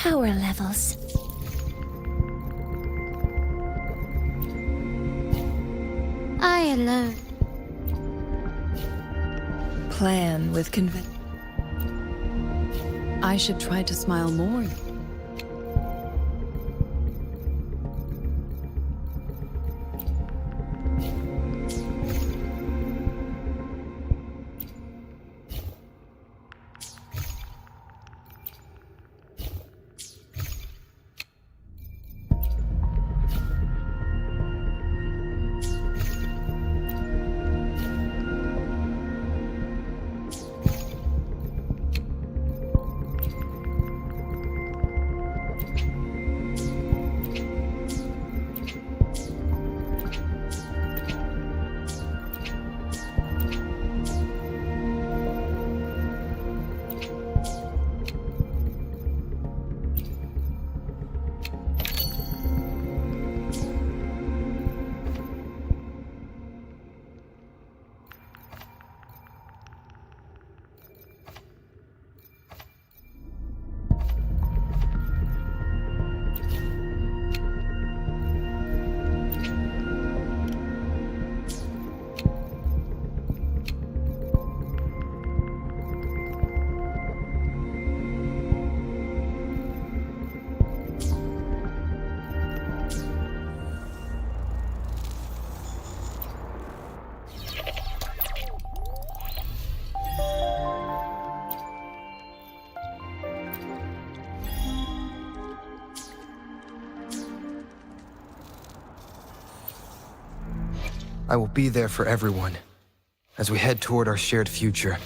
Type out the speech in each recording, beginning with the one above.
power levels. I alone. Plan with conviction. I should try to smile more. I will be there for everyone as we head toward our shared future.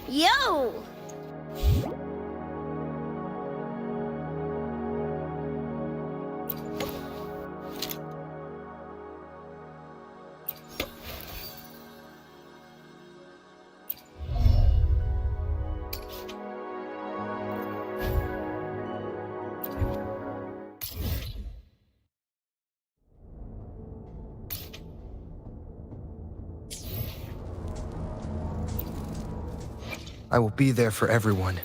Yo! I will be there for everyone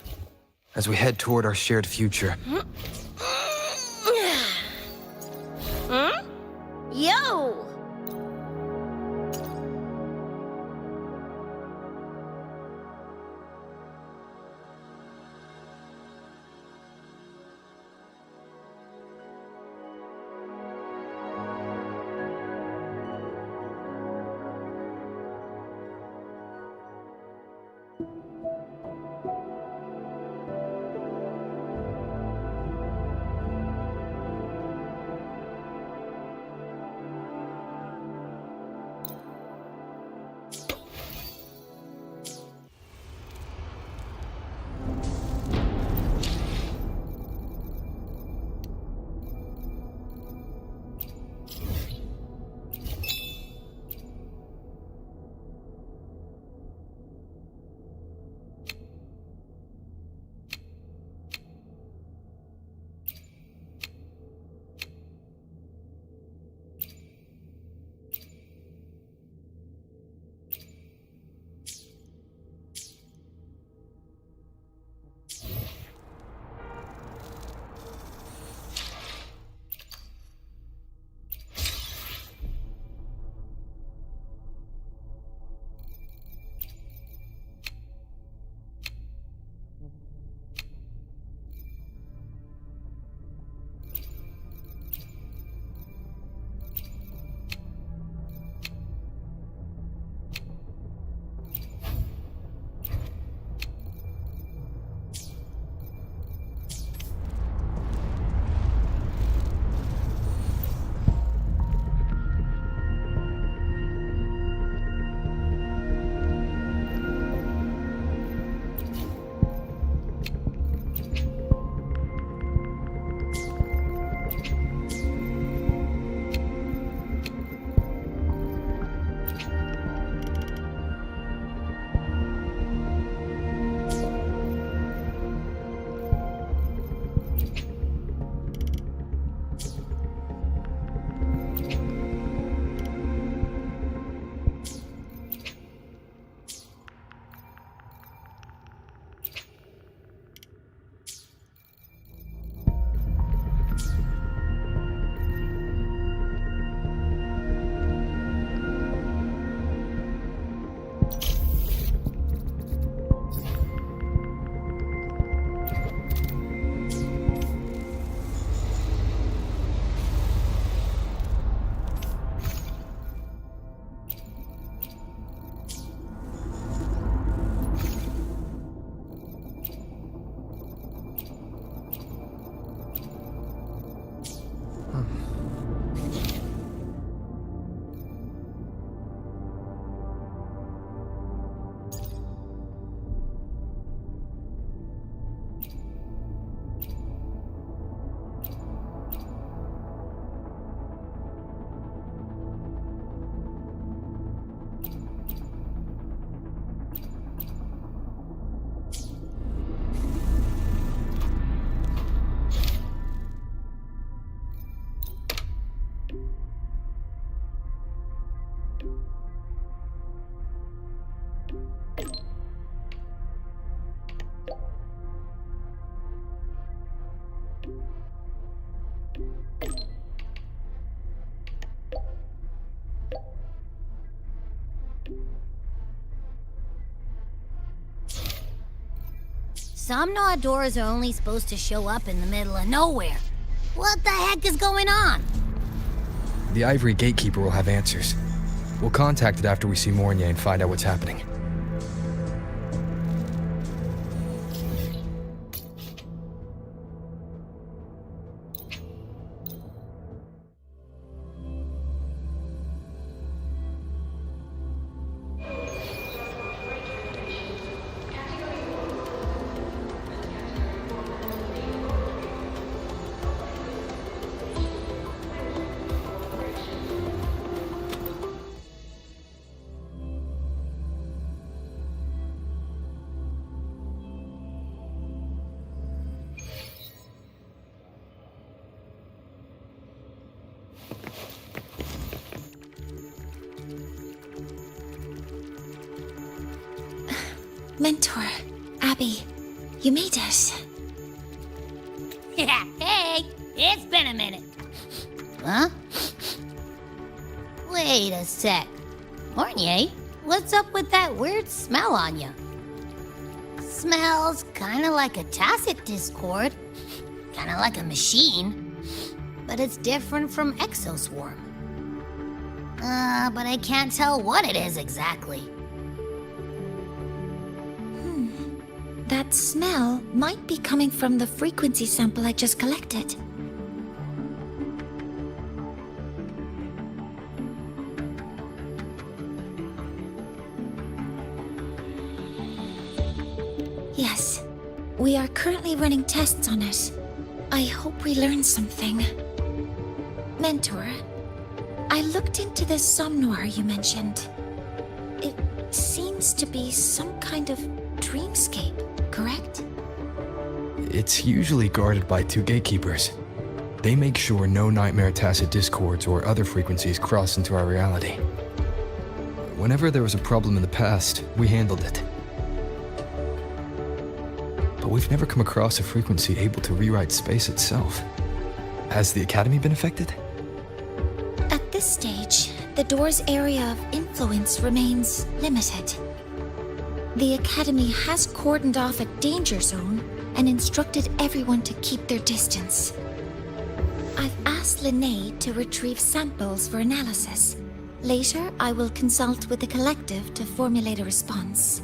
as we head toward our shared future. Yo! Somnaw doors are only supposed to show up in the middle of nowhere. What the heck is going on? The Ivory Gatekeeper will have answers. We'll contact it after we see Mornier and find out what's happening. Mentor, Abby, you made it. Yeah, hey, it's been a minute. Huh? Wait a sec. Mornier, what's up with that weird smell on you? Smells kinda like a tacit discord. Kinda like a machine. But it's different from Exoswarm. But I can't tell what it is exactly. That smell might be coming from the frequency sample I just collected. Yes, we are currently running tests on it. I hope we learn something. Mentor, I looked into the somnoir you mentioned. It seems to be some kind of dreamscape, correct? It's usually guarded by two gatekeepers. They make sure no nightmare tacit discords or other frequencies cross into our reality. Whenever there was a problem in the past, we handled it. But we've never come across a frequency able to rewrite space itself. Has the Academy been affected? At this stage, the door's area of influence remains limited. The Academy has cordoned off a danger zone and instructed everyone to keep their distance. I've asked Linnae to retrieve samples for analysis. Later, I will consult with the collective to formulate a response.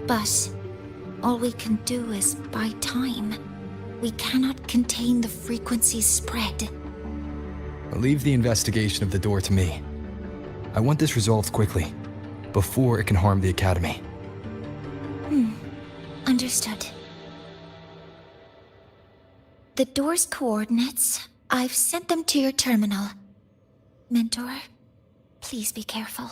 But all we can do is buy time. We cannot contain the frequency's spread. Leave the investigation of the door to me. I want this resolved quickly, before it can harm the Academy. Understood. The door's coordinates, I've sent them to your terminal. Mentor, please be careful.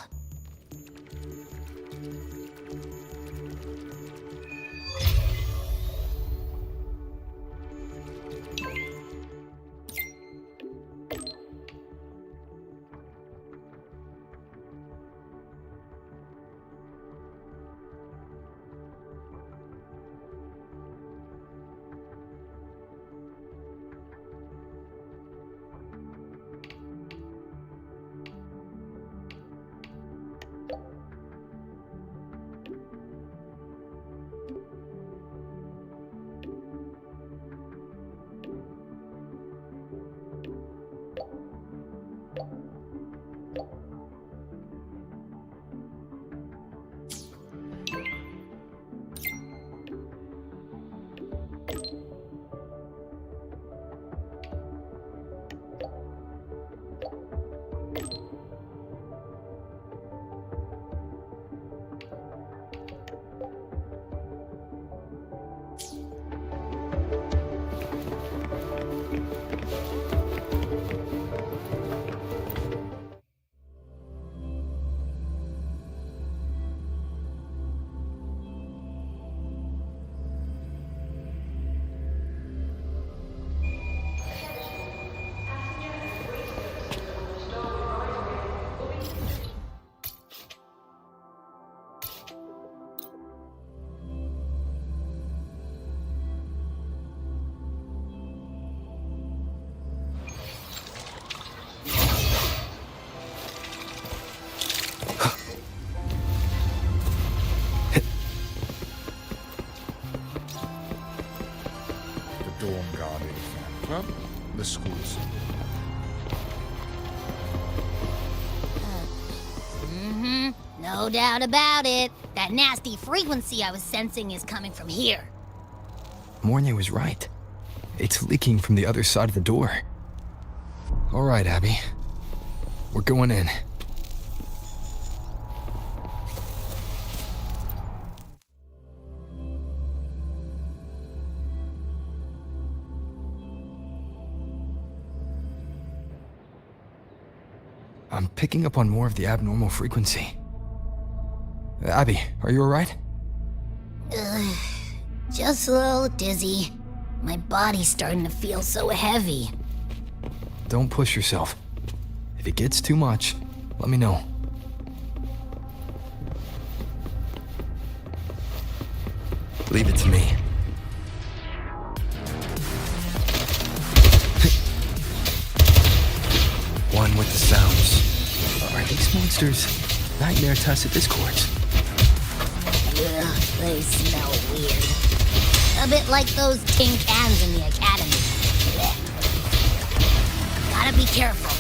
schools. No doubt about it. That nasty frequency I was sensing is coming from here. Mornay was right. It's leaking from the other side of the door. All right, Abby. We're going in. I'm picking up on more of the abnormal frequency. Abby, are you alright? Just a little dizzy. My body's starting to feel so heavy. Don't push yourself. If it gets too much, let me know. Leave it to me. One with the sounds. Are these monsters nightmare tacit discords? Ugh, they smell weird. A bit like those tin cans in the academy. Blech. Gotta be careful.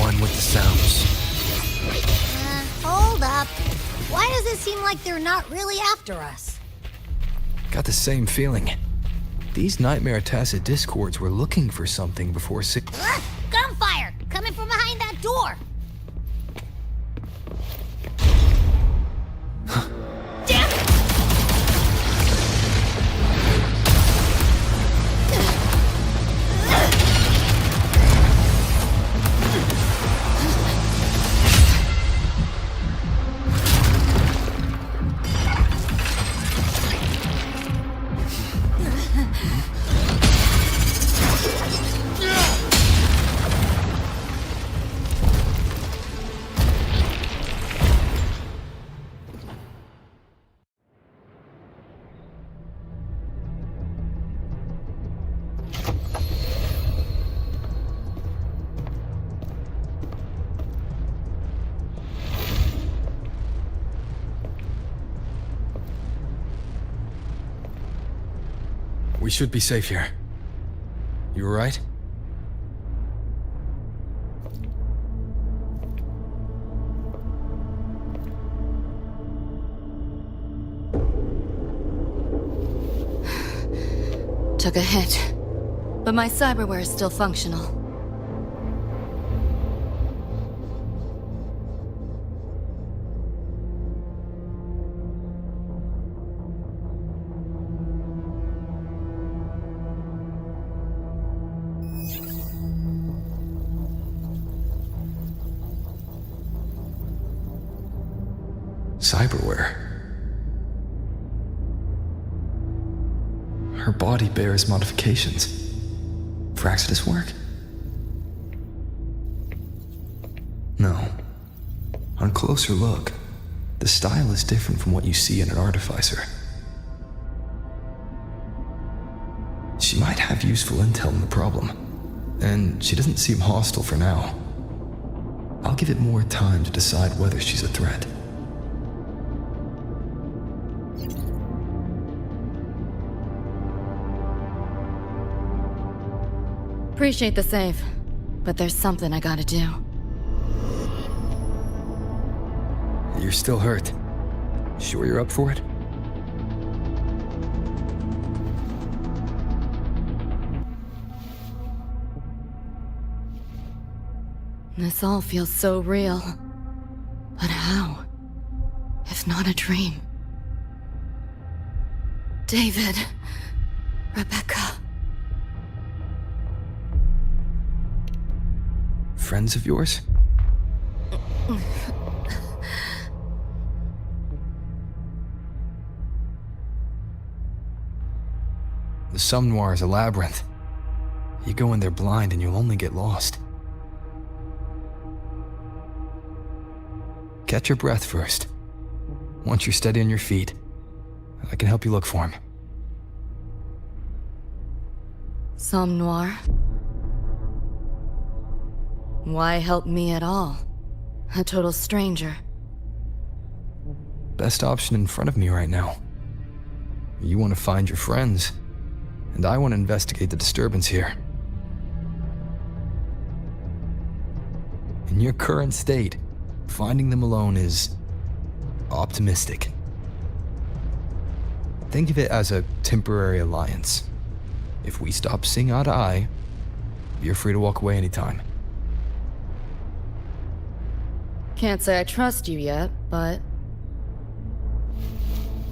One with the sounds. Hold up. Why does it seem like they're not really after us? Got the same feeling. These nightmare tacit discords were looking for something before Gunfire! Coming from behind that door! Damn it! We should be safe here. You alright? Took a hit, but my cyberware is still functional. Cyberware. Her body bears modifications. For Exodus work? No. On closer look, the style is different from what you see in an artificer. She might have useful intel on the problem, and she doesn't seem hostile for now. I'll give it more time to decide whether she's a threat. Appreciate the save, but there's something I gotta do. You're still hurt. Sure you're up for it? This all feels so real. But how? If not a dream? David. Rebecca. Friends of yours? The Somme Noir is a labyrinth. You go in there blind and you'll only get lost. Catch your breath first. Once you're steady on your feet, I can help you look for him. Somme Noir? Why help me at all? A total stranger. best option in front of me right now. You want to find your friends, and I want to investigate the disturbance here. In your current state, finding them alone is optimistic. Think of it as a temporary alliance. If we stop seeing eye to eye, you're free to walk away anytime. Can't say I trust you yet, but...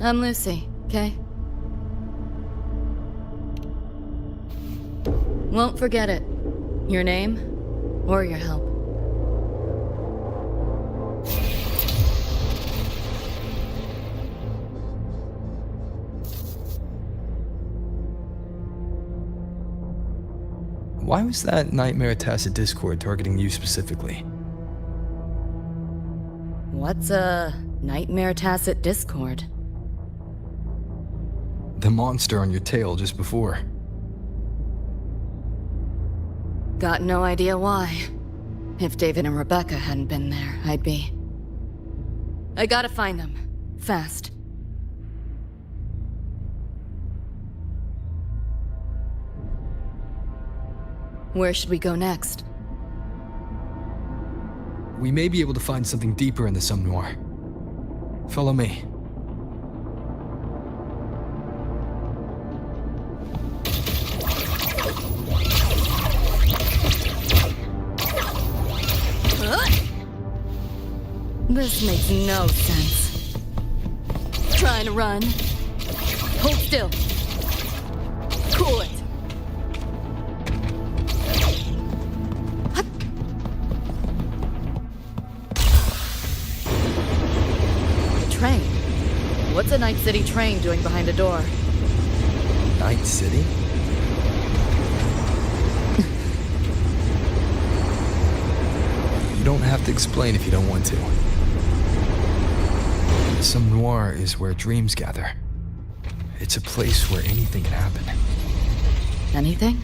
I'm Lucy, okay? Won't forget it. Your name, or your help. Why was that Nightmare Tacit Discord targeting you specifically? What's a Nightmare Tacit Discord? The monster on your tail just before. Got no idea why. If David and Rebecca hadn't been there, I'd be... I gotta find them. Fast. Where should we go next? We may be able to find something deeper in the Somme Noir. Follow me. This makes no sense. Trying to run. Hold still. Cool it. Train? What's a Night City train doing behind a door? Night City? You don't have to explain if you don't want to. Somme Noir is where dreams gather. It's a place where anything can happen. Anything?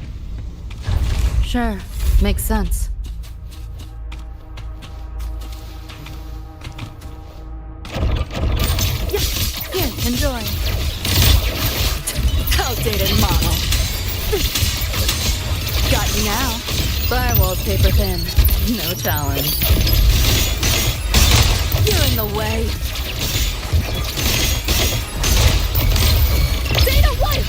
Sure, makes sense. Here, enjoy. Outdated model. Got you now. Firewall's paper thin. No challenge. You're in the way. Data wipe!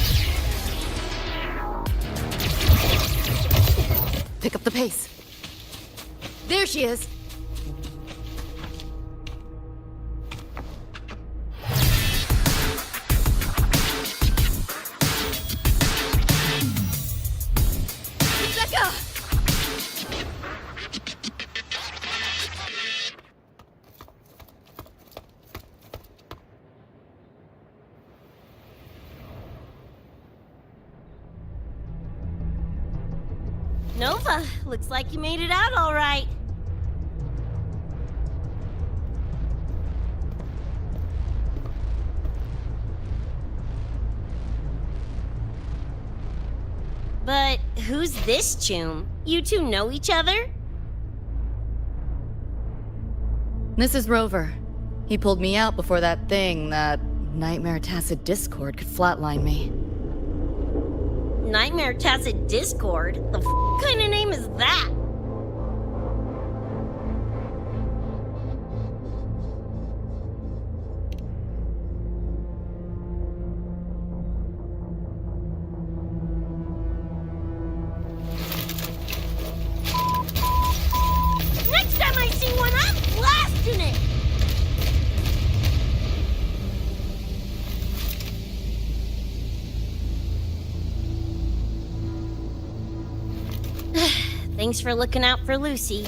Pick up the pace. There she is. Rebecca! Nova, looks like you made it out all right. But who's this chum? You two know each other? This is Rover. He pulled me out before that thing, that Nightmare Tacit Discord, could flatline me. Nightmare Tacit Discord? The kind of name is that? Next time I see one, I'm blasting it! Thanks for looking out for Lucy.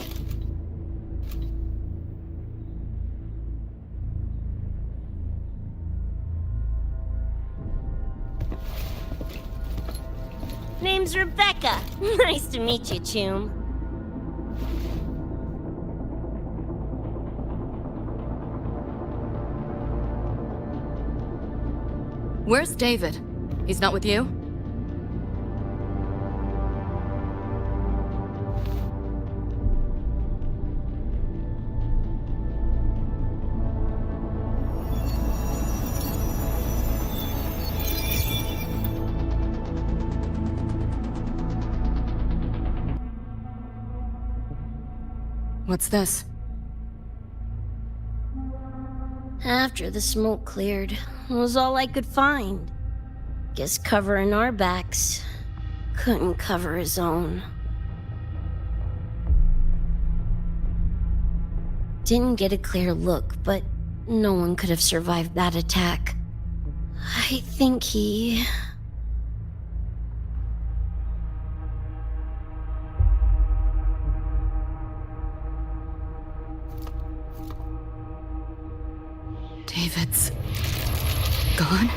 Name's Rebecca. Nice to meet you, chum. Where's David? He's not with you? What's this? After the smoke cleared, it was all I could find. Guess covering our backs couldn't cover his own. Didn't get a clear look, but no one could have survived that attack. I think he... David's gone?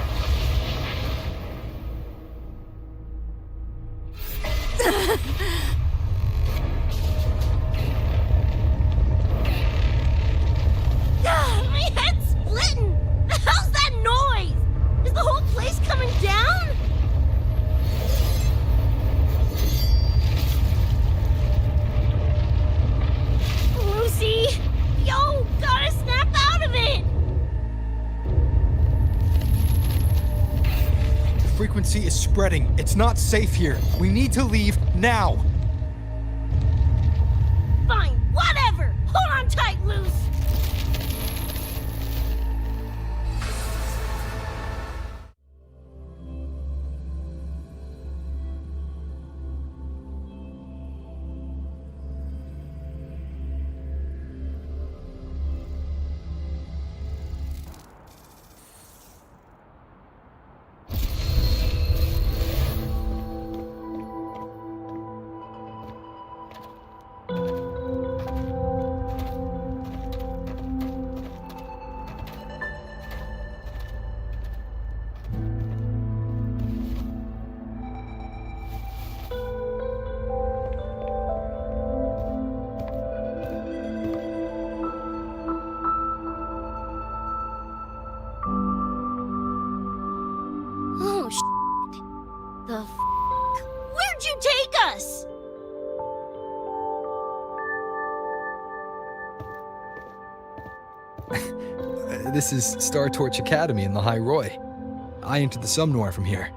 My head's splitting! The hell's that noise? Is the whole place coming down? Lucy! Yo, gotta snap out of it! The frequency is spreading. It's not safe here. We need to leave now. Fine, whatever! Hold on tight, Luce! Oh, shit. The f***? Where'd you take us? This is Star Torch Academy in the High Roy. I entered the Somnoir from here.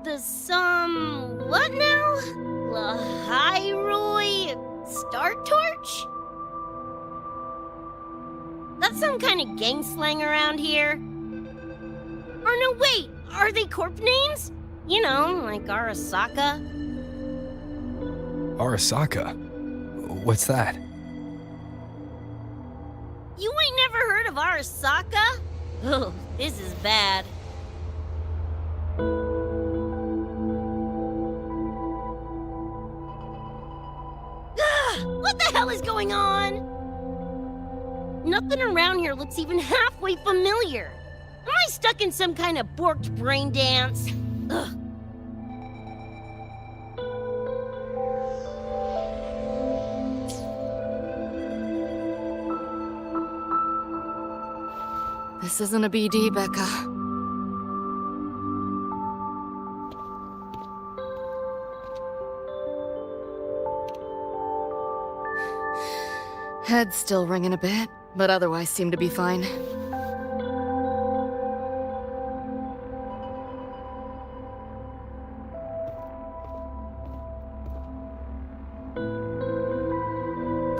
The what now? Lahiroi Star Torch? That's some kind of gang slang around here. Or no, wait, are they corp names? You know, like Arasaka? Arasaka? What's that? You ain't never heard of Arasaka? Oh, this is bad. What the hell is going on? Nothing around here looks even halfway familiar. Am I stuck in some kind of borked brain dance? Ugh. This isn't a BD, Becca. Head's still ringing a bit, but otherwise seem to be fine.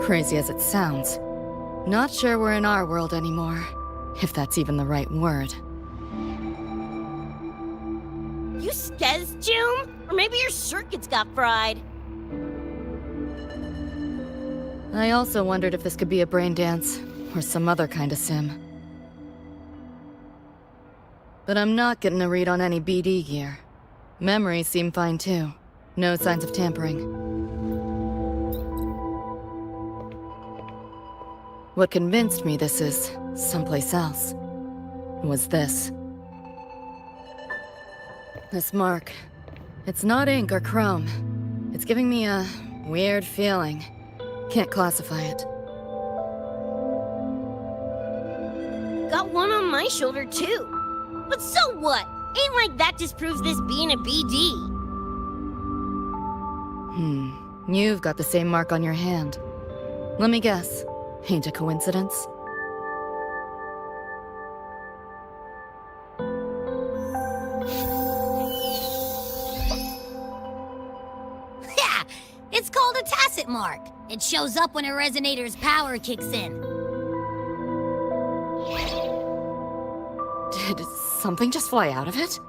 Crazy as it sounds, not sure we're in our world anymore, if that's even the right word. You skez, June? Or maybe your circuits got fried. I also wondered if this could be a brain dance, or some other kind of sim. But I'm not getting a read on any BD gear. Memories seem fine too. No signs of tampering. What convinced me this is someplace else was this. This mark. It's not ink or chrome. It's giving me a weird feeling. Can't classify it. Got one on my shoulder too. But so what? Ain't like that disproves this being a BD. You've got the same mark on your hand. Let me guess. Ain't a coincidence? Yeah, mark. It shows up when a resonator's power kicks in. Did something just fly out of it?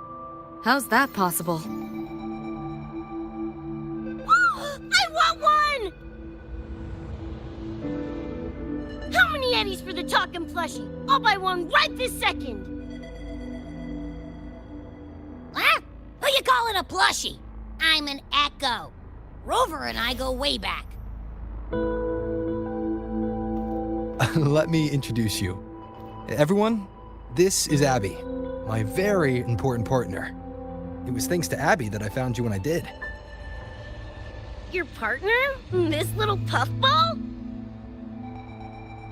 How's that possible? I want one! How many eddies for the talking plushie? I'll buy one right this second! Huh? Who you calling a plushie? I'm an Echo. Rover and I go way back. Let me introduce you. Everyone, this is Abby, my very important partner. It was thanks to Abby that I found you when I did. Your partner? This little puffball?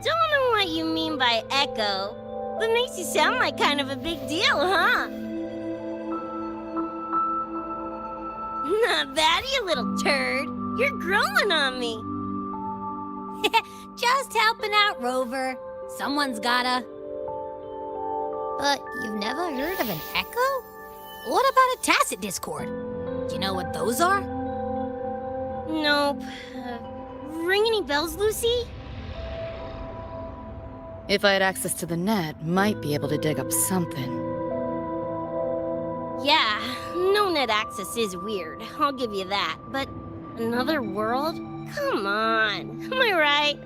Don't know what you mean by Echo, but makes you sound like kind of a big deal, huh? Not bad, you little turd. You're growing on me. Just helping out, Rover. Someone's gotta. But you've never heard of an Echo? What about a tacit discord? Do you know what those are? Nope. Ring any bells, Lucy? If I had access to the net, might be able to dig up something. Yeah, no net access is weird. I'll give you that. But another world? Come on. Am I right?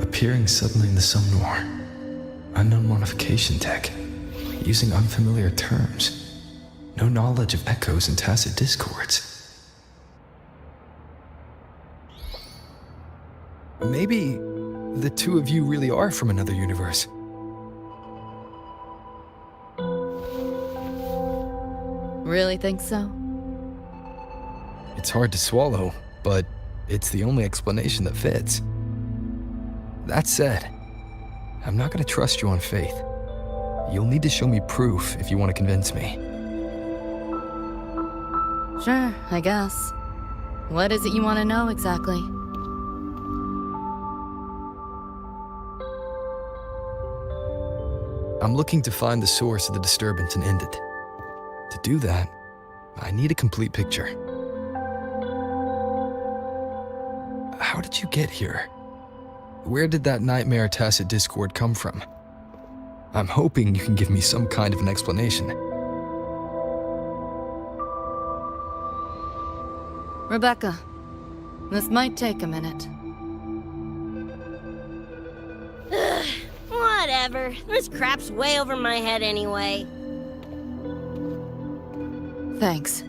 Appearing suddenly in the Somnor. Unknown modification tech. Using unfamiliar terms. No knowledge of echoes and tacit discords. Maybe the two of you really are from another universe. Really think so? It's hard to swallow, but it's the only explanation that fits. That said, I'm not going to trust you on faith. You'll need to show me proof if you want to convince me. Sure, I guess. What is it you want to know exactly? I'm looking to find the source of the disturbance and end it. To do that, I need a complete picture. How did you get here? Where did that nightmare tacit discord come from? I'm hoping you can give me some kind of an explanation. Rebecca, this might take a minute. Whatever. This crap's way over my head anyway. Thanks.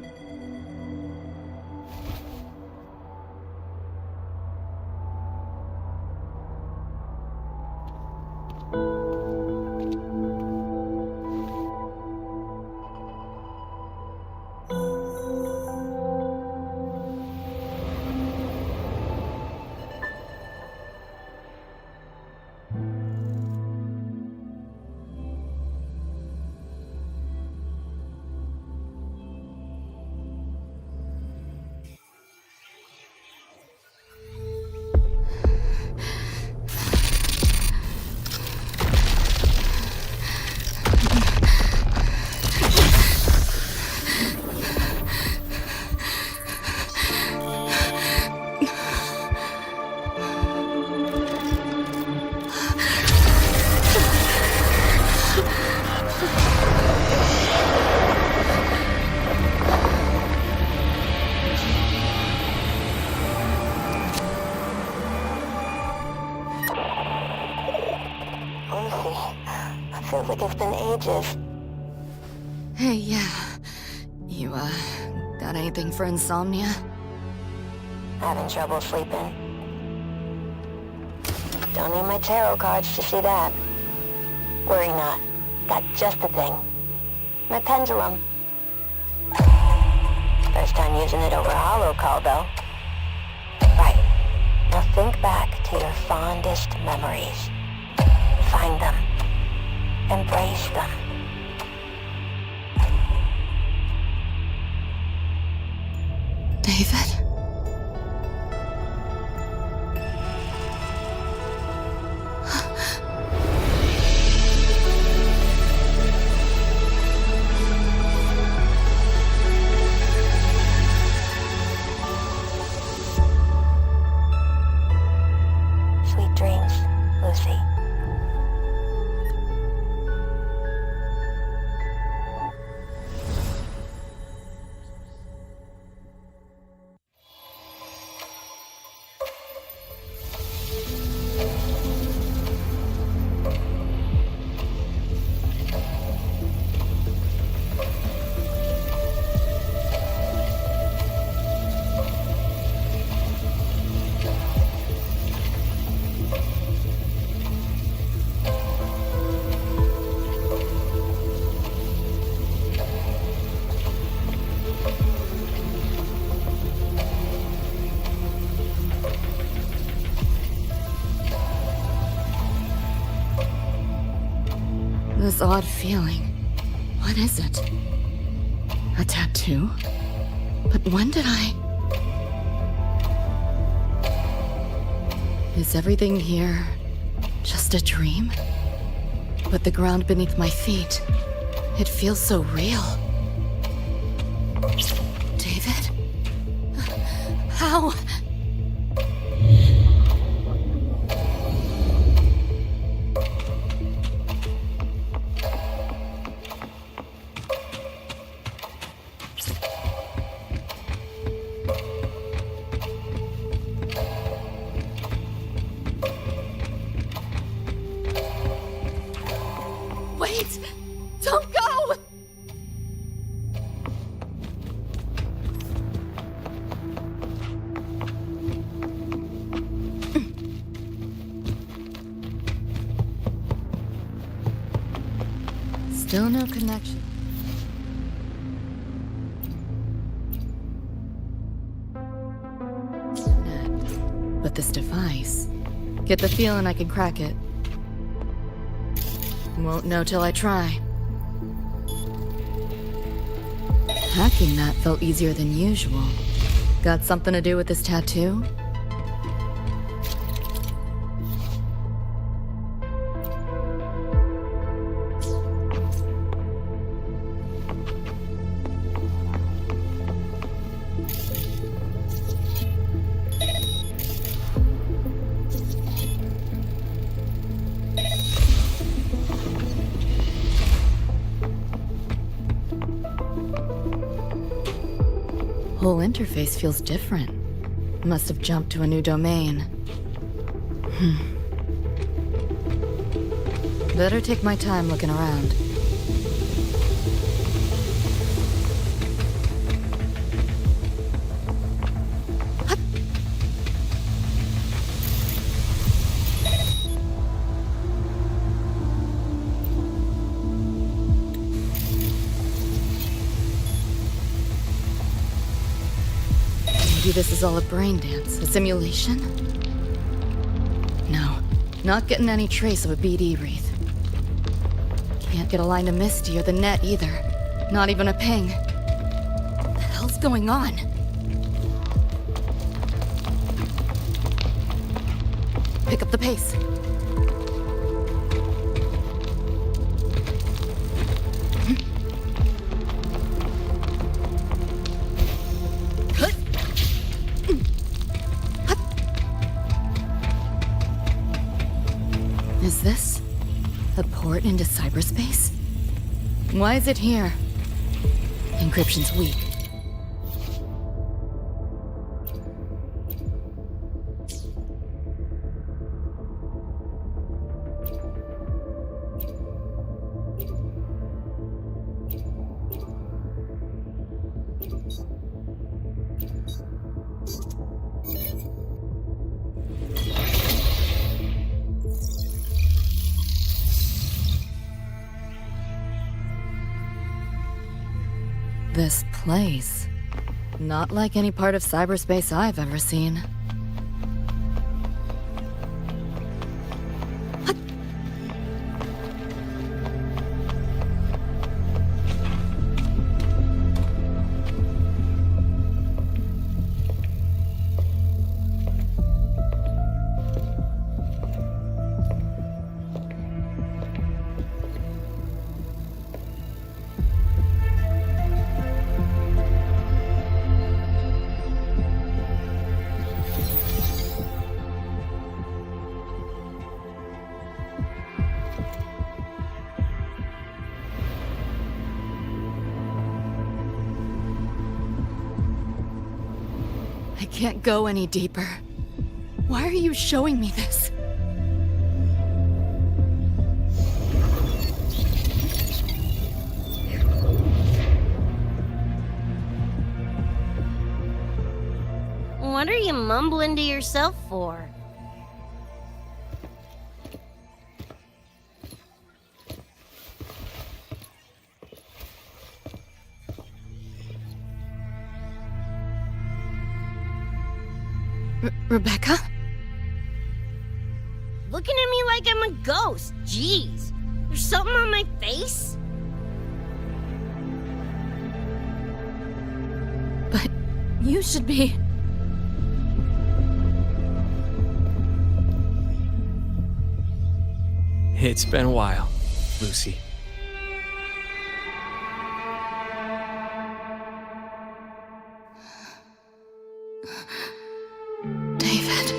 Feels like it's been ages. Hey, yeah. You, got anything for insomnia? Having trouble sleeping. Don't need my tarot cards to see that. Worry not. Got just the thing. My pendulum. First time using it over a holo call, though. Right. Now think back to your fondest memories. Find them. Embrace them. David? This odd feeling. What is it? A tattoo? But when did I... Is everything here just a dream? But the ground beneath my feet, it feels so real. David? How? Wait! Don't go! Still no connection. Net. But this device... Get the feeling I can crack it. Won't know till I try. Hacking that felt easier than usual. Got something to do with this tattoo? Whole interface feels different. Must have jumped to a new domain. Better take my time looking around. Maybe this is all a brain dance, a simulation? No, not getting any trace of a BD wreath. Can't get a line to Misty or the net either. Not even a ping. What the hell's going on? Pick up the pace. Is this a port into cyberspace? Why is it here? Encryption's weak. This place. Not like any part of cyberspace I've ever seen. I can't go any deeper. Why are you showing me this? What are you mumbling to yourself for? Rebecca? Looking at me like I'm a ghost. Jeez. There's something on my face? But you should be... It's been a while, Lucy. David.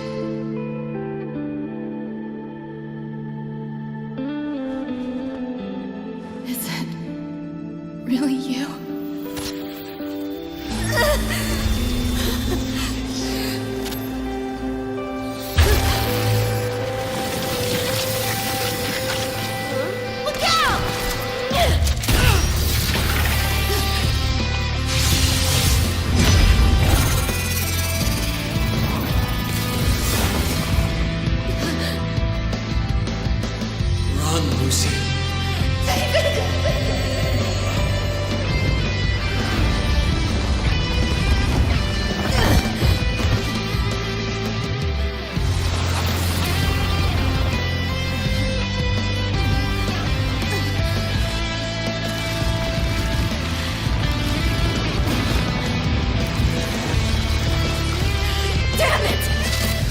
Is it really you? Look out! Run, Lucy. Damn it!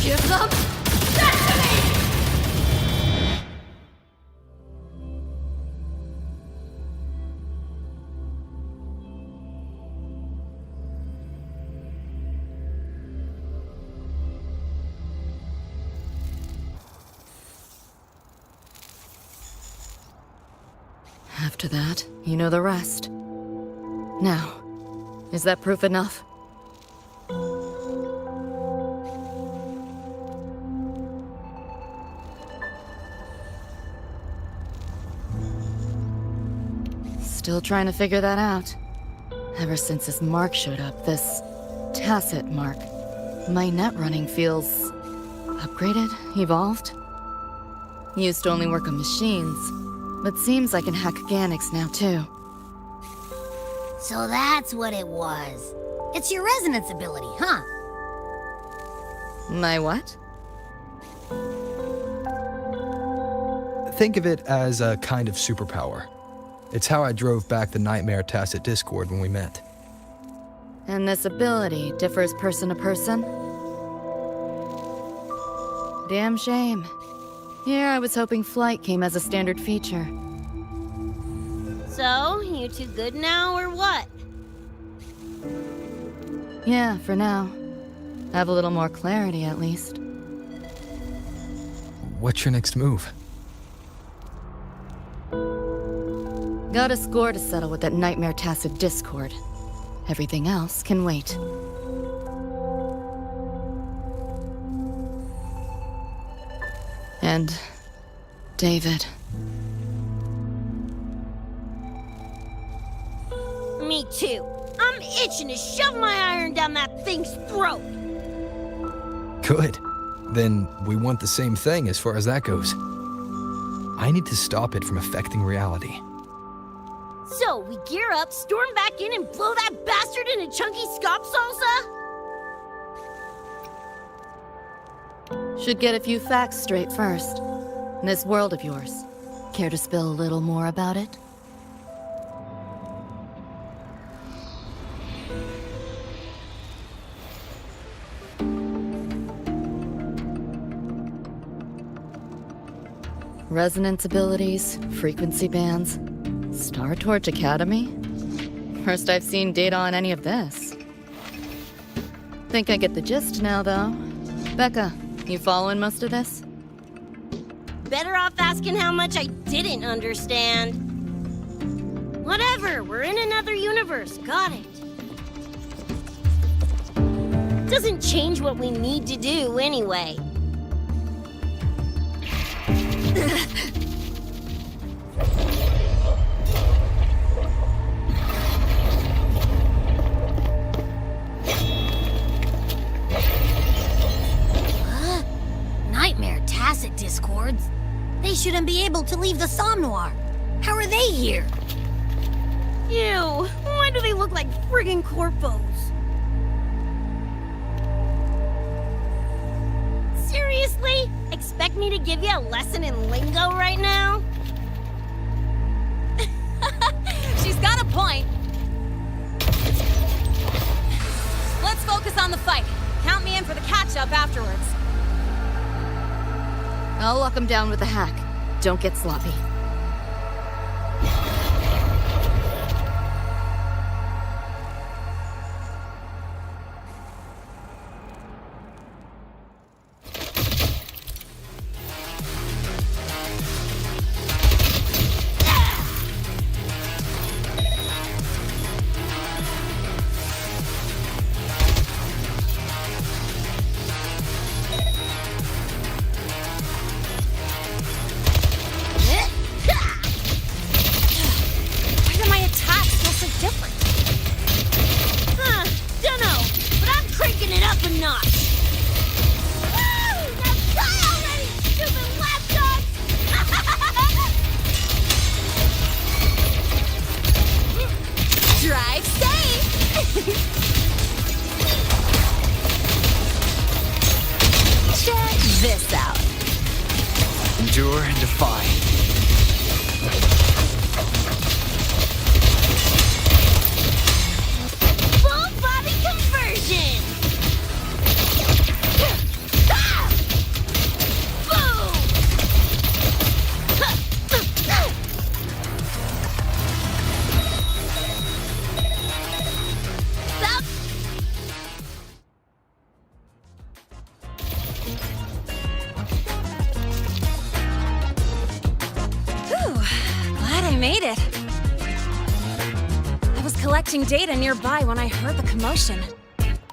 Give them that to me! After that, you know the rest. Now, is that proof enough? Still trying to figure that out. Ever since this mark showed up, this tacit mark, my net running feels upgraded, evolved. Used to only work on machines, but seems I can hack organics now too. So that's what it was. It's your resonance ability, huh? My what? Think of it as a kind of superpower. It's how I drove back the Nightmare Tacit Discord when we met. And this ability differs person to person? Damn shame. Here I was hoping flight came as a standard feature. So, you two good now, or what? Yeah, for now. Have a little more clarity, at least. What's your next move? Got a score to settle with that Nightmare Tacit Discord. Everything else can wait. And... David. Me too. I'm itching to shove my iron down that thing's throat. Good. Then we want the same thing as far as that goes. I need to stop it from affecting reality. So, we gear up, storm back in, and blow that bastard into chunky scop salsa? Should get a few facts straight first. This world of yours. Care to spill a little more about it? Resonance abilities, frequency bands, Star Torch Academy? First I've seen data on any of this. Think I get the gist now, though. Becca, you following most of this? Better off asking how much I didn't understand. Whatever, we're in another universe, got it. Doesn't change what we need to do anyway. Nightmare Tacit Discords? They shouldn't be able to leave the Somnoir. How are they here? Ew, why do they look like friggin' corpos? Seriously? Expect me to give you a lesson in lingo right now? I'll lock him down with a hack. Don't get sloppy. This out. Endure and defy. Full body conversion! Ah! Boom! That Glad I made it. I was collecting data nearby when I heard the commotion.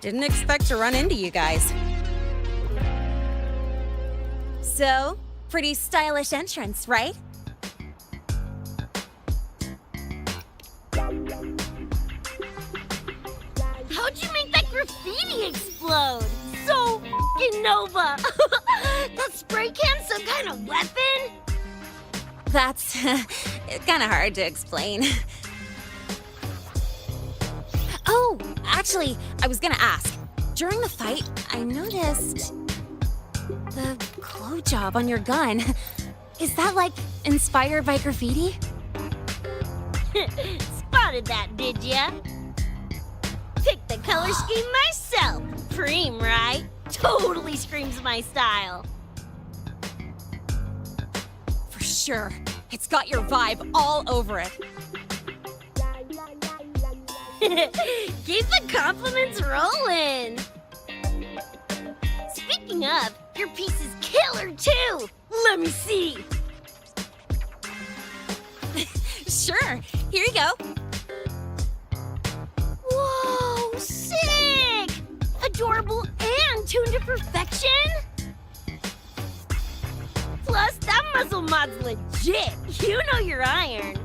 Didn't expect to run into you guys. So, pretty stylish entrance, right? How'd you make that graffiti explode? So f***ing Nova! That spray can some kind of weapon? That's kind of hard to explain. Oh, actually, I was gonna ask. During the fight, I noticed the glow job on your gun. Is that, like, inspired by graffiti? Spotted that, did ya? Picked the color scheme myself. Preem, right? Totally screams my style. For sure. It's got your vibe all over it. Keep the compliments rolling. Speaking of, your piece is killer too. Let me see. Sure. Here you go. Whoa, sick! Adorable and tuned to perfection? Plus, that muzzle mod's legit. You know your iron.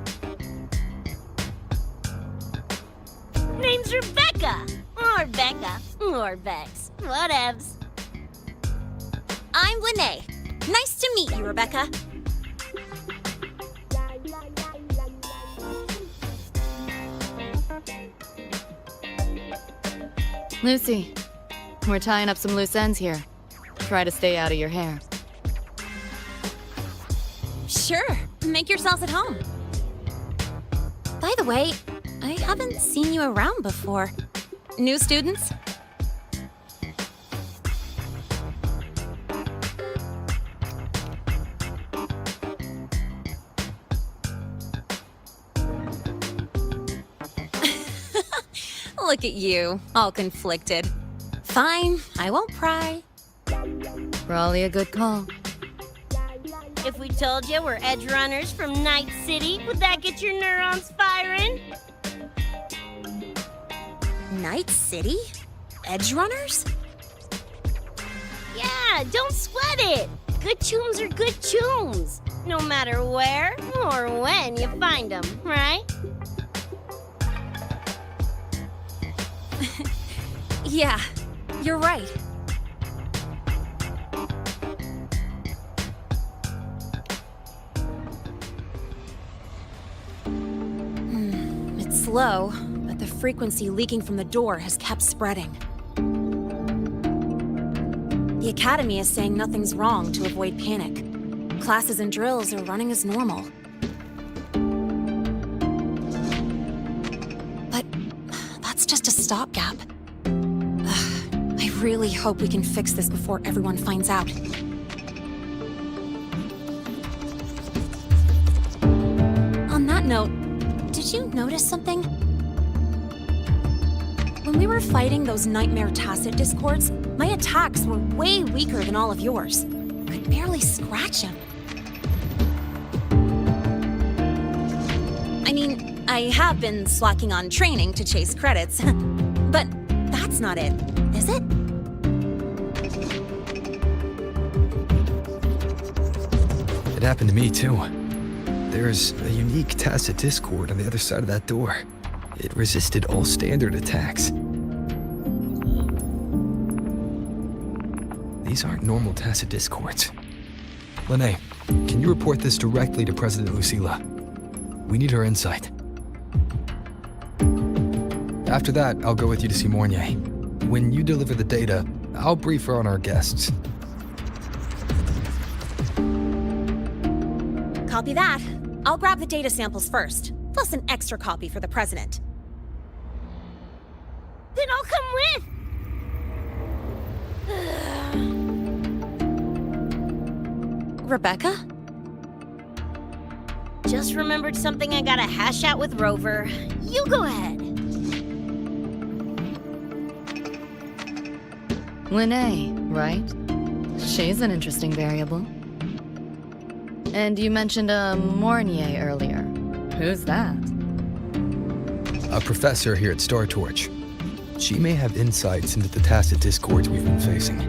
Name's Rebecca. Or Becca. Or Bex. Whatevs. I'm Lene. Nice to meet you, Rebecca. Lucy, we're tying up some loose ends here. Try to stay out of your hair. Sure. Make yourselves at home. By the way, I haven't seen you around before. New students? Look at you, all conflicted. Fine, I won't pry. Probably a good call. If we told you we're Edgerunners from Night City, would that get your neurons firing? Night City? Edgerunners? Yeah, don't sweat it. Good tunes are good tunes. No matter where or when you find them, right? Yeah, you're right. It's slow, but the frequency leaking from the door has kept spreading. The Academy is saying nothing's wrong to avoid panic. Classes and drills are running as normal. But that's just a stopgap. I really hope we can fix this before everyone finds out. note, did you notice something? When we were fighting those nightmare tacit discords, my attacks were way weaker than all of yours. Could barely scratch him. I mean, I have been slacking on training to chase credits, but that's not it, is it? It happened to me too. There's a unique tacit discord on the other side of that door. It resisted all standard attacks. These aren't normal tacit discords. Lene, can you report this directly to President Lucilla? We need her insight. After that, I'll go with you to see Mornier. When you deliver the data, I'll brief her on our guests. Copy that. I'll grab the data samples first, plus an extra copy for the president. Then I'll come with! Rebecca? Just remembered something I gotta hash out with Rover. You go ahead. Lene, right? She's an interesting variable. And you mentioned a Mornier earlier. Who's that? A professor here at Star Torch. She may have insights into the tacit discords we've been facing.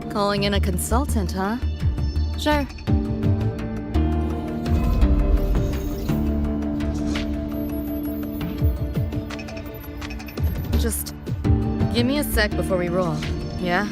Calling in a consultant, huh? Sure. Just give me a sec before we roll, yeah?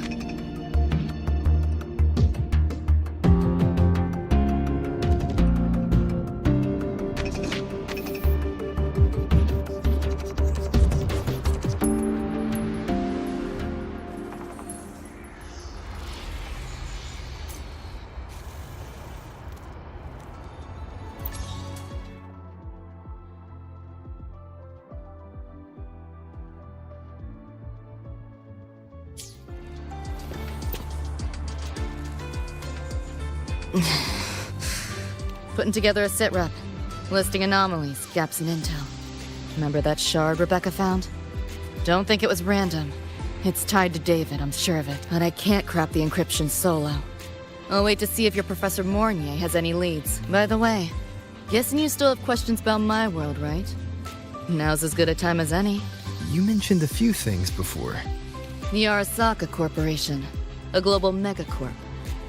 Putting together a sitrep, listing anomalies, gaps in intel. Remember that shard Rebecca found? Don't think it was random. It's tied to David, I'm sure of it, but I can't crack the encryption solo. I'll wait to see if your Professor Mornier has any leads. By the way, guessing you still have questions about my world, right? Now's as good a time as any. You mentioned a few things before. The Arasaka Corporation, a global megacorp.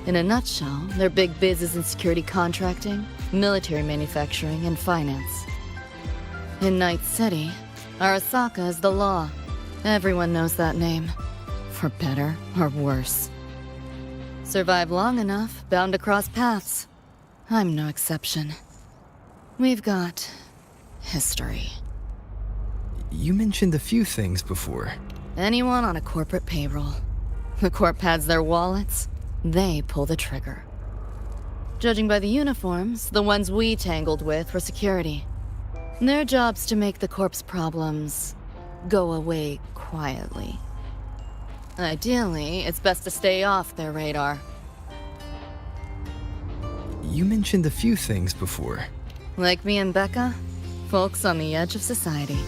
In a nutshell, their big biz is in security contracting, military manufacturing, and finance. In Night City, Arasaka is the law. Everyone knows that name. For better or worse. Survive long enough, bound to cross paths. I'm no exception. We've got history. You mentioned a few things before. Anyone on a corporate payroll. The corp pads their wallets. They pull the trigger. Judging by the uniforms, the ones we tangled with were security. Their job's to make the corp's problems go away quietly. Ideally, it's best to stay off their radar. You mentioned a few things before. Like me and Becca, folks on the edge of society.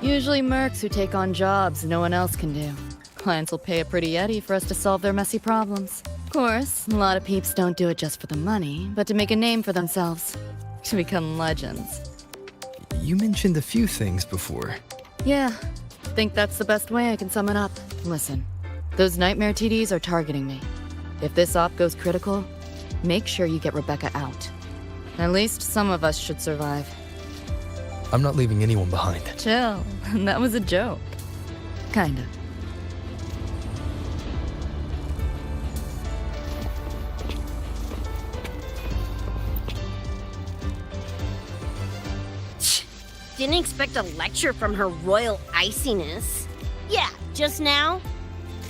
Usually mercs who take on jobs no one else can do. Clients will pay a pretty eddy for us to solve their messy problems. Of course, a lot of peeps don't do it just for the money, but to make a name for themselves. To become legends. You mentioned a few things before. Yeah, think that's the best way I can sum it up. Listen, those nightmare TDs are targeting me. If this op goes critical, make sure you get Rebecca out. At least some of us should survive. I'm not leaving anyone behind. Chill, that was a joke. Kinda. Didn't expect a lecture from her royal iciness. Yeah, just now.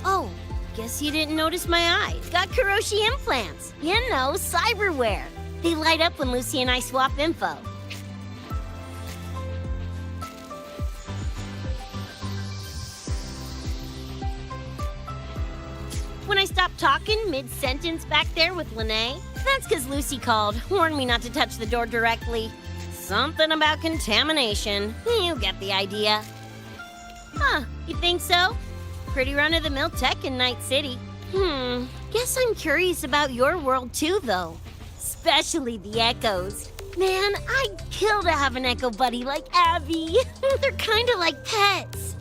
Oh, guess you didn't notice my eyes. Got Kuroshi implants. You know, cyberware. They light up when Lucy and I swap info. When I stopped talking mid-sentence back there with Lene, That's because Lucy called, warned me not to touch the door directly. Something about contamination. You get the idea. Huh, you think so? Pretty run-of-the-mill tech in Night City. Guess I'm curious about your world too, though. Especially the Echoes. Man, I'd kill to have an Echo buddy like Abby. They're kinda like pets.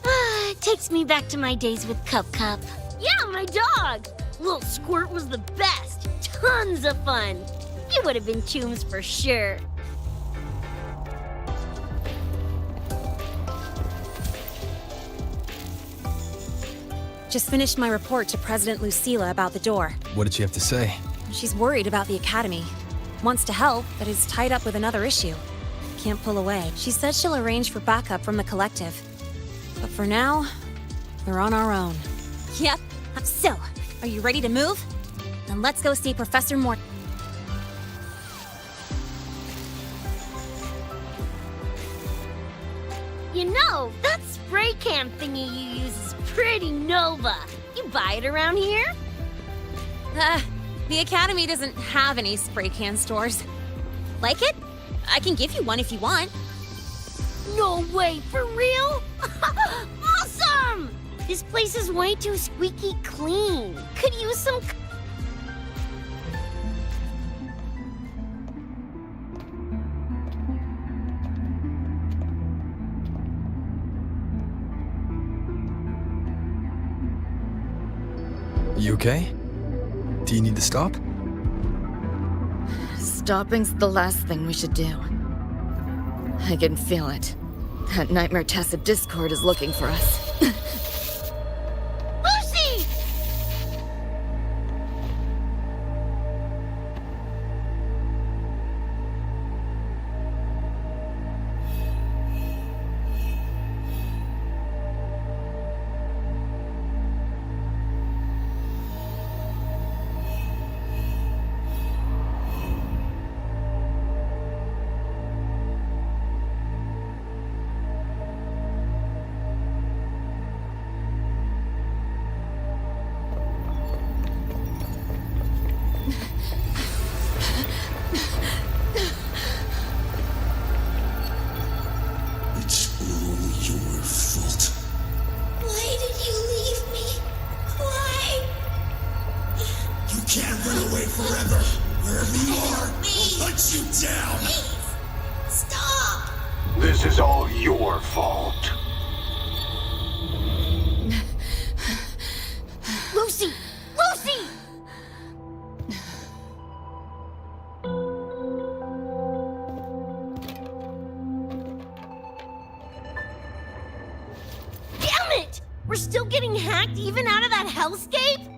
It takes me back to my days with Cup Cup. Yeah, my dog! Little Squirt was the best. Tons of fun. You would have been chums for sure. Just finished my report to President Lucilla about the door. What did she have to say? She's worried about the Academy. Wants to help, but is tied up with another issue. Can't pull away. She says she'll arrange for backup from the collective. But for now, we're on our own. Yep. So, are you ready to move? Then let's go see Professor Mort. You know, that spray can thingy you use is pretty Nova. You buy it around here? The Academy doesn't have any spray can stores. Like it? I can give you one if you want. No way, for real? Awesome! This place is way too squeaky clean. Could use some... You okay? Do you need to stop? Stopping's the last thing we should do. I can feel it. That Nightmare Tacit Discord is looking for us. Lucy! It's all your fault. Why did you leave me? Why? You can't run away forever. Wherever you are, Please. I'll hunt you down. Please, stop! This is all your fault. Lucy! Lucy! Damn it! We're still getting hacked even out of that hellscape?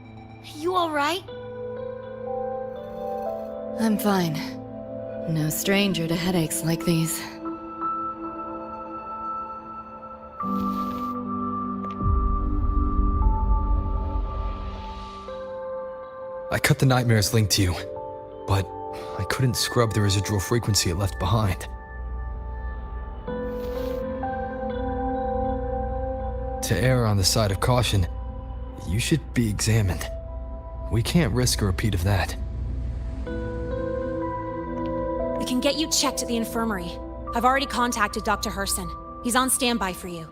You alright? I'm fine. No stranger to headaches like these. I cut the Nightmare's link to you, but I couldn't scrub the residual frequency it left behind. To err on the side of caution, you should be examined. We can't risk a repeat of that. We can get you checked at the infirmary. I've already contacted Dr. Herson. He's on standby for you.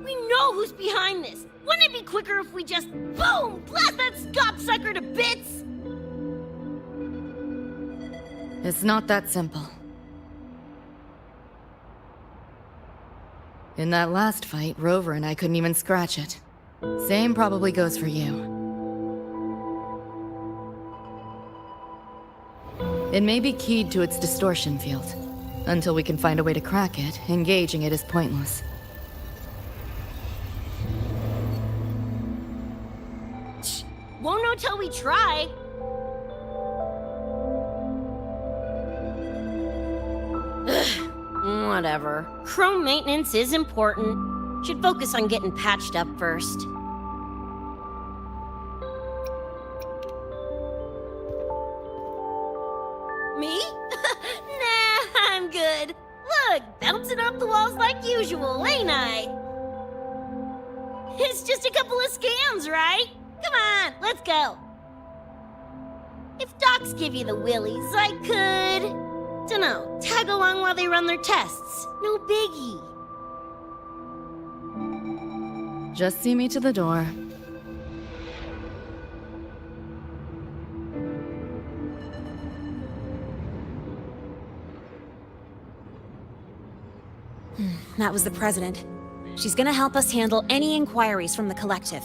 We know who's behind this! Wouldn't it be quicker if we just, boom, blast that gobsucker to bits? It's not that simple. In that last fight, Rover and I couldn't even scratch it. Same probably goes for you. It may be keyed to its distortion field. Until we can find a way to crack it, engaging it is pointless. Won't know till we try. Whatever. Chrome maintenance is important. Should focus on getting patched up first. Me? Nah, I'm good. Look, bouncing off the walls like usual, ain't I? It's just a couple of scams, right? Come Come on, let's go. If docs give you the willies, I could... dunno, tag along while they run their tests. No biggie. Just see me to the door. That was the president. She's gonna help us handle any inquiries from the collective.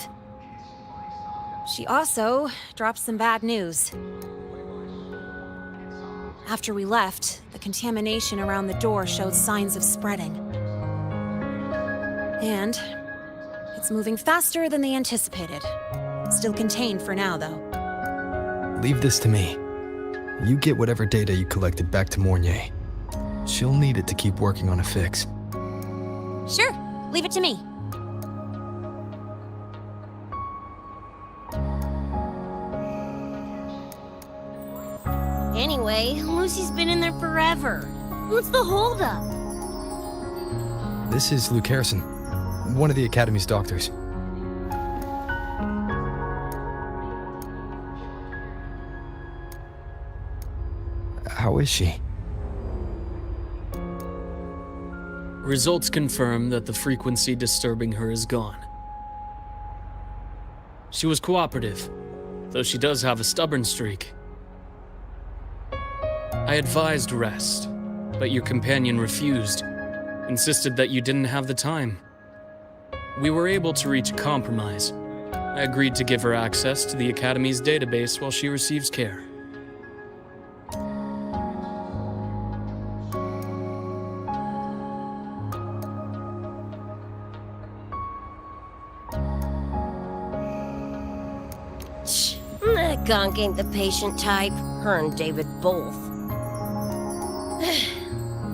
She also dropped some bad news. After we left, the contamination around the door showed signs of spreading. And it's moving faster than they anticipated. Still contained for now, though. Leave this to me. You get whatever data you collected back to Mornier. She'll need it to keep working on a fix. Sure, leave it to me. Anyway, Lucy's been in there forever. What's the holdup? This is Luke Harrison, one of the Academy's doctors. How is she? Results confirm that the frequency disturbing her is gone. She was cooperative, though she does have a stubborn streak. I advised rest, but your companion refused, insisted that you didn't have the time. We were able to reach a compromise. I agreed to give her access to the Academy's database while she receives care. That gonk ain't the patient type. Her and David both.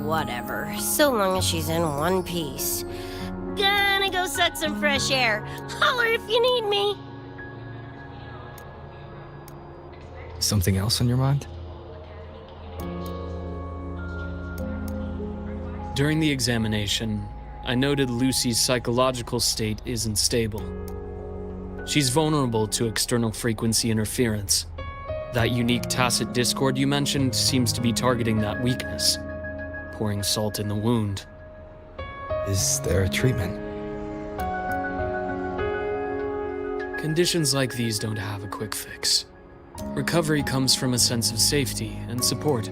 Whatever, so long as she's in one piece. Gonna go suck some fresh air. Holler if you need me. Something else on your mind? During the examination, I noted Lucy's psychological state isn't stable. She's vulnerable to external frequency interference. That unique tacit discord you mentioned seems to be targeting that weakness, pouring salt in the wound. Is there a treatment? Conditions like these don't have a quick fix. Recovery comes from a sense of safety and support,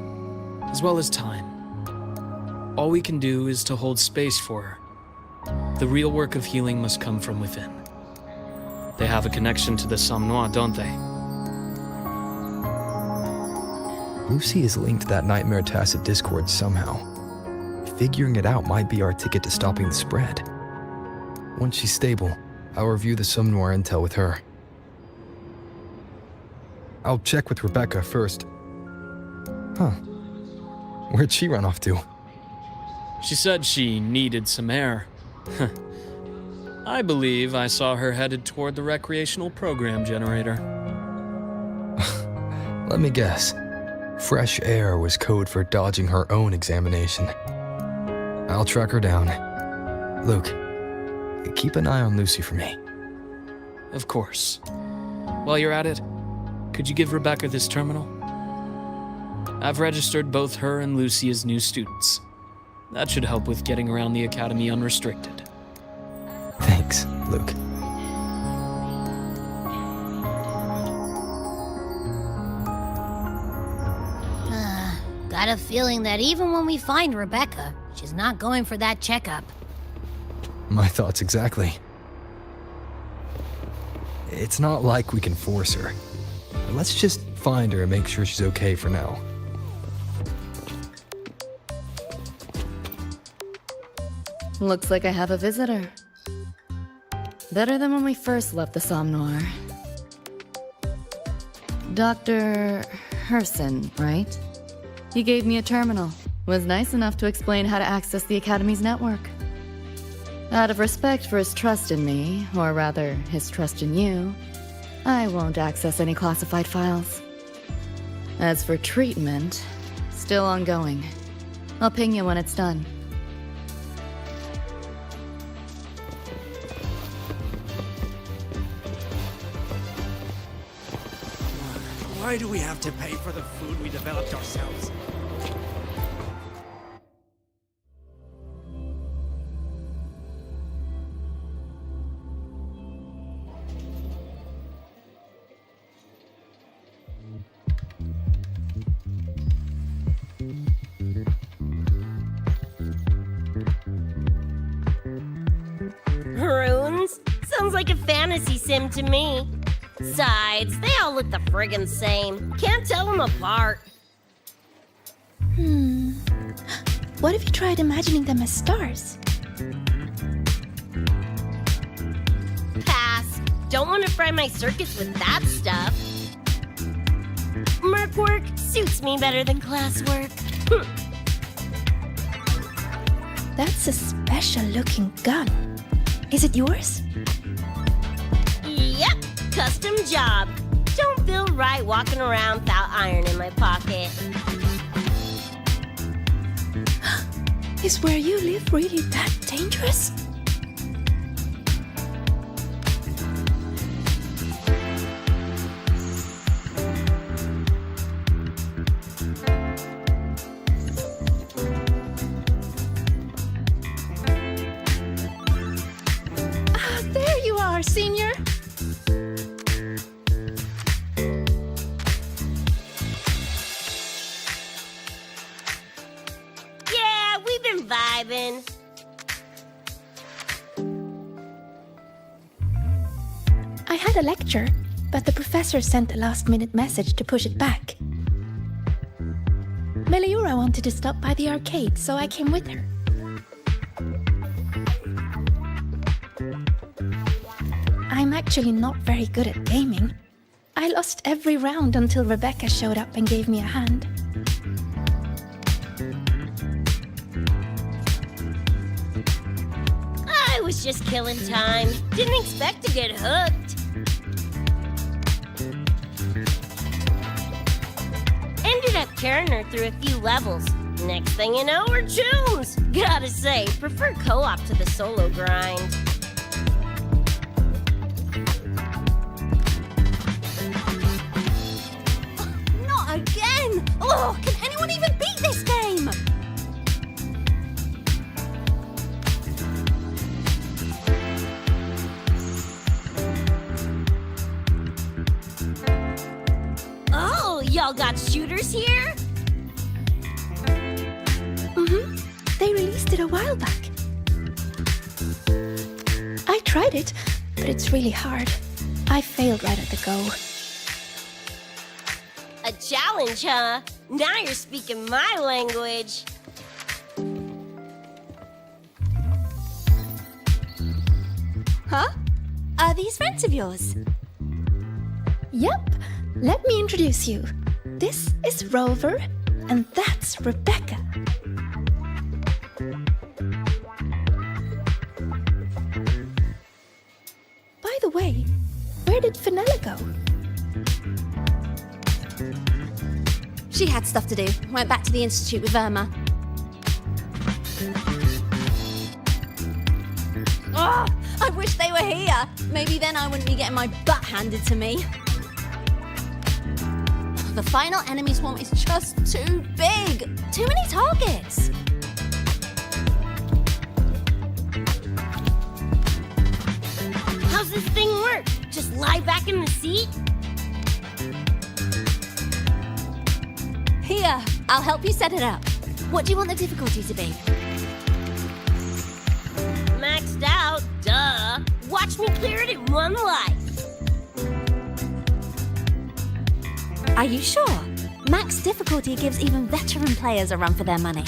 as well as time. All we can do is to hold space for her. The real work of healing must come from within. They have a connection to the Somme Noir, don't they? Lucy is linked to that nightmare tacit discord somehow. Figuring it out might be our ticket to stopping the spread. Once she's stable, I'll review the Somme Noir intel with her. I'll check with Rebecca first. Huh. Where'd she run off to? She said she needed some air. I believe I saw her headed toward the recreational program generator. Let me guess. Fresh air was code for dodging her own examination. I'll track her down. Luke, keep an eye on Lucy for me. Of course. While you're at it, could you give Rebecca this terminal? I've registered both her and Lucy as new students. That should help with getting around the Academy unrestricted. Thanks, Luke. Got a feeling that even when we find Rebecca, she's not going for that checkup. My thoughts exactly. It's not like we can force her. Let's just find her and make sure she's okay for now. Looks like I have a visitor. Better than when we first left the Somme Noir. Dr. Herson, right? He gave me a terminal. Was nice enough to explain how to access the Academy's network. Out of respect for his trust in me, or rather, his trust in you, I won't access any classified files. As for treatment, still ongoing. I'll ping you when it's done. Why do we have to pay for the food we developed ourselves? Runes? Sounds like a fantasy sim to me. Besides, they all look the friggin' same. Can't tell them apart. What if you tried imagining them as stars? Pass. Don't want to fry my circuits with that stuff. Merc work suits me better than classwork. That's a special looking gun. Is it yours? Yep, custom job. Don't feel right walking around without iron in my pocket. Is where you live really that dangerous? There you are, Senior. Yeah, we've been vibing. I had a lecture, but the professor sent a last-minute message to push it back. Meliora wanted to stop by the arcade, so I came with her. I'm actually not very good at gaming. I lost every round until Rebecca showed up and gave me a hand. I was just killing time. Didn't expect to get hooked. Ended up carrying her through a few levels. Next thing you know, we're chums. Gotta say, prefer co-op to the solo grind. Not again! Oh, can anyone even beat this game? Oh, y'all got shooters here? They released it a while back. I tried it, but it's really hard. I failed right at the go. A challenge, huh? Now you're speaking my language. Huh? Are these friends of yours? Yep, let me introduce you. This is Rover, and that's Rebecca. By the way, where did Fenella go? She had stuff to do. Went back to the Institute with Irma. Oh, I wish they were here. Maybe then I wouldn't be getting my butt handed to me. The final enemy swarm is just too big. Too many targets. How's this thing work? Just lie back in the seat? Here, I'll help you set it up. What do you want the difficulty to be? Maxed out, duh. Watch me clear it in one life. Are you sure? Max difficulty gives even veteran players a run for their money.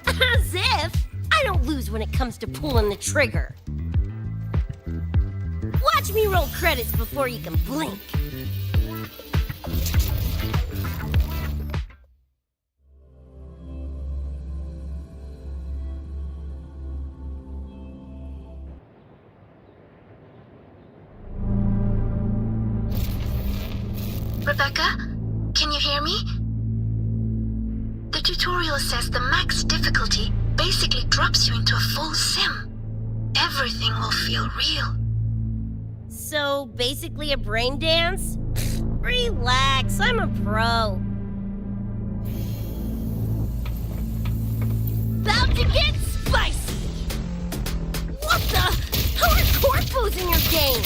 As if! I don't lose when it comes to pulling the trigger. Watch me roll credits before you can blink. Rebecca, can you hear me? The tutorial says the max difficulty basically drops you into a full sim. Everything will feel real. So, basically a brain dance? Relax, I'm a pro. About to get spicy! What the? How are corpos in your game?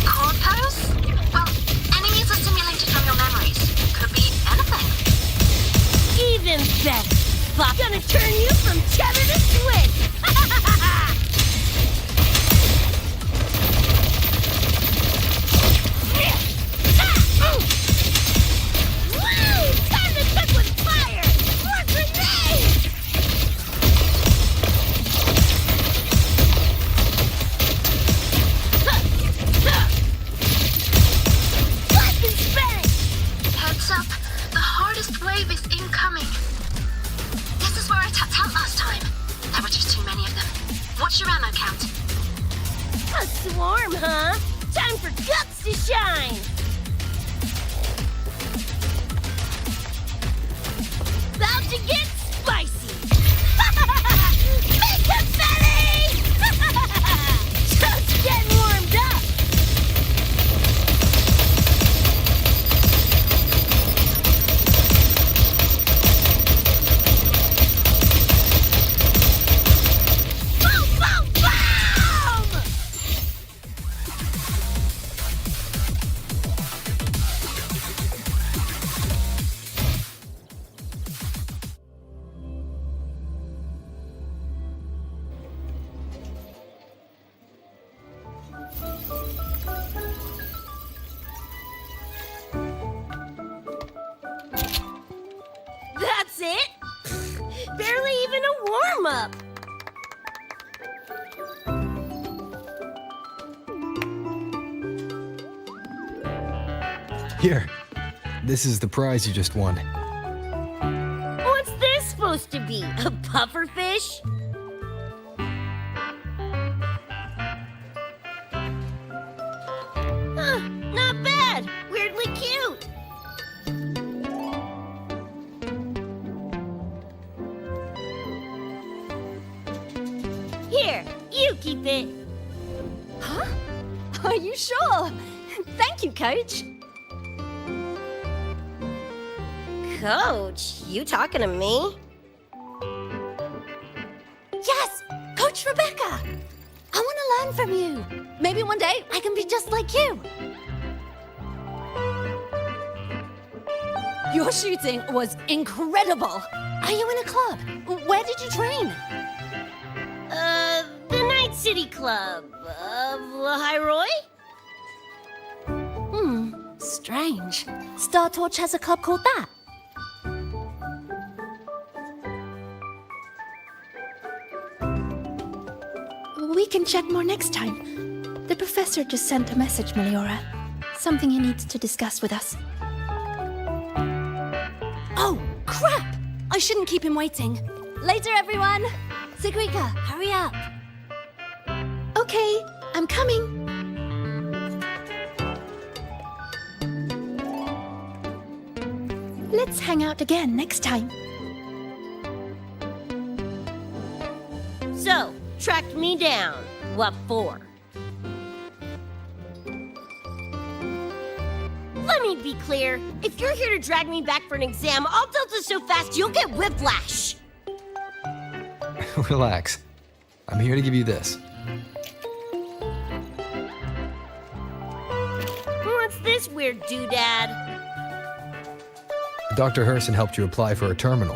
Corpos? Well, enemies are simulated from your memories. Could be anything. Even better! Bop, gonna turn you from cheddar to Swiss! Woo! Time to cook with fire! More grenades! Blast and spinning! Heads up, the hardest wave is incoming. This is where I tapped out last time. There were just too many of them. What's your ammo count? A swarm, huh? Time for guts to shine! About to get spicy! Make confetti! Just getting warmed up! Boom, boom, boom! That's it? Barely even a warm-up. Here, this is the prize you just won. What's this supposed to be? A pufferfish? Huh, not bad. Weirdly cute. Here, you keep it. Huh? Are you sure? Thank you, Coach. Coach, you talking to me? Yes! Coach Rebecca! I want to learn from you. Maybe one day I can be just like you. Your shooting was incredible. Are you in a club? Where did you train? The Night City Club of Lahiroy? Strange. Star Torch has a club called that. We can chat more next time. The professor just sent a message, Meliora. Something he needs to discuss with us. Oh, crap! I shouldn't keep him waiting. Later, everyone. Sigrika, hurry up. Okay, I'm coming. Let's hang out again next time. So, tracked me down. What for? Let me be clear. If you're here to drag me back for an exam, I'll delta so fast you'll get whiplash. Relax. I'm here to give you this. What's this weird doodad? Dr. Herson helped you apply for a terminal.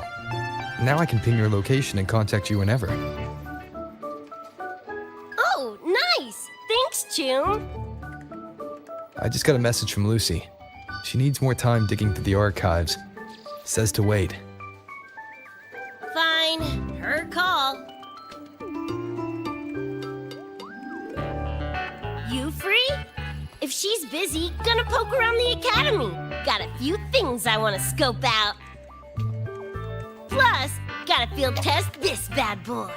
Now I can ping your location and contact you whenever. Oh, nice! Thanks, June. I just got a message from Lucy. She needs more time digging through the archives. Says to wait. Fine, her call. You free? If she's busy, gonna poke around the academy. Got a few things I want to scope out. Plus, gotta field test this bad boy.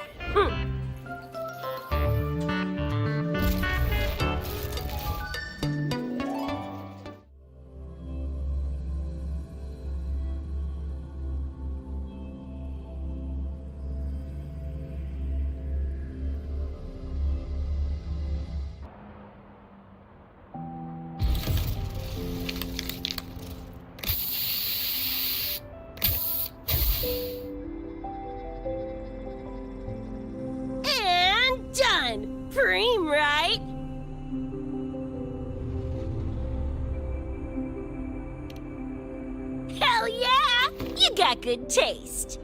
supreme, right? Hell yeah! You got good taste.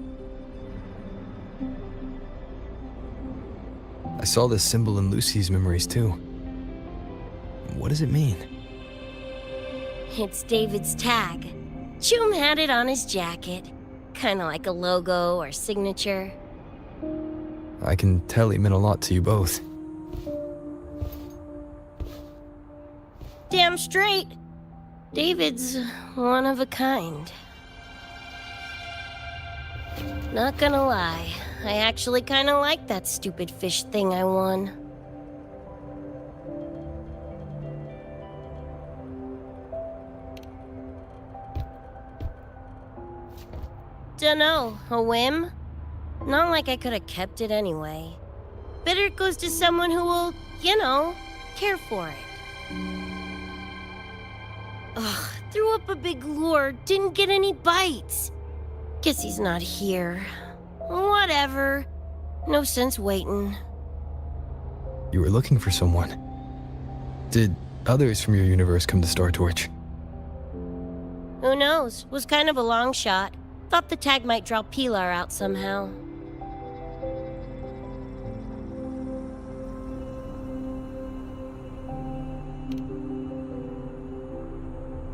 I saw this symbol in Lucy's memories too. What does it mean? It's David's tag. Chum had it on his jacket. Kinda like a logo or signature. I can tell he meant a lot to you both. Damn straight. David's one of a kind. Not gonna lie, I actually kinda like that stupid fish thing I won. Dunno, a whim? Not like I could have kept it anyway. Better it goes to someone who will, you know, care for it. Ugh, threw up a big lure, didn't get any bites. Guess he's not here. Whatever. No sense waiting. You were looking for someone. Did others from your universe come to Star Torch? Who knows? Was kind of a long shot. Thought the tag might draw Pilar out somehow.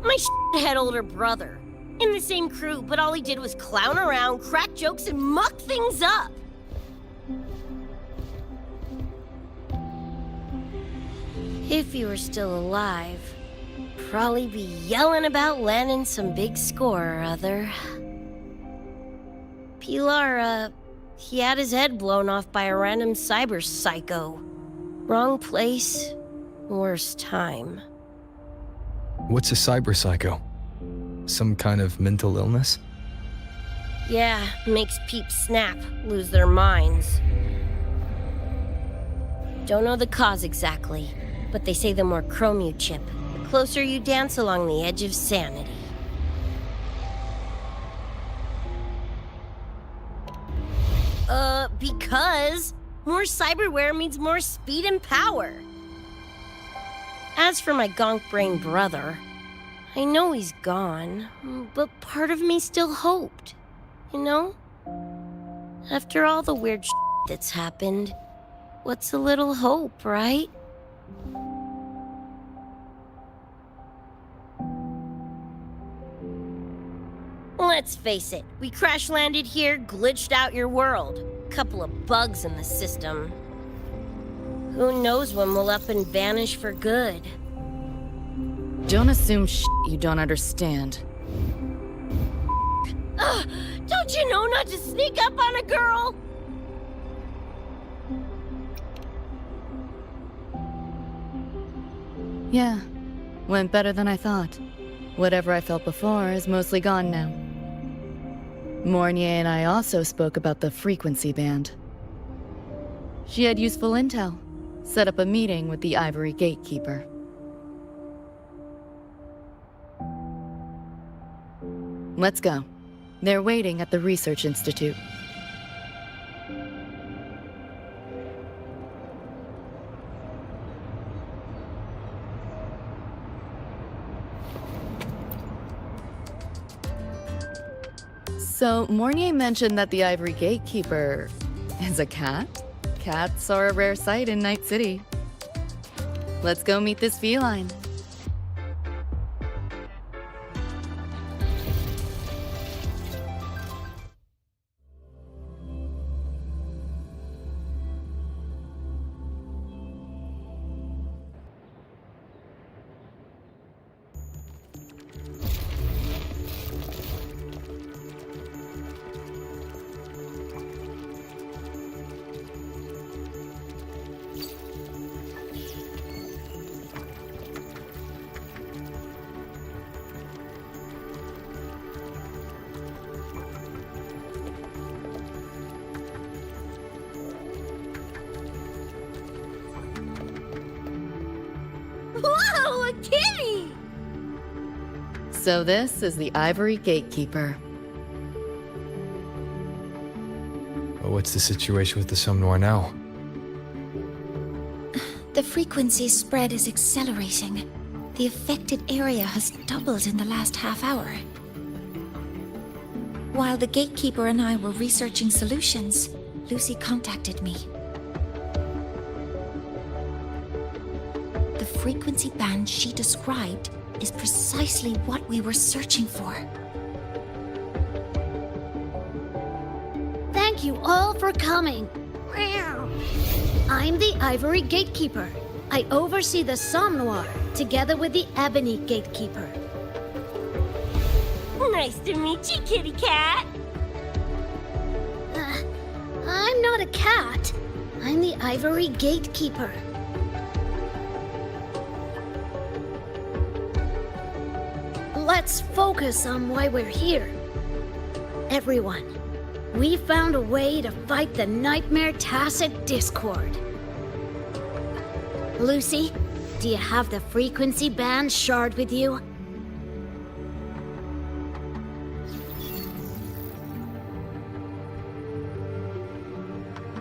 My shithead older brother. In the same crew, but all he did was clown around, crack jokes, and muck things up. If he were still alive, probably be yelling about landing some big score or other. Pilar, he had his head blown off by a random cyber psycho. Wrong place, worst time. What's a cyber psycho? Some kind of mental illness? Yeah, makes peeps snap, lose their minds. Don't know the cause exactly, but they say the more chrome you chip, the closer you dance along the edge of sanity. Because more cyberware means more speed and power. As for my gonk brain brother, I know he's gone, but part of me still hoped, you know? After all the weird shit that's happened, what's a little hope, right? Let's face it, we crash-landed here, glitched out your world. Couple of bugs in the system. Who knows when we'll up and vanish for good? Don't assume you don't understand. Don't you know not to sneak up on a girl? Yeah, went better than I thought. Whatever I felt before is mostly gone now. Mornier and I also spoke about the frequency band. She had useful intel. Set up a meeting with the Ivory Gatekeeper. Let's go. They're waiting at the Research Institute. So, Mornier mentioned that the Ivory Gatekeeper is a cat? Cats are a rare sight in Night City. Let's go meet this feline. Whoa, a kitty! So this is the Ivory Gatekeeper. What's the situation with the Somme Noir now? The frequency spread is accelerating. The affected area has doubled in the last half hour. While the gatekeeper and I were researching solutions, Lucy contacted me. The frequency band she described is precisely what we were searching for. Thank you all for coming. I'm the Ivory Gatekeeper. I oversee the Somnoir, together with the Ebony Gatekeeper. Nice to meet you, kitty cat. I'm not a cat. I'm the Ivory Gatekeeper. Let's focus on why we're here. Everyone, we found a way to fight the Nightmare Tacit Discord. Lucy, do you have the frequency band shard with you?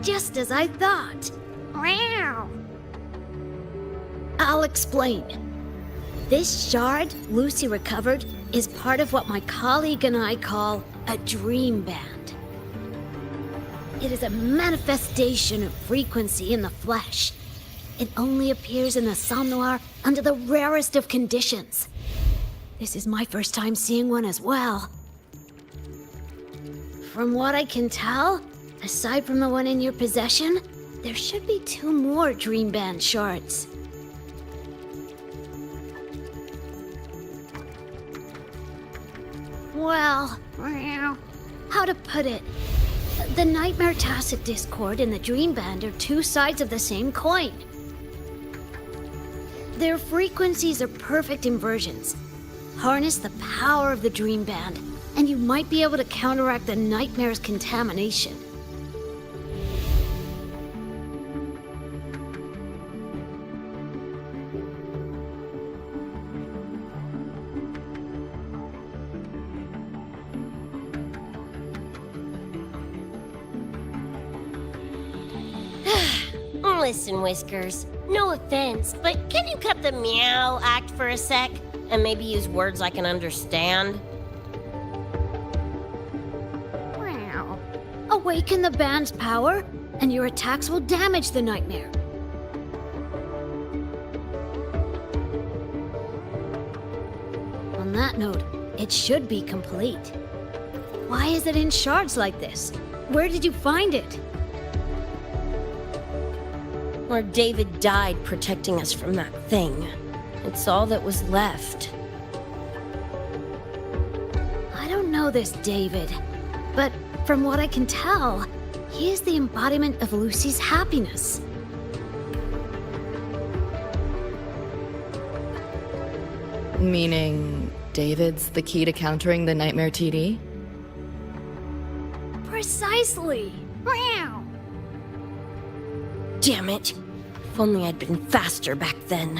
Just as I thought. I'll explain. This shard Lucy recovered is part of what my colleague and I call a dream band. It is a manifestation of frequency in the flesh. It only appears in the Somnoir under the rarest of conditions. This is my first time seeing one as well. From what I can tell, aside from the one in your possession, there should be 2 more Dream Band shards. Well, how to put it? The Nightmare Tacit Discord and the Dream Band are 2 sides of the same coin. Their frequencies are perfect inversions. Harness the power of the Dream Band, and you might be able to counteract the Nightmare's contamination. Listen, Whiskers, no offense, but can you cut the meow act for a sec? And maybe use words I can understand? Awaken the band's power, and your attacks will damage the Nightmare. On that note, it should be complete. Why is it in shards like this? Where did you find it? Where David died protecting us from that thing. It's all that was left. I don't know this David, but from what I can tell, he is the embodiment of Lucy's happiness. Meaning, David's the key to countering the Nightmare TD? Precisely! Damn it! If only I'd been faster back then.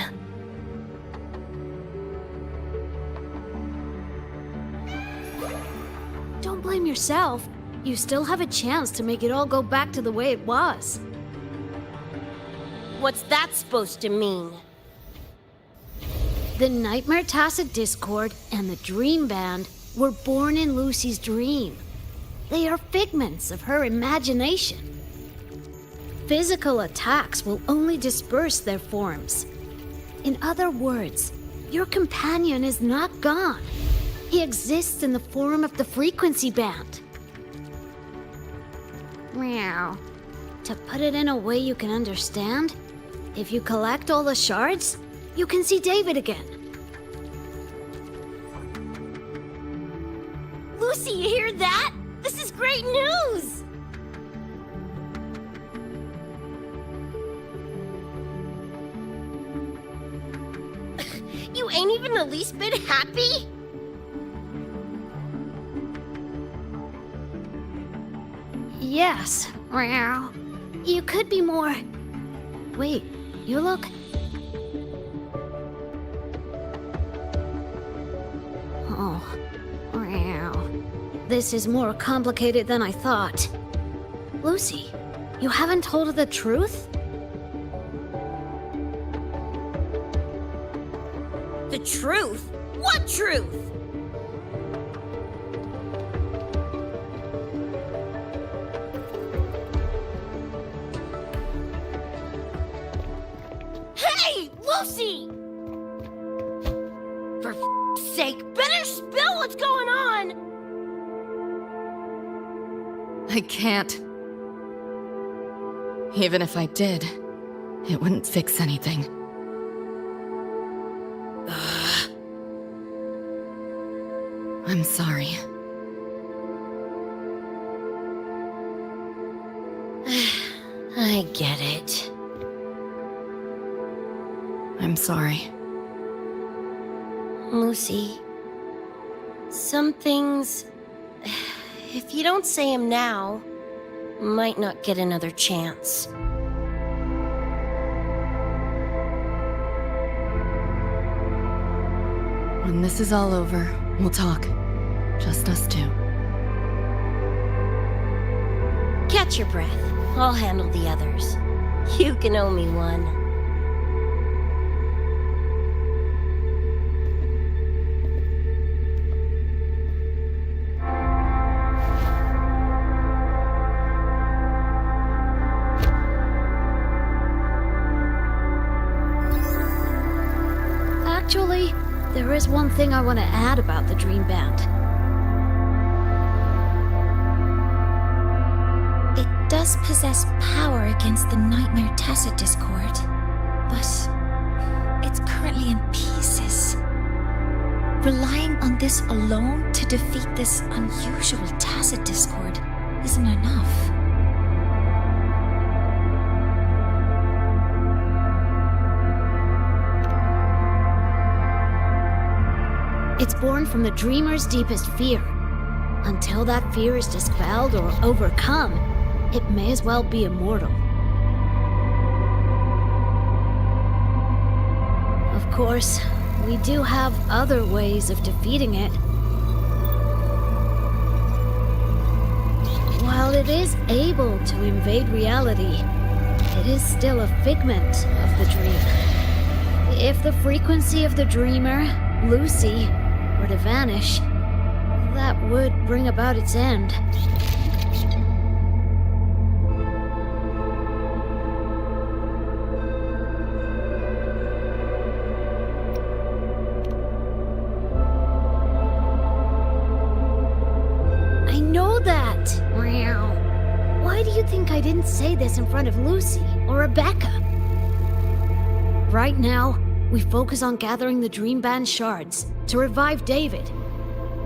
Don't blame yourself. You still have a chance to make it all go back to the way it was. What's that supposed to mean? The Nightmare Tacit Discord and the Dream Band were born in Lucy's dream. They are figments of her imagination. Physical attacks will only disperse their forms. In other words, your companion is not gone. He exists in the form of the frequency band. To put it in a way you can understand, if you collect all the shards, you can see David again. Lucy, you hear that? This is great news! You ain't even the least bit happy? Yes. You could be more... Wait, you look... Oh. This is more complicated than I thought. Lucy, you haven't told her the truth? truth? What truth? Hey, Lucy! For f***'s sake, better spill what's going on! I can't. Even if I did, it wouldn't fix anything. I'm sorry. I get it. I'm sorry. Lucy, some things, if you don't say them now, might not get another chance. When this is all over, we'll talk. Just us two. Catch your breath. I'll handle the others. You can owe me one. Actually, there is one thing I want to add about the Dream Band. It does possess power against the Nightmare Tacit Discord, but it's currently in pieces. Relying on this alone to defeat this unusual Tacit Discord isn't enough. It's born from the dreamer's deepest fear. Until that fear is dispelled or overcome, it may as well be immortal. Of course, we do have other ways of defeating it. While it is able to invade reality, it is still a figment of the dream. If the frequency of the dreamer, Lucy, were to vanish, that would bring about its end. I know that! Why do you think I didn't say this in front of Lucy or Rebecca? Right now, we focus on gathering the Dream Band shards to revive David.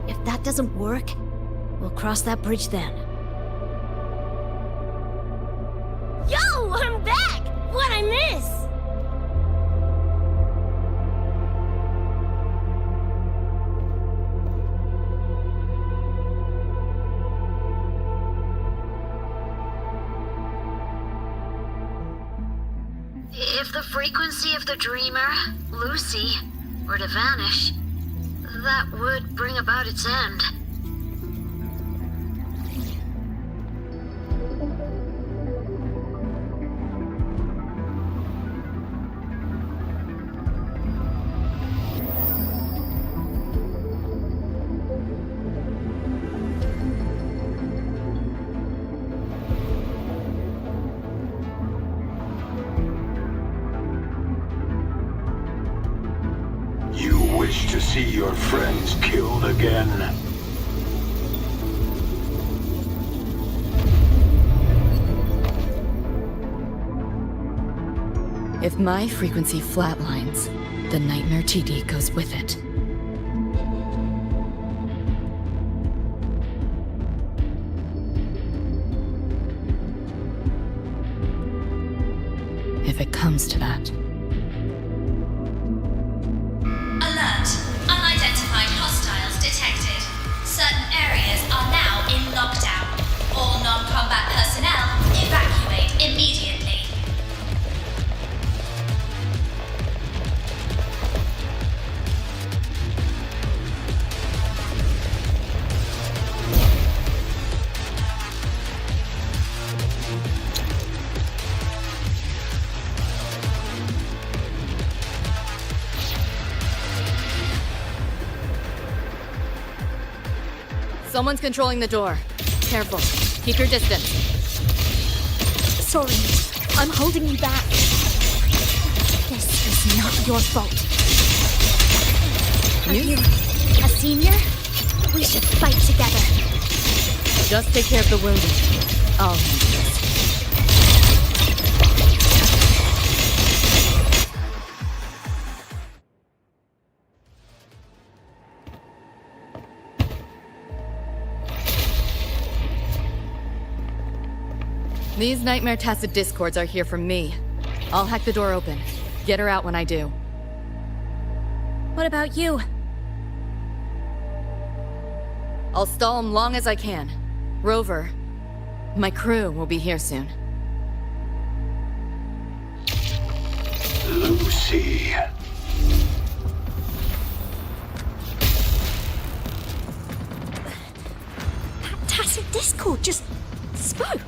If that doesn't work, we'll cross that bridge then. Yo, I'm back! What'd I miss? If the frequency of the dreamer, Lucy, were to vanish, that would bring about its end. You wish to see your friends killed again? If my frequency flatlines, the Nightmare TD goes with it. If it comes to that. Alert! Unidentified hostiles detected. Certain areas are now in lockdown. All non-combat personnel evacuate immediately. Someone's controlling the door. Careful. Keep your distance. Sorry, I'm holding you back. This is not your fault. Are you a senior? We should fight together. Just take care of the wounded. I'll handle this. These Nightmare Tacit Discords are here from me. I'll hack the door open. Get her out when I do. What about you? I'll stall them long as I can. Rover, my crew will be here soon. Lucy. That Tacit Discord just spoke.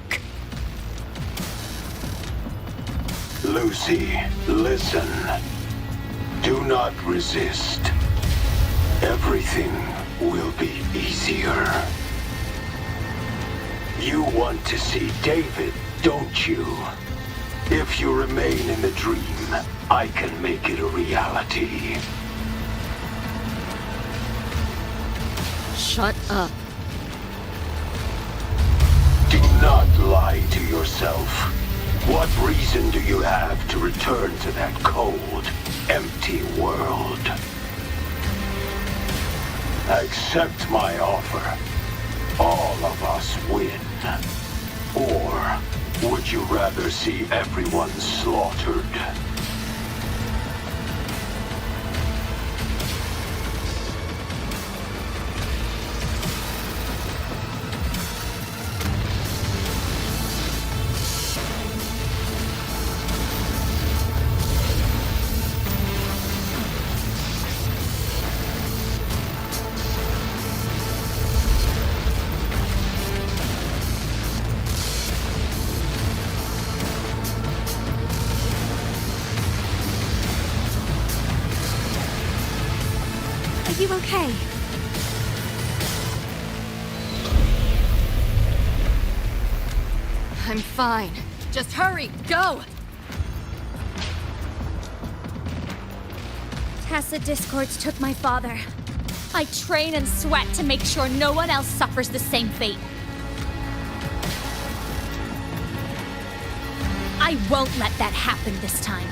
Lucy, listen. Do not resist. Everything will be easier. You want to see David, don't you? If you remain in the dream, I can make it a reality. Shut up. Do not lie to yourself. What reason do you have to return to that cold, empty world? Accept my offer. All of us win. Or would you rather see everyone slaughtered? Are you okay? I'm fine. Just hurry, go! Tacit Discords took my father. I train and sweat to make sure no one else suffers the same fate. I won't let that happen this time.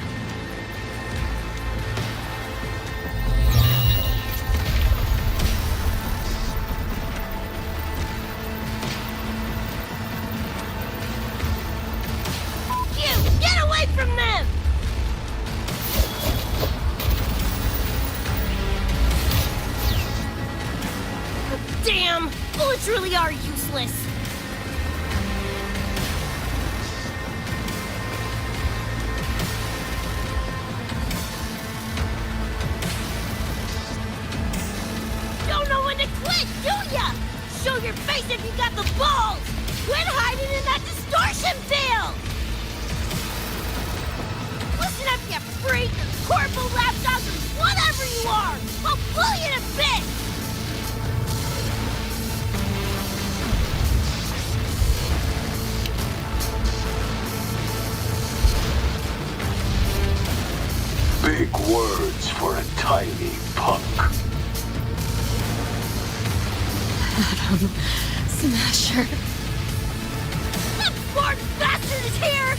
Get away from them! Damn! Bullets really are useless. Don't know when to quit, do ya? Show your face if you got the balls! Quit hiding in that distortion field! Listen up, you freak! Corporal, lapdog, or whatever you are! I'll pull you to bits! Big words for a tiny punk. Adam Smasher. That born bastard is here!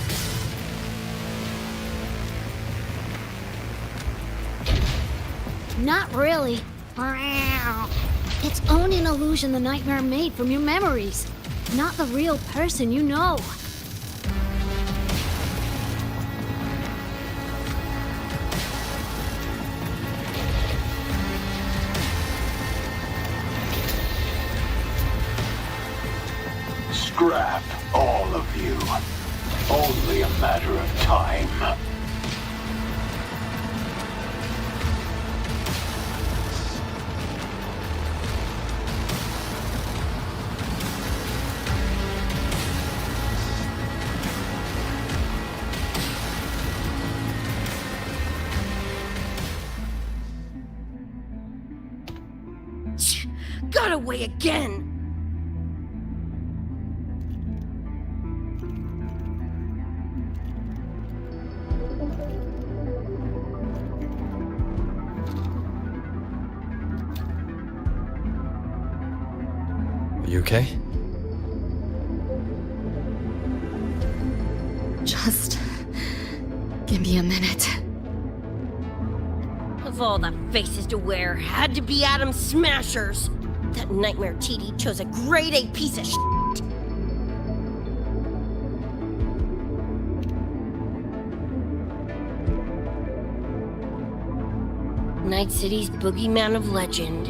Not really. It's only an illusion the nightmare made from your memories, not the real person you know. Scrap, all of you. Only a matter of time. Got away again! You okay? Just give me a minute. Of all the faces to wear, had to be Atom Smashers. That nightmare TD chose a grade A piece of shit. Night City's boogeyman of legend,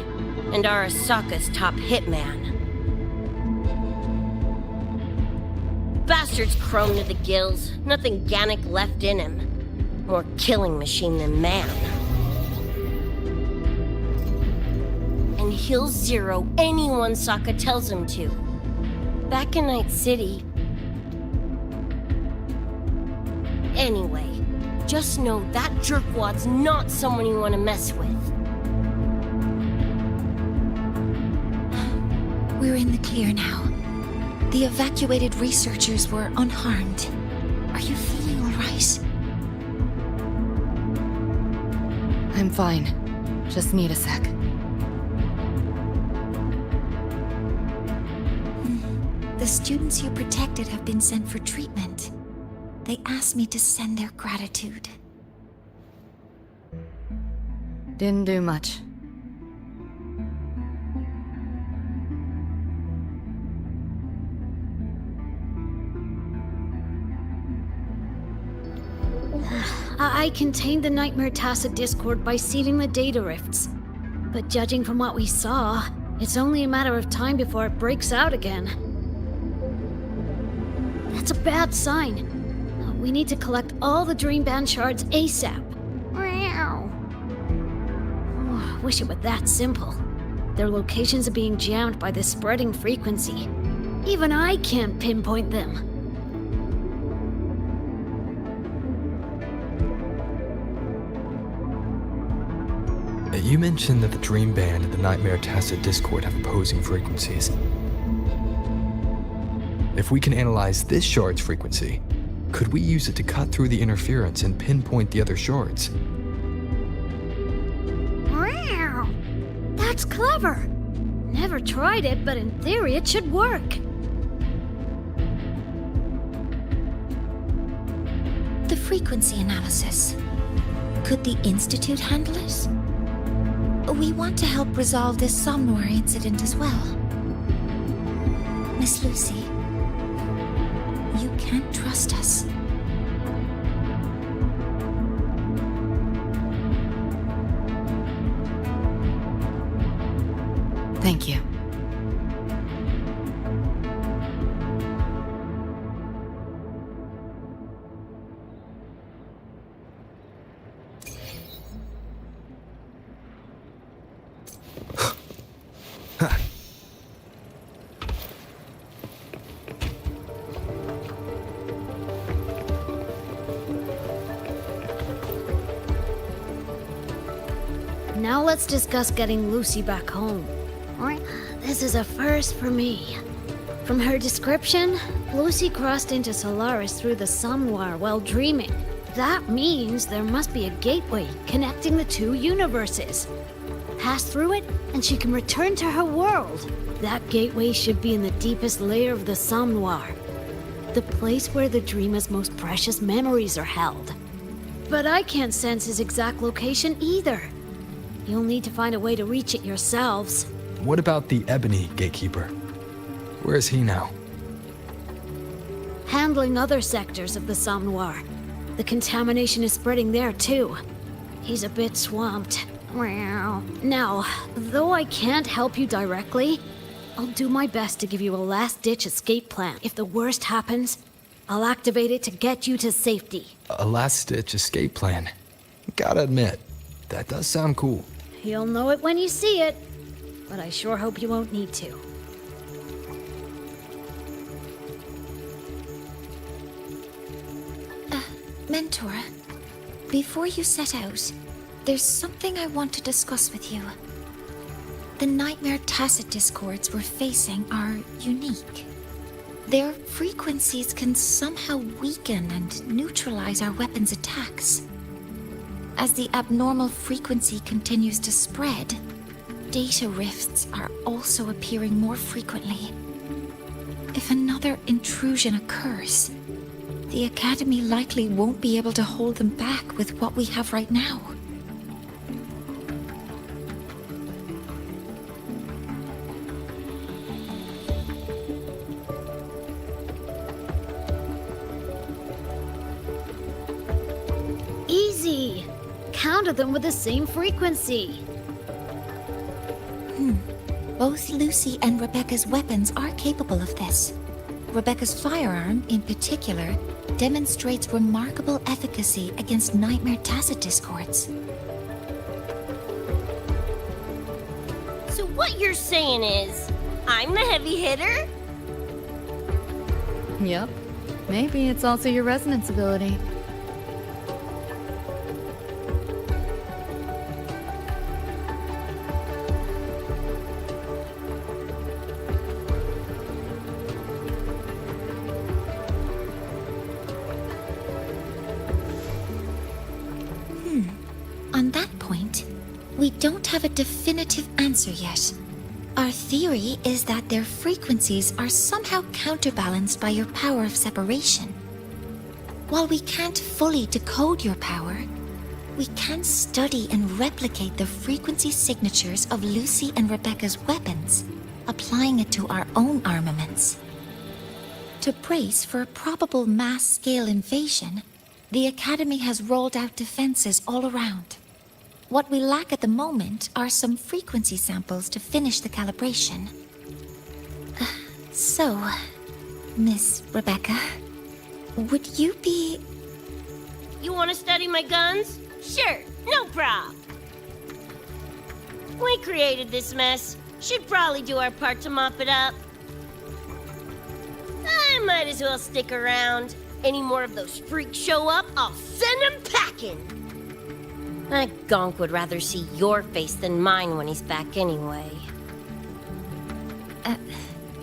and Arasaka's top hitman. Bastard's chrome to the gills, nothing Gannic left in him. More killing machine than man. And he'll zero anyone Sokka tells him to. Back in Night City... Anyway, just know that jerkwad's not someone you want to mess with. We're in the clear now. The evacuated researchers were unharmed. Are you feeling all right? I'm fine. Just need a sec. The students you protected have been sent for treatment. They asked me to send their gratitude. Didn't do much. I contained the Nightmare Tacit Discord by sealing the data rifts. But judging from what we saw, it's only a matter of time before it breaks out again. That's a bad sign. We need to collect all the Dream Band shards ASAP. Oh, wish it were that simple. Their locations are being jammed by this spreading frequency. Even I can't pinpoint them. You mentioned that the Dream Band and the Nightmare Tacit Discord have opposing frequencies. If we can analyze this shard's frequency, could we use it to cut through the interference and pinpoint the other shards? Wow! That's clever! Never tried it, but in theory it should work. The frequency analysis. Could the Institute handle it? We want to help resolve this Somnoir incident as well. Miss Lucy, you can trust us. Thank you. Now let's discuss getting Lucy back home. This is a first for me. From her description, Lucy crossed into Solaris through the Somnoir while dreaming. That means there must be a gateway connecting the two universes. Pass through it, and she can return to her world. That gateway should be in the deepest layer of the Somnoir, the place where the dreamer's most precious memories are held. But I can't sense his exact location either. You'll need to find a way to reach it yourselves. What about the Ebony Gatekeeper? Where is he now? Handling other sectors of the Somnoir. The contamination is spreading there too. He's a bit swamped. Now, though I can't help you directly, I'll do my best to give you a last-ditch escape plan. If the worst happens, I'll activate it to get you to safety. A last-ditch escape plan. Gotta admit, that does sound cool. You'll know it when you see it, but I sure hope you won't need to. Mentor, before you set out, there's something I want to discuss with you. The Nightmare Tacit Discords we're facing are unique. Their frequencies can somehow weaken and neutralize our weapons' attacks. As the abnormal frequency continues to spread, data rifts are also appearing more frequently. If another intrusion occurs, the Academy likely won't be able to hold them back with what we have right now. Easy! Counter them with the same frequency. Both Lucy and Rebecca's weapons are capable of this. Rebecca's firearm, in particular, demonstrates remarkable efficacy against nightmare tacit discords. So what you're saying is, I'm the heavy hitter? Yep. Maybe it's also your resonance ability. On that point, we don't have a definitive answer yet. Our theory is that their frequencies are somehow counterbalanced by your power of separation. While we can't fully decode your power, we can study and replicate the frequency signatures of Lucy and Rebecca's weapons, applying it to our own armaments. To brace for a probable mass-scale invasion, the Academy has rolled out defenses all around. What we lack at the moment are some frequency samples to finish the calibration. So, Miss Rebecca, would you be... You want to study my guns? Sure, no prob. We created this mess. Should probably do our part to mop it up. I might as well stick around. Any more of those freaks show up, I'll send them packing. That gonk would rather see your face than mine when he's back anyway.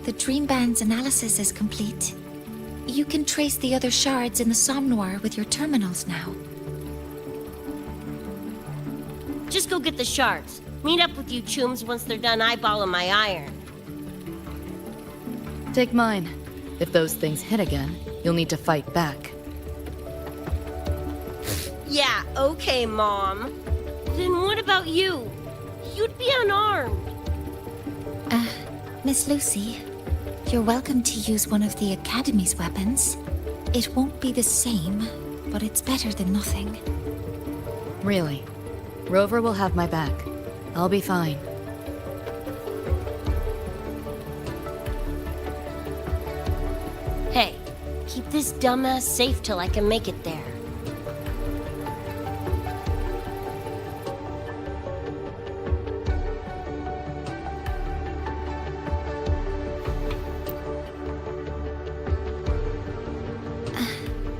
The Dream Band's analysis is complete. You can trace the other shards in the Somnoir with your terminals now. Just go get the shards. Meet up with you chooms once they're done eyeballing my iron. Take mine. If those things hit again, you'll need to fight back. Yeah, okay, Mom. Then what about you? You'd be unarmed. Miss Lucy, you're welcome to use one of the Academy's weapons. It won't be the same, but it's better than nothing. Really? Rover will have my back. I'll be fine. Hey, keep this dumbass safe till I can make it there.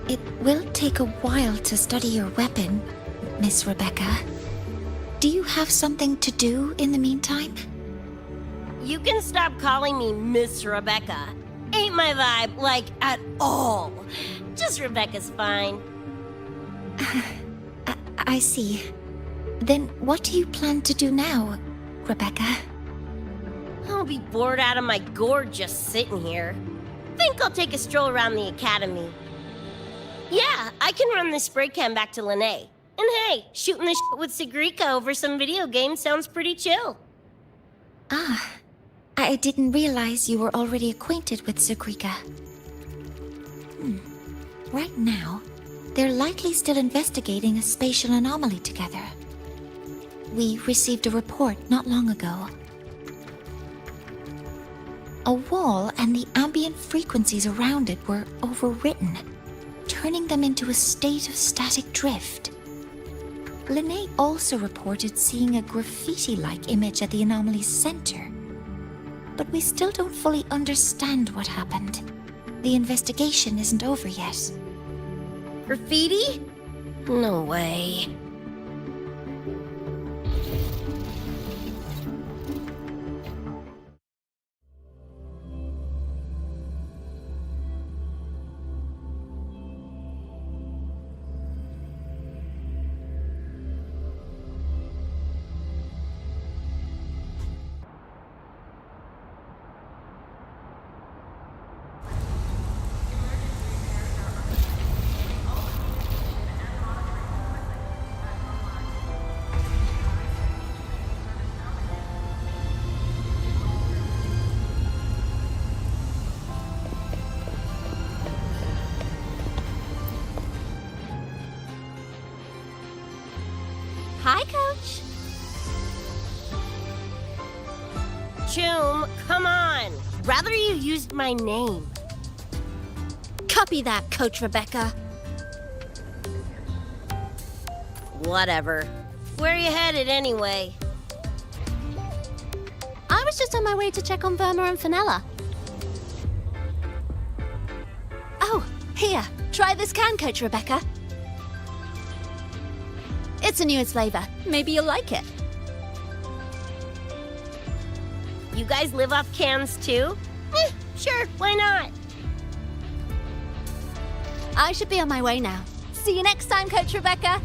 It will take a while to study your weapon, Miss Rebecca. Do you have something to do in the meantime? You can stop calling me Miss Rebecca. Ain't my vibe, like, at all. Just Rebecca's fine. I see. Then what do you plan to do now, Rebecca? I'll be bored out of my gourd just sitting here. Think I'll take a stroll around the Academy. Yeah, I can run this spray can back to Lene. And hey, shooting the shit with Sigrika over some video games sounds pretty chill. Ah, I didn't realize you were already acquainted with Sigrika. Right now, they're likely still investigating a spatial anomaly together. We received a report not long ago. A wall and the ambient frequencies around it were overwritten, turning them into a state of static drift. Lene also reported seeing a graffiti-like image at the anomaly's center. But we still don't fully understand what happened. The investigation isn't over yet. Graffiti? No way. Choom, come on. Rather you used my name. Copy that, Coach Rebecca. Whatever. Where are you headed anyway? I was just on my way to check on Verma and Fenella. Oh, here. Try this can, Coach Rebecca. It's a newest flavor. Maybe you'll like it. You guys live off cans too? Sure, why not? I should be on my way now. See you next time, Coach Rebecca.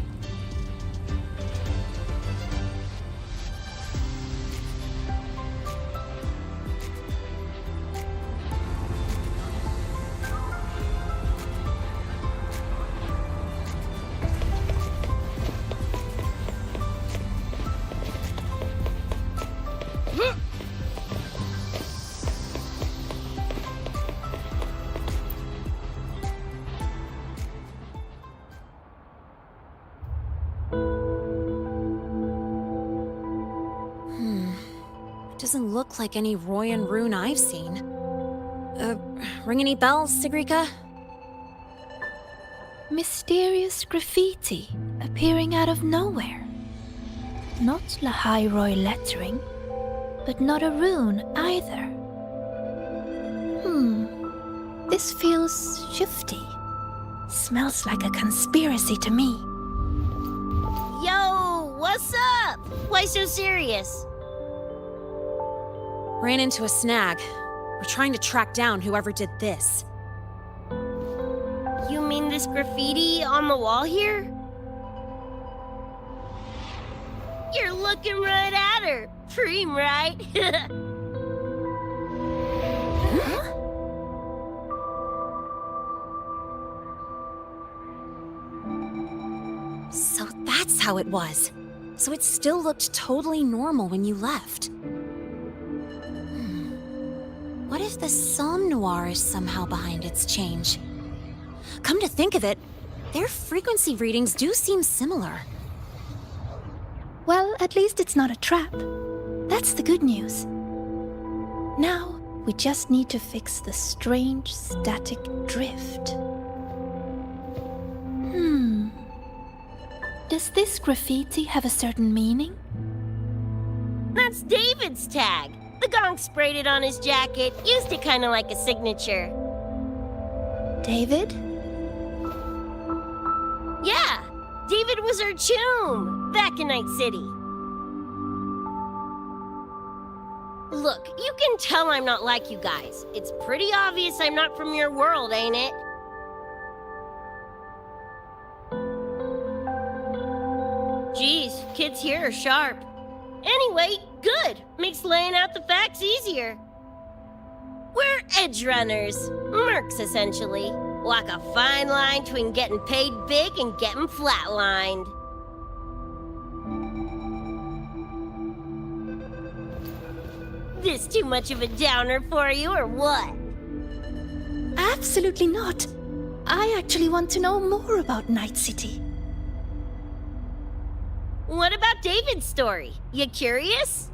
Doesn't look like any Royan rune I've seen. Ring any bells, Sigrika? Mysterious graffiti appearing out of nowhere. Not Lahai lettering, but not a rune either. This feels shifty. Smells like a conspiracy to me. Yo, what's up? Why so serious? Ran into a snag. We're trying to track down whoever did this. You mean this graffiti on the wall here? You're looking right at her. Preem, right? So that's how it was. So it still looked totally normal when you left. What if the Somme Noir is somehow behind its change? Come to think of it, their frequency readings do seem similar. Well, at least it's not a trap. That's the good news. Now, we just need to fix the strange static drift. Does this graffiti have a certain meaning? That's David's tag. The Gonk sprayed it on his jacket, used it kind of like a signature. David? Yeah, David was our choom back in Night City. Look, you can tell I'm not like you guys. It's pretty obvious I'm not from your world, ain't it? Geez, kids here are sharp. Anyway, good. Makes laying out the facts easier. We're Edgerunners. Mercs, essentially. Walk a fine line between getting paid big and getting flatlined. This too much of a downer for you, or what? Absolutely not. I actually want to know more about Night City. What about David's story? You curious?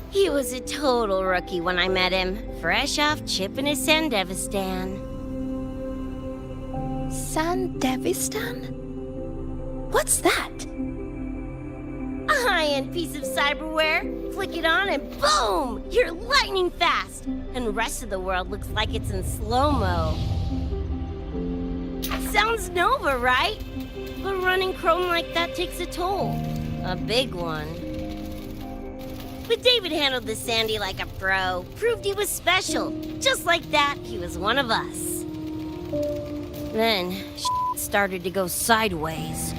He was a total rookie when I met him, fresh off chipping his Sandevistan. Sandevistan? What's that? A high-end piece of cyberware. Flick it on and boom! You're lightning fast! And the rest of the world looks like it's in slow-mo. Sounds Nova, right? But running Chrome like that takes a toll. A big one. But David handled the Sandy like a pro. Proved he was special. Just like that, he was one of us. Then, started to go sideways.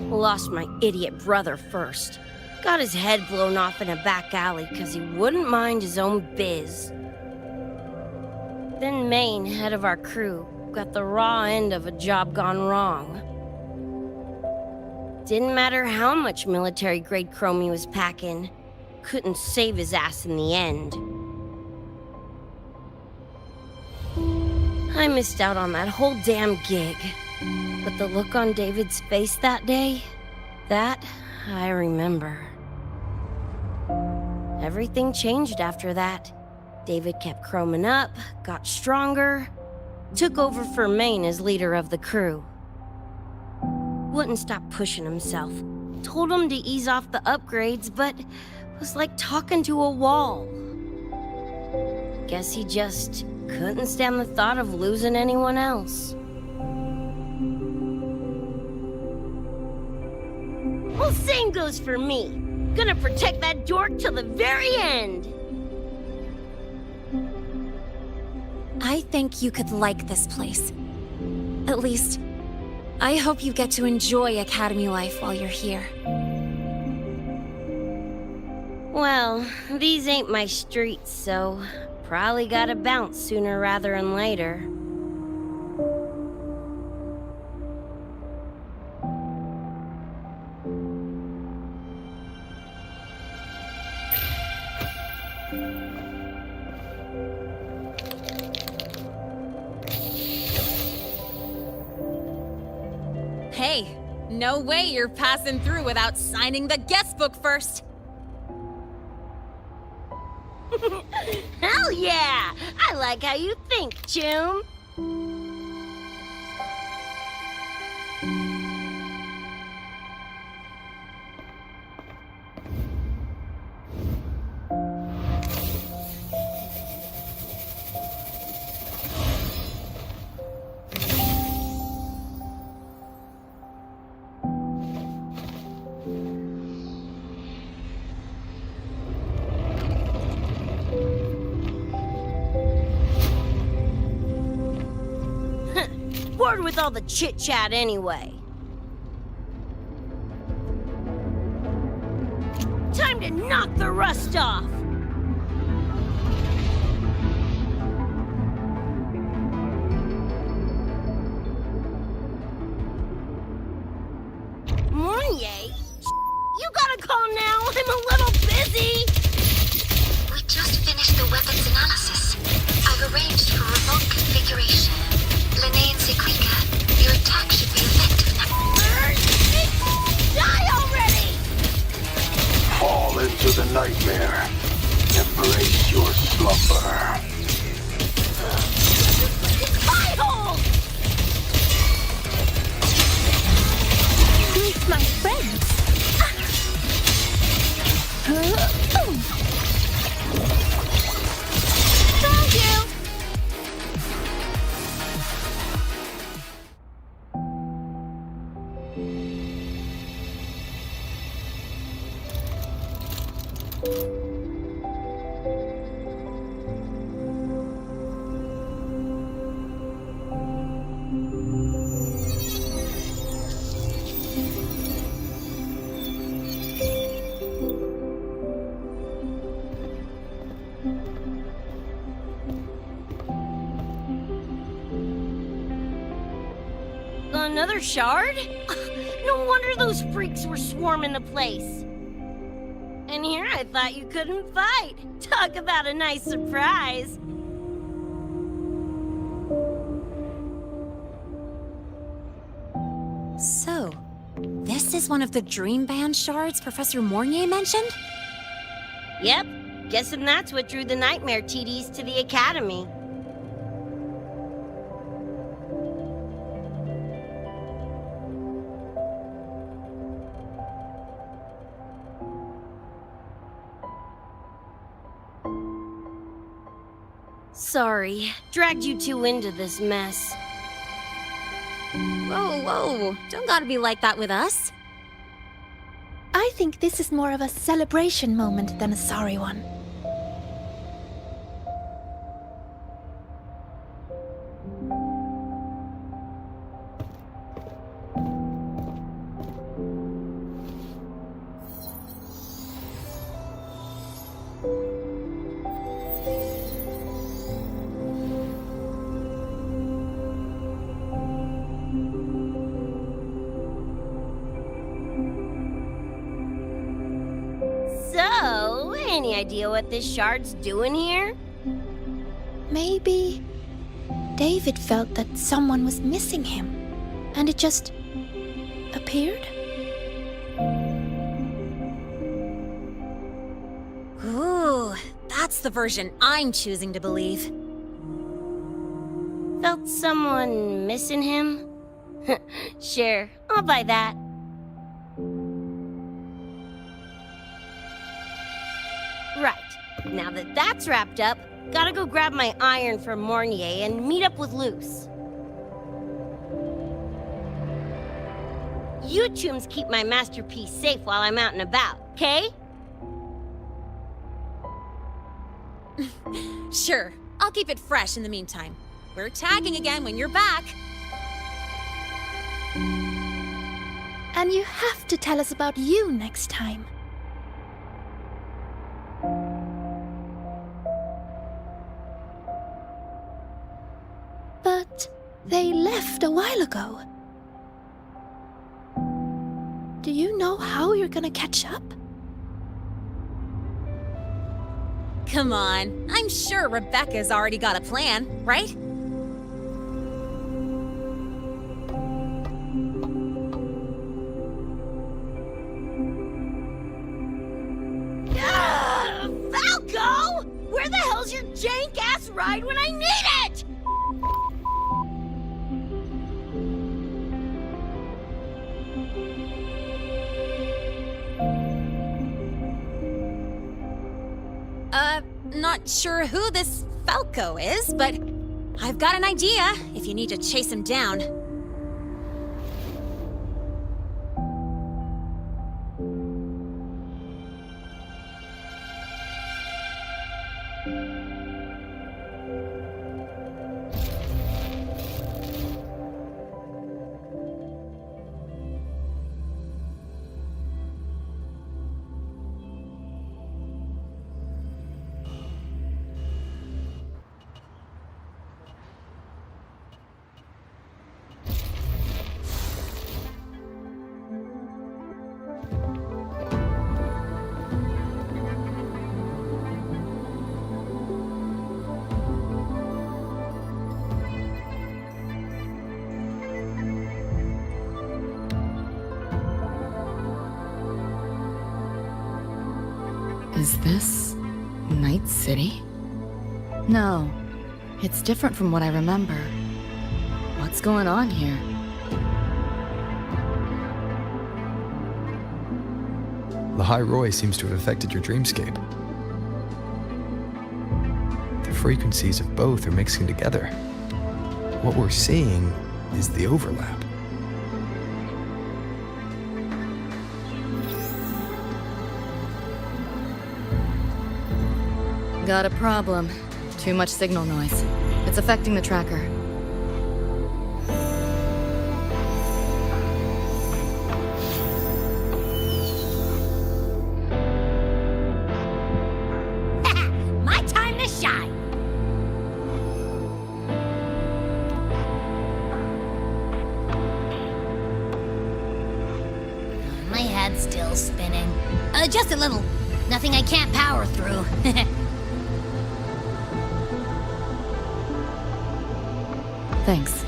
Lost my idiot brother first. Got his head blown off in a back alley because he wouldn't mind his own biz. Then Maine, head of our crew, got the raw end of a job gone wrong. Didn't matter how much military-grade chrome he was packing, couldn't save his ass in the end. I missed out on that whole damn gig. But the look on David's face that day, that I remember. Everything changed after that. David kept chroming up, got stronger, took over for Maine as leader of the crew. Wouldn't stop pushing himself. Told him to ease off the upgrades, but was like talking to a wall. Guess he just couldn't stand the thought of losing anyone else. Well, same goes for me. Gonna protect that dork till the very end. I think you could like this place. At least, I hope you get to enjoy Academy life while you're here. Well, these ain't my streets, so probably gotta bounce sooner rather than later. Hey, no way you're passing through without signing the guest book first! Hell yeah! I like how you think, Choom. Bored with all the chit-chat anyway. Time to knock the rust off! Mounier? You gotta call now, I'm a little busy! We just finished the weapons analysis. I've arranged for remote configuration. Lene and Sequika, your attack should be effective now. Die already! Fall into the nightmare. Embrace your slumber. Pie-hole! Meet my friends. Thank you! Another shard? No wonder those freaks were swarming the place. And here I thought you couldn't fight. Talk about a nice surprise. So, this is one of the Dream Band shards Professor Mournier mentioned? Yep, guessing that's what drew the Nightmare TDs to the Academy. Sorry, dragged you two into this mess. Whoa, whoa, don't gotta be like that with us. I think this is more of a celebration moment than a sorry one. So, any idea what this shard's doing here? Maybe David felt that someone was missing him, and it just appeared? Ooh, that's the version I'm choosing to believe. Felt someone missing him? Sure, I'll buy that. Right, now that that's wrapped up, gotta go grab my iron from Mornier and meet up with Luce. You chums keep my masterpiece safe while I'm out and about, okay? Sure, I'll keep it fresh in the meantime. We're tagging again when you're back. And you have to tell us about you next time. But they left a while ago. Do you know how you're gonna catch up? Come on, I'm sure Rebecca's already got a plan, right? Falco! Where the hell's your jank-ass ride when I need it? Not sure who this Falco is, but I've got an idea if you need to chase him down. Is this Night City? No, it's different from what I remember. What's going on here? The High Roy seems to have affected your dreamscape. The frequencies of both are mixing together. What we're seeing is the overlap. Got a problem. Too much signal noise. It's affecting the tracker. My time to shine! My head's still spinning. Just a little. Nothing I can't power through. Thanks.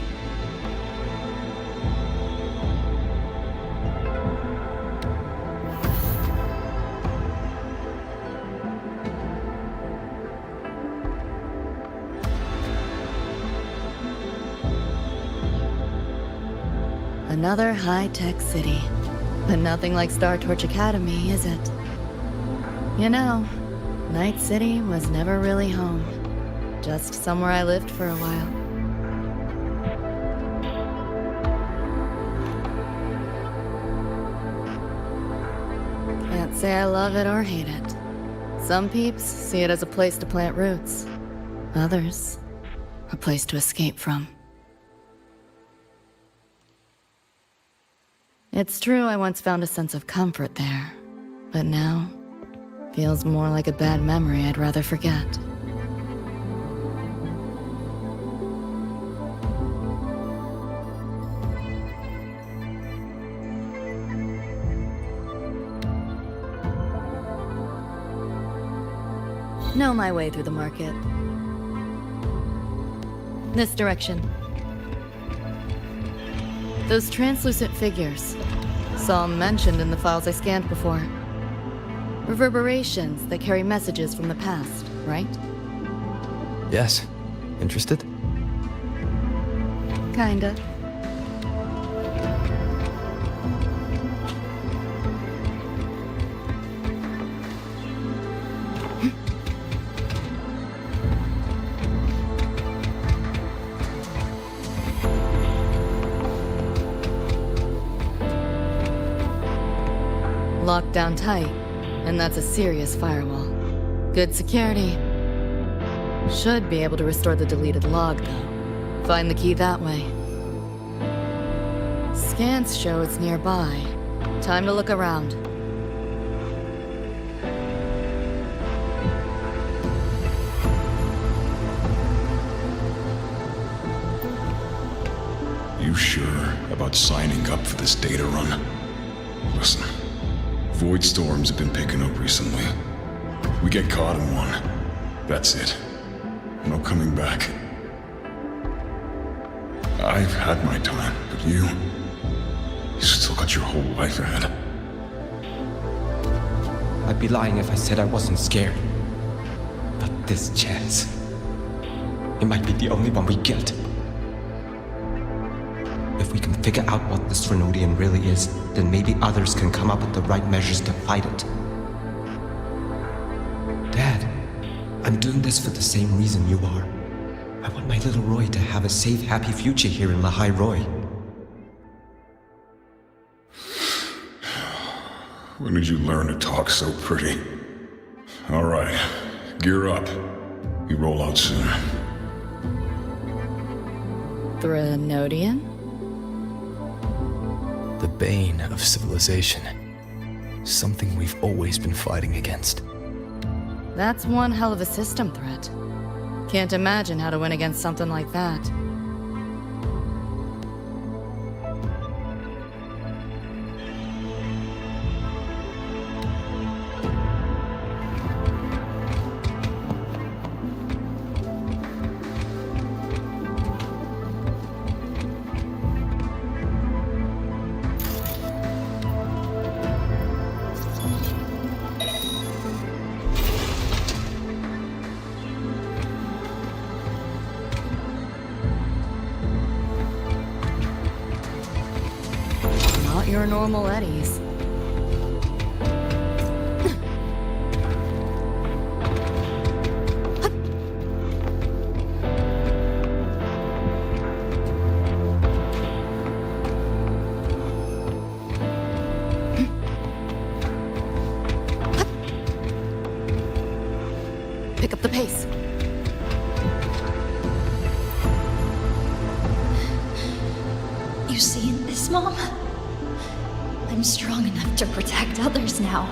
Another high-tech city. But nothing like Star Torch Academy, is it? You know, Night City was never really home. Just somewhere I lived for a while. Can't say I love it or hate it. Some peeps see it as a place to plant roots. Others, a place to escape from. It's true I once found a sense of comfort there, but now feels more like a bad memory I'd rather forget. Know my way through the market. This direction. Those translucent figures. Saw 'em mentioned in the files I scanned before. Reverberations that carry messages from the past, right? Yes. Interested? Kinda. Locked down tight, and that's a serious firewall. Good security. Should be able to restore the deleted log, though. Find the key that way. Scans show it's nearby. Time to look around. You sure about signing up for this data run? Listen, void storms have been picking up recently. We get caught in one. That's it. No coming back. I've had my time, but you still got your whole life ahead. I'd be lying if I said I wasn't scared. But this chance, it might be the only one we get. If we can figure out what this Renodian really is, then maybe others can come up with the right measures to fight it. Dad, I'm doing this for the same reason you are. I want my little Roy to have a safe, happy future here in Lahai Roy. When did you learn to talk so pretty? All right, gear up. We roll out soon. Renodian? The bane of civilization. Something we've always been fighting against. That's one hell of a system threat. Can't imagine how to win against something like that. Your normal eddies. Pick up the pace. You seeing this, Mom? I'm strong enough to protect others now.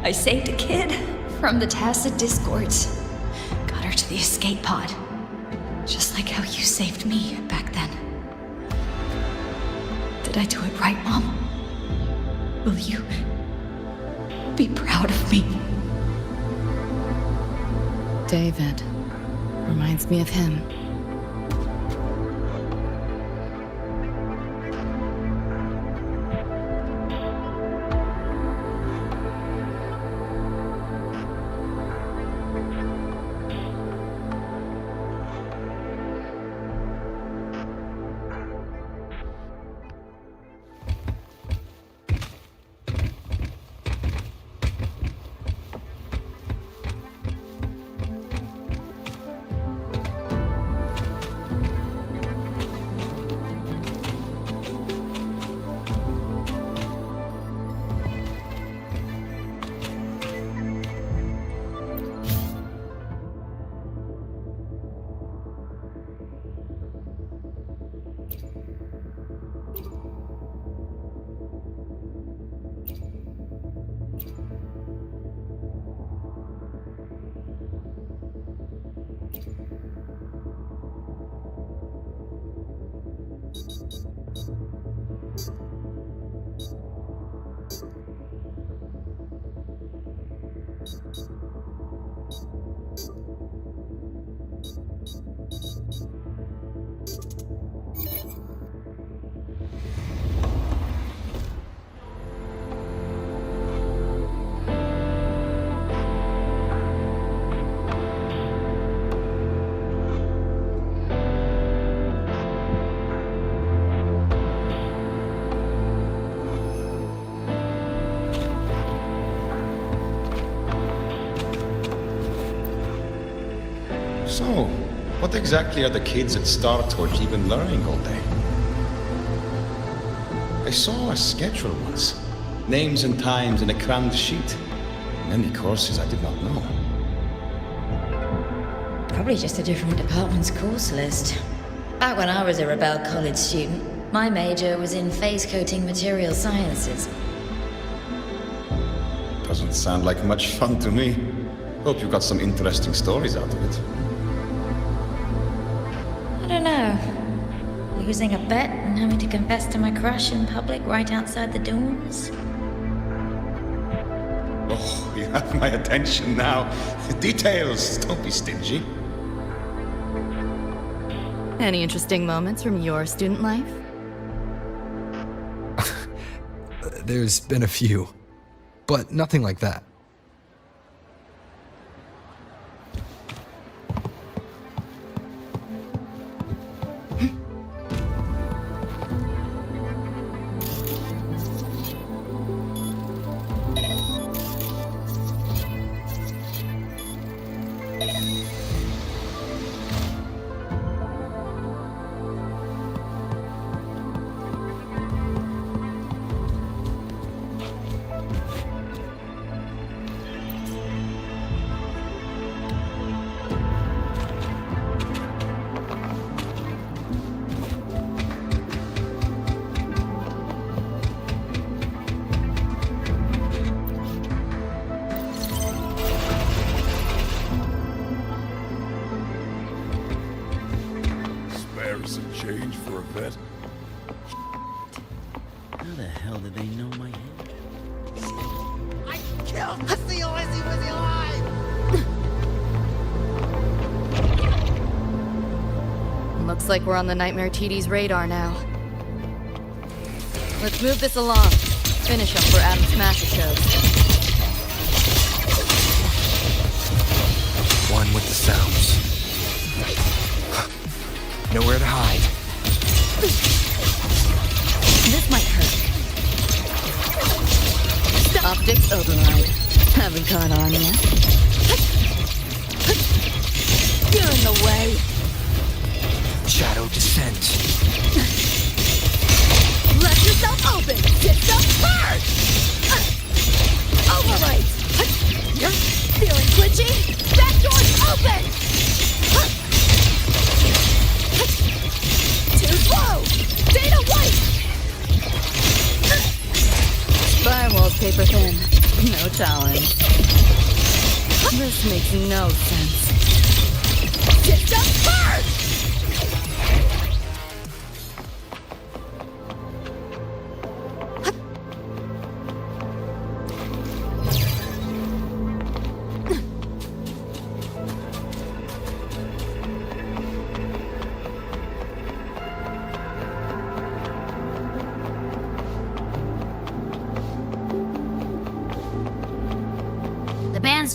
I saved a kid from the tacit discords. Got her to the escape pod. Just like how you saved me back then. Did I do it right, Mom? Will you be proud of me? David. Reminds me of him. So, what exactly are the kids at Star Torch even learning all day? I saw a schedule once. Names and times in a crammed sheet. Many courses I did not know. Probably just a different department's course list. Back when I was a Rebel College student, my major was in phase coating material sciences. Doesn't sound like much fun to me. Hope you got some interesting stories out of it. I don't know. Losing a bet and having to confess to my crush in public right outside the dorms? Oh, you have my attention now. Details, don't be stingy. Any interesting moments from your student life? There's been a few, but nothing like that. Some change for a vet. How the hell did they know my head? I killed the Lizzie Wizzy alive! Looks like we're on the Nightmare TD's radar now. Let's move this along. Finish up for Adam Smasher shows. One with the sounds. Nowhere to hide. This might hurt. Optics override. Haven't caught on yet. You're in the way. Shadow descends. Let yourself open! System first! Override! You're feeling glitchy? Back door's open! Too slow! Data white! Firewall's paper thin. No challenge. This makes no sense. System first!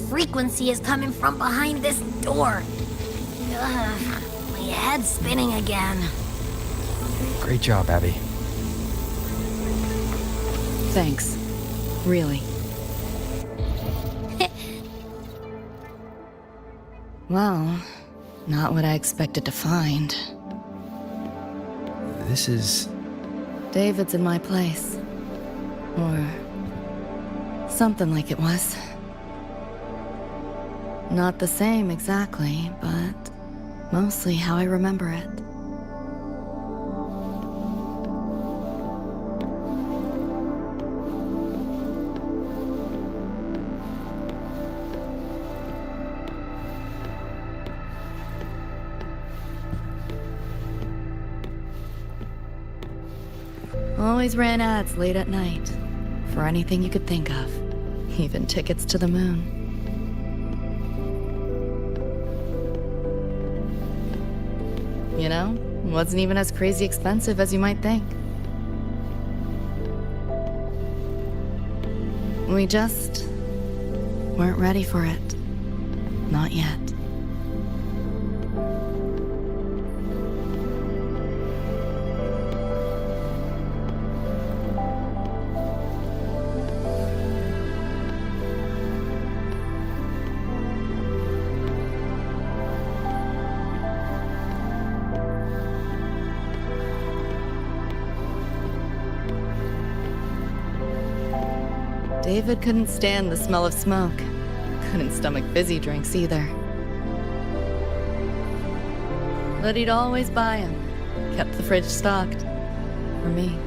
Frequency is coming from behind this door. Ugh, my head's spinning again. Great job, Abby. Thanks. Really. Well, not what I expected to find. This is... David's in my place. Or... something like it was. Not the same exactly, but mostly how I remember it. Always ran ads late at night, for anything you could think of, even tickets to the moon. You know, wasn't even as crazy expensive as you might think. We just weren't ready for it. Not yet. David couldn't stand the smell of smoke. Couldn't stomach fizzy drinks either. But he'd always buy them. Kept the fridge stocked. For me.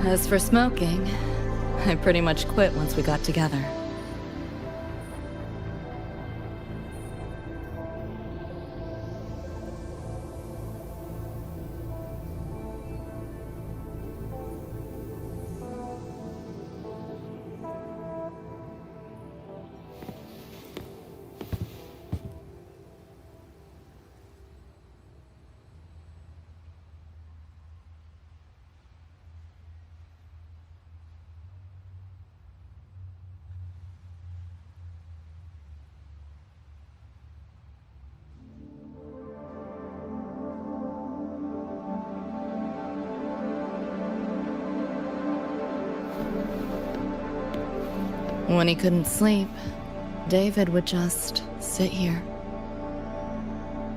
As for smoking, I pretty much quit once we got together. When he couldn't sleep, David would just sit here.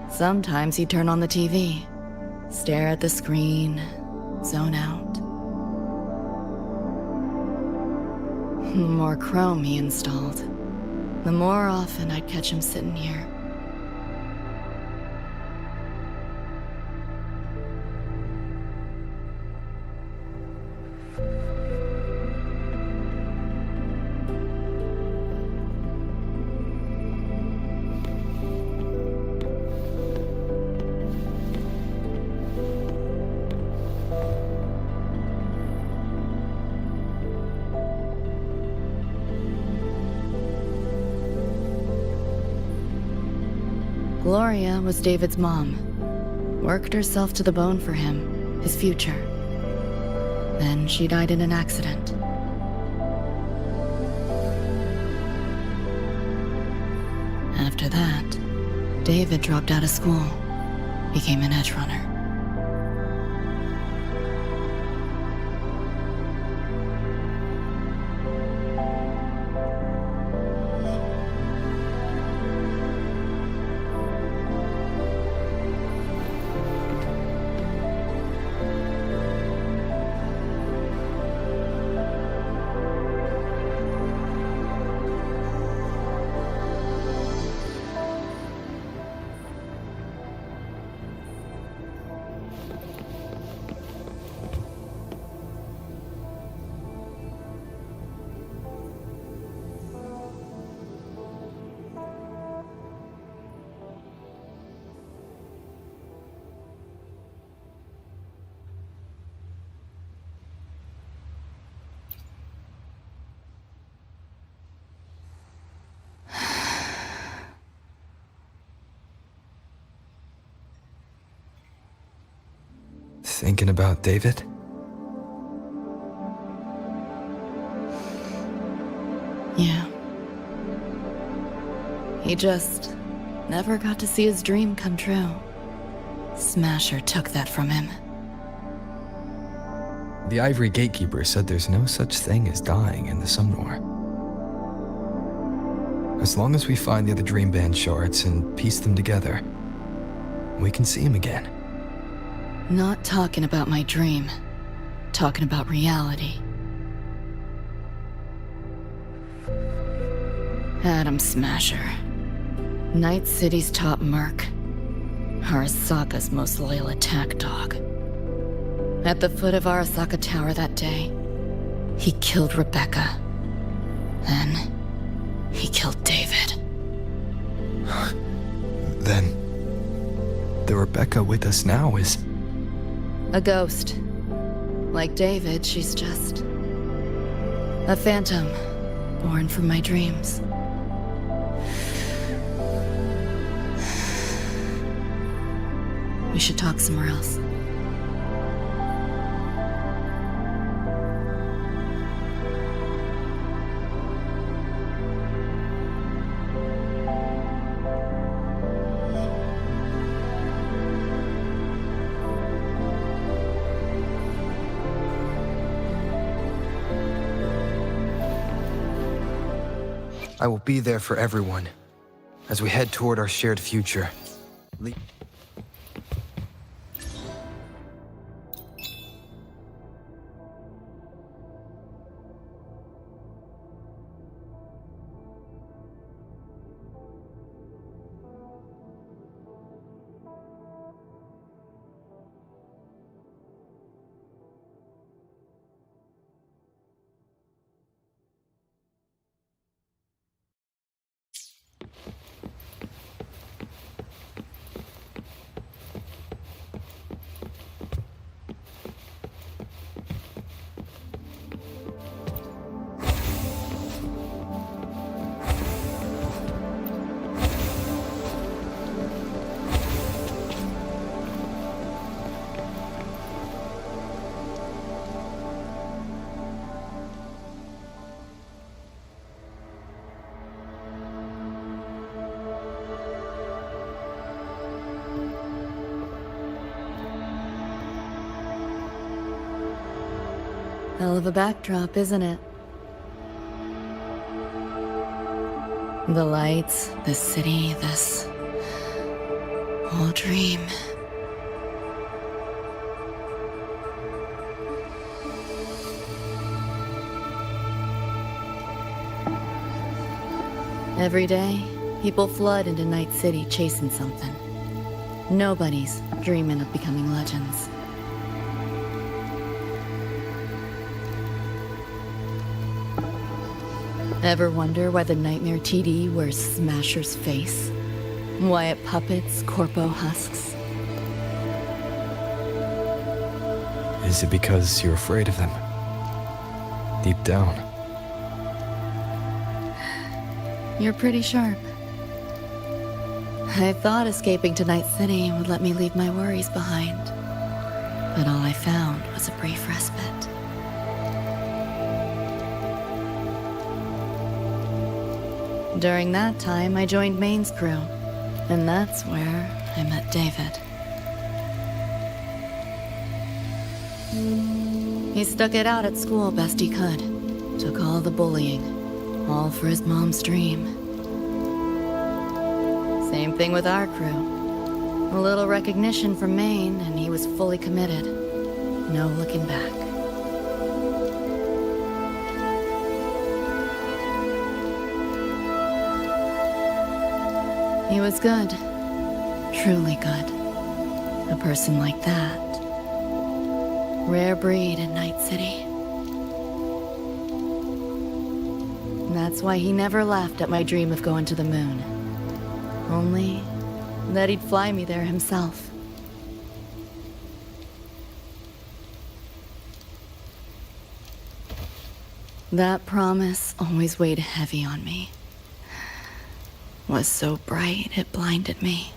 Sometimes he'd turn on the TV, stare at the screen, zone out. The more Chrome he installed, the more often I'd catch him sitting here. Gloria was David's mom. Worked herself to the bone for him, his future. Then she died in an accident. After that, David dropped out of school, became an Edgerunner. Thinking about David? Yeah. He just never got to see his dream come true. Smasher took that from him. The Ivory Gatekeeper said there's no such thing as dying in the Sumnor. As long as we find the other Dream Band shards and piece them together, we can see him again. Not talking about my dream. Talking about reality. Atom Smasher. Night City's top merc. Arasaka's most loyal attack dog. At the foot of Arasaka Tower that day, he killed Rebecca. Then, he killed David. Then, the Rebecca with us now is... a ghost. Like David, she's just... a phantom, born from my dreams. We should talk somewhere else. I will be there for everyone as we head toward our shared future. Hell of a backdrop, isn't it? The lights, this city, this whole dream. Every day, people flood into Night City chasing something. Nobody's dreaming of becoming legends. Ever wonder why the Nightmare TD wears Smasher's face? Why it puppets Corpo husks? Is it because you're afraid of them? Deep down. You're pretty sharp. I thought escaping to Night City would let me leave my worries behind. But all I found was a brief respite. During that time, I joined Maine's crew, and that's where I met David. He stuck it out at school best he could, took all the bullying, all for his mom's dream. Same thing with our crew. A little recognition from Maine, and he was fully committed. No looking back. He was good. Truly good. A person like that. Rare breed in Night City. And that's why he never laughed at my dream of going to the moon. Only that he'd fly me there himself. That promise always weighed heavy on me. Was so bright it blinded me.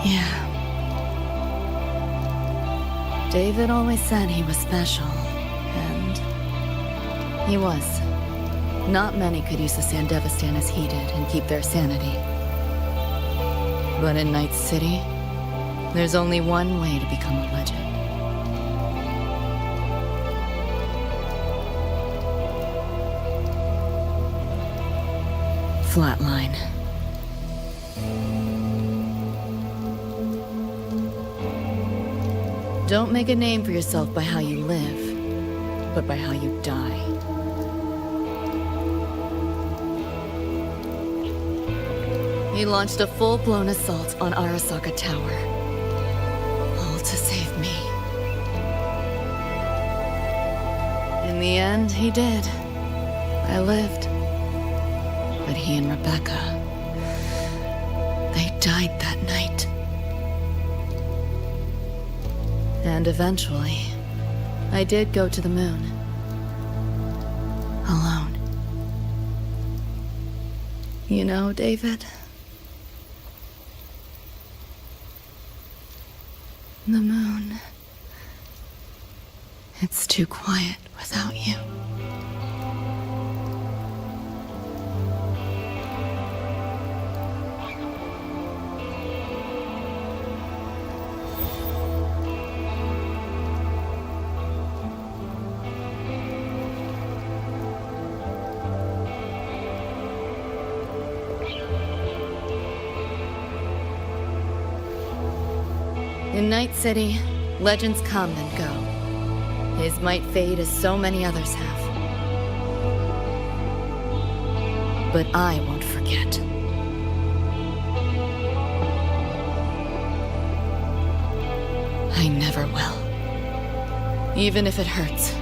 Yeah. David always said he was special, and he was. Not many could use the Sandevistan as he did and keep their sanity. But in Night City, there's only one way to become a legend. Flatline. Don't make a name for yourself by how you live, but by how you die. He launched a full-blown assault on Arasaka Tower. All to save me. In the end, he did. I lived. But he and Rebecca, they died that night. And eventually, I did go to the moon. Alone. You know, David? The moon. It's too quiet without you. In Night City, legends come and go. His might fade as so many others have. But I won't forget. I never will. Even if it hurts.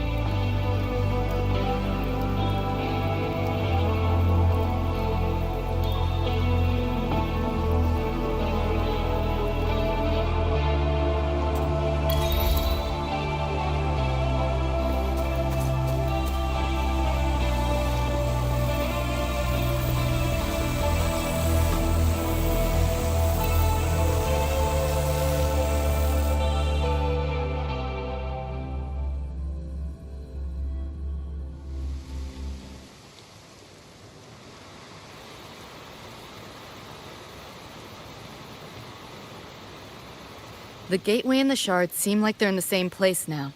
The gateway and the shards seem like they're in the same place now.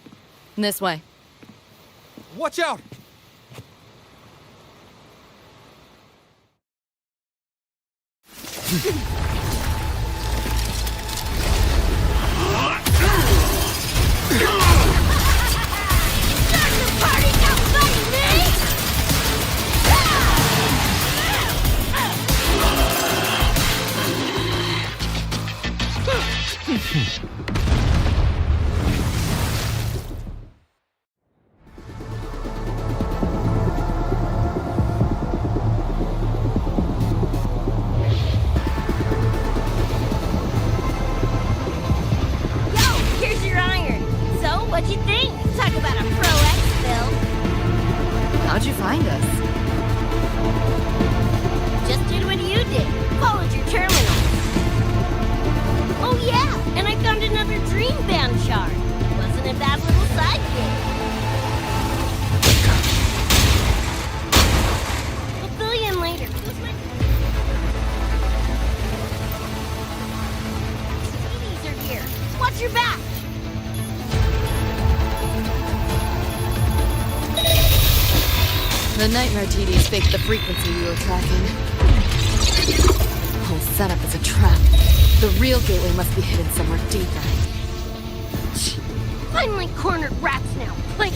This way. Watch out! What'd you think? Talk about a pro exfil. How'd you find us? Just did what you did. Followed your terminal. Oh yeah, and I found another dream band shard. Wasn't a bad little side gig. I'll fill you in later. TVs are here. Watch your back. The nightmare TDs faked the frequency we were tracking. Whole setup is a trap. The real gateway must be hidden somewhere deeper. Finally cornered rats now. Quick!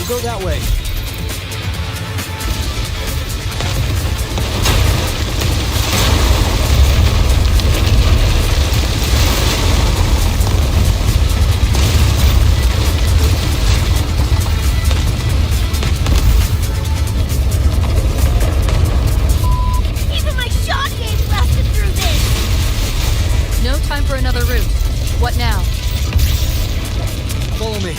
Go that way. Even my shot gauge lasted through this. No time for another route. What now? Follow me.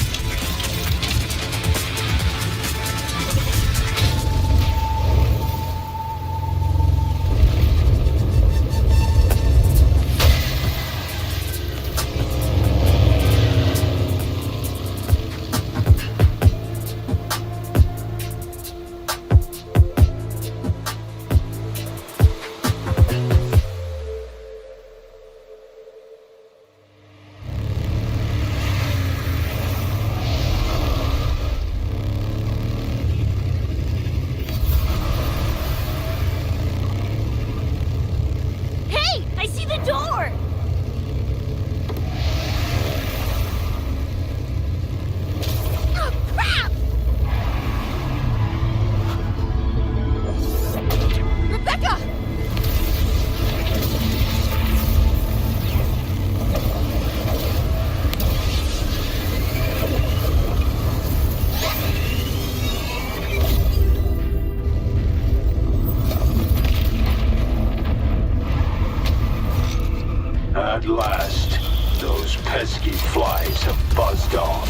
At last, those pesky flies have buzzed off.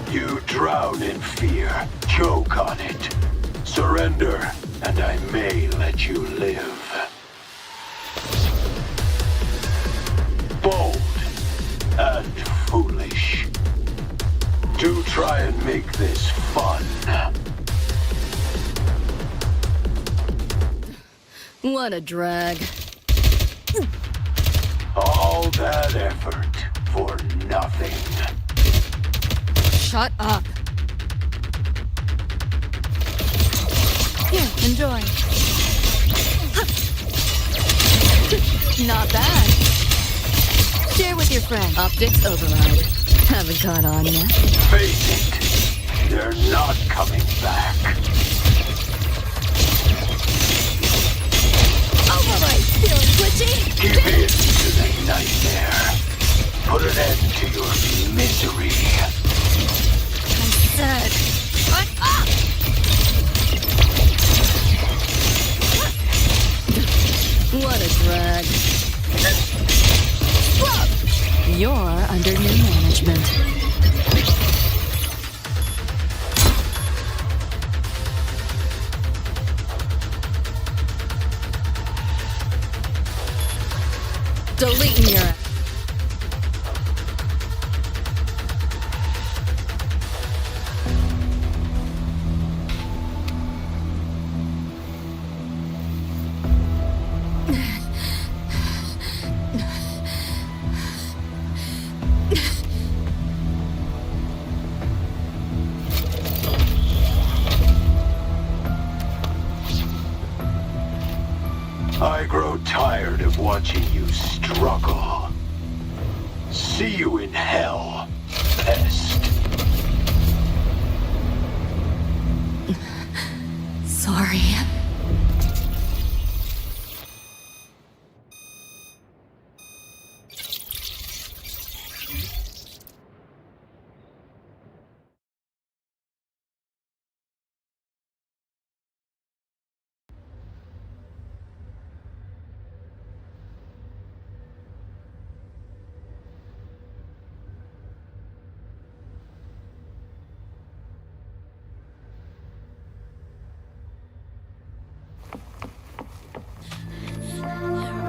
You drown in fear, choke on it. Surrender, and I may let you live. Bold and foolish. Do try and make this fun. What a drag. All that effort for nothing. Shut up. Here, enjoy. Not bad. Share with your friend. Optics override. Haven't caught on yet. Face it, they're not coming back. Override, feeling glitchy? Give in to the nightmare. Put an end to your misery. I said, shut up! What a drag. You're under new management. Deleting your... I grow tired of watching you struggle. See you in hell, pest. Sorry.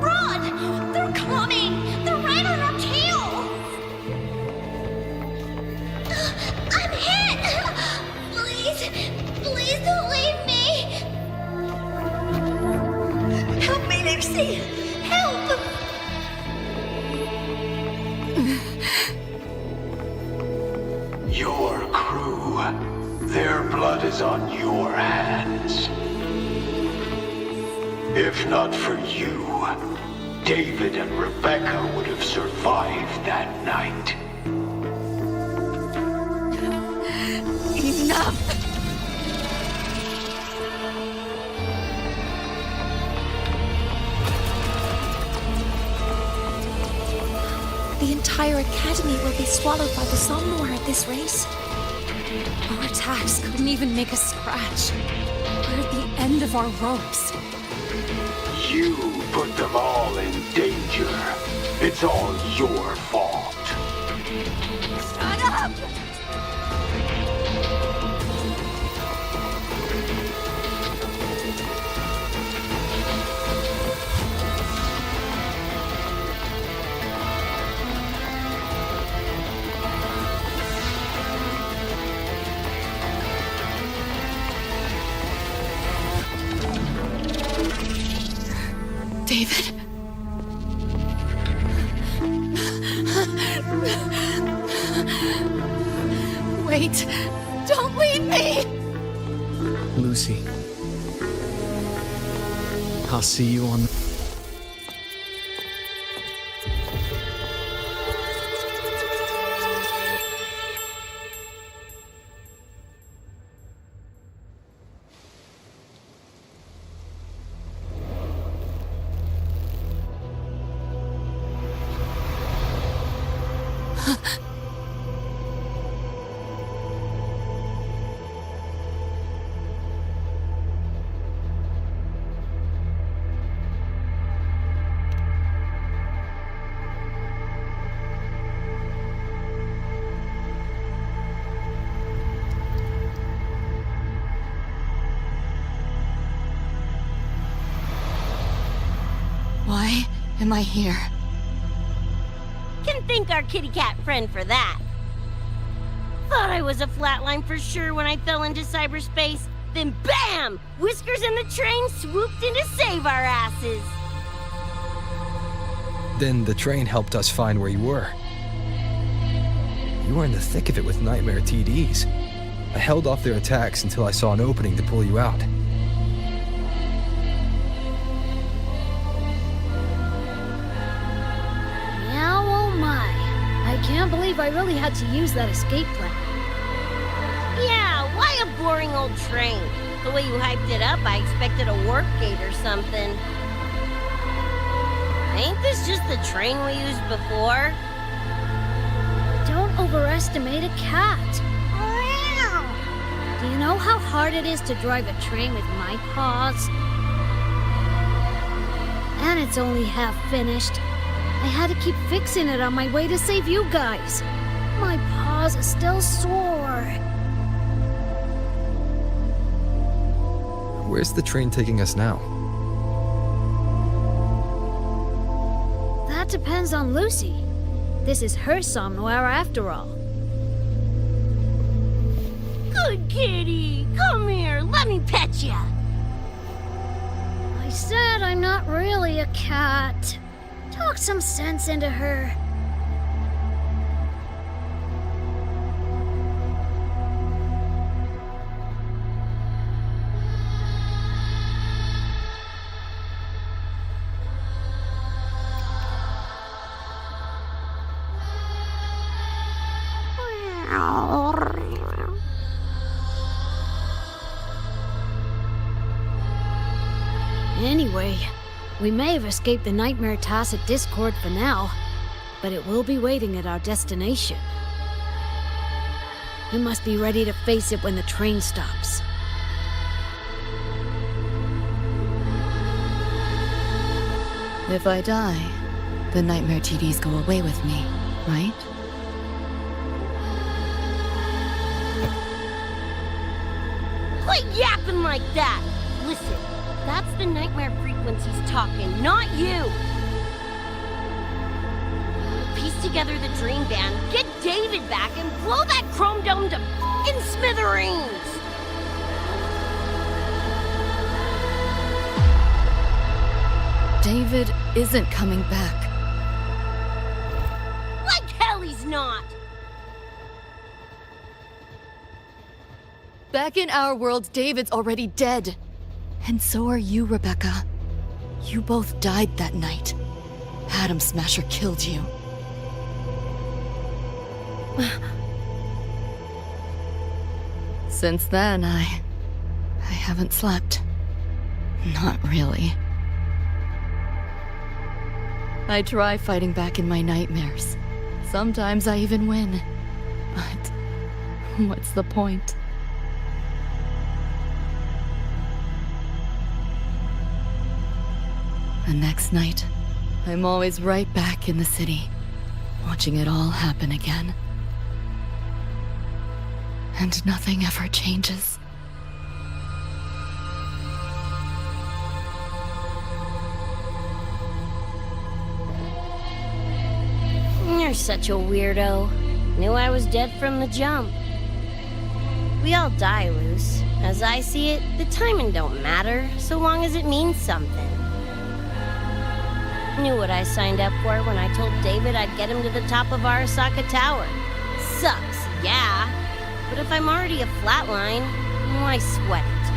Run! They're coming! They're right on our tail! I'm hit! Please don't leave me! Help me, Lucy! Help! Your crew, their blood is on your hands. If not for you, David and Rebecca would have survived that night. Enough! The entire academy will be swallowed by the Somnor at this race. Our attacks couldn't even make a scratch. We're at the end of our ropes. You put them all in danger. It's all your fault. Shut up! David? Wait! Don't leave me! Lucy. I'll see you on... Why am I here? Can thank our kitty cat friend for that. Thought I was a flatline for sure when I fell into cyberspace. Then BAM! Whiskers and the train swooped in to save our asses. Then the train helped us find where you were. You were in the thick of it with Nightmare TDs. I held off their attacks until I saw an opening to pull you out. Meow, oh my. I can't believe I really had to use that escape plan. Yeah, why a boring old train? The way you hyped it up, I expected a warp gate or something. Ain't this just the train we used before? Don't overestimate a cat. Do you know how hard it is to drive a train with my paws? And it's only half finished. I had to keep fixing it on my way to save you guys. My paws are still sore. Where's the train taking us now? That depends on Lucy. This is her somewhere after all. Good kitty! Come here, let me pet ya! I said I'm not really a cat. Talk some sense into her. Anyway, we may have escaped the Nightmare Tacit Discord for now, but it will be waiting at our destination. We must be ready to face it when the train stops. If I die, the Nightmare TDs go away with me, right? Quit yapping like that! Listen, that's the nightmare frequencies talking, not you! Piece together the dream band, get David back, and blow that chrome dome to f***ing smithereens! David isn't coming back. Like hell he's not! Back in our world, David's already dead. And so are you, Rebecca. You both died that night. Atom Smasher killed you. Since then, I haven't slept. Not really. I try fighting back in my nightmares. Sometimes I even win. But what's the point? The next night, I'm always right back in the city, watching it all happen again. And nothing ever changes. You're such a weirdo. Knew I was dead from the jump. We all die, Luce. As I see it, the timing don't matter, so long as it means something. Knew what I signed up for when I told David I'd get him to the top of Arasaka Tower. Sucks, yeah. But if I'm already a flatline, why sweat it?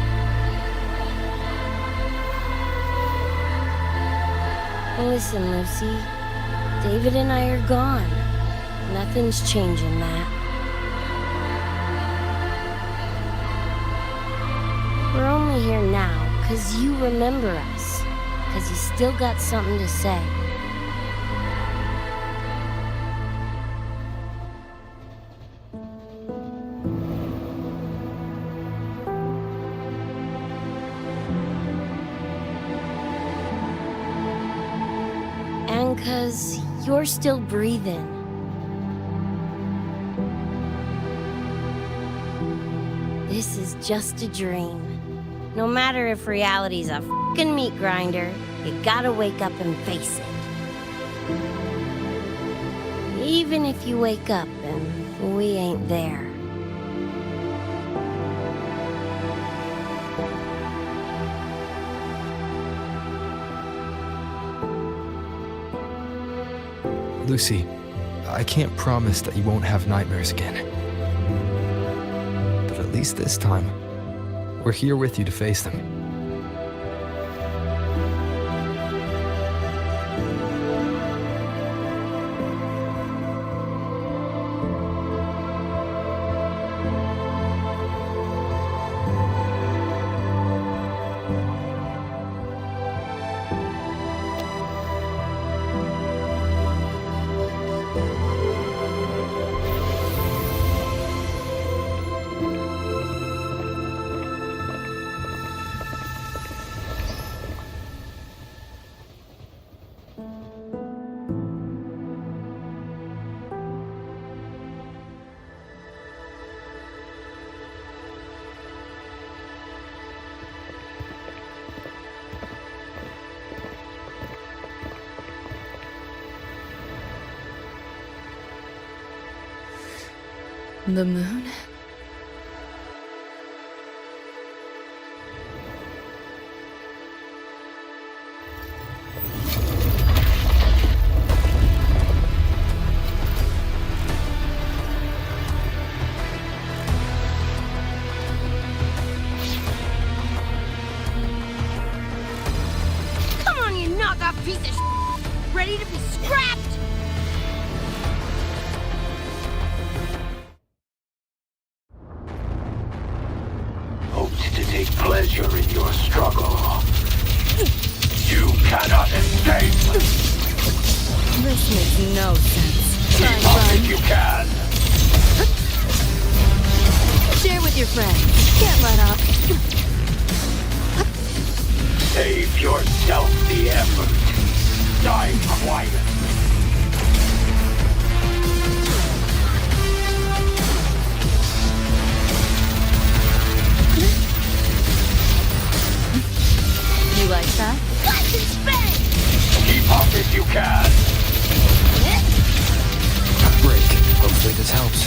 Listen, Lucy. David and I are gone. Nothing's changing that. We're only here now because you remember us. Because you still got something to say. And because you're still breathing. This is just a dream. No matter if reality's a f***ing meat grinder, You gotta wake up and face it. Even if you wake up and we ain't there. Lucy, I can't promise that you won't have nightmares again. But at least this time, we're here with you to face them. The moon? Come on, you knockoff piece of shit! Ready to be scrapped? Hoped to take pleasure in your struggle. You cannot escape! This makes no sense. Keep up if you can! Share with your friends. Can't let up. Save yourself the effort. Die quietly. You like that? Slice and spin! Keep up if you can! Break. Hopefully this helps.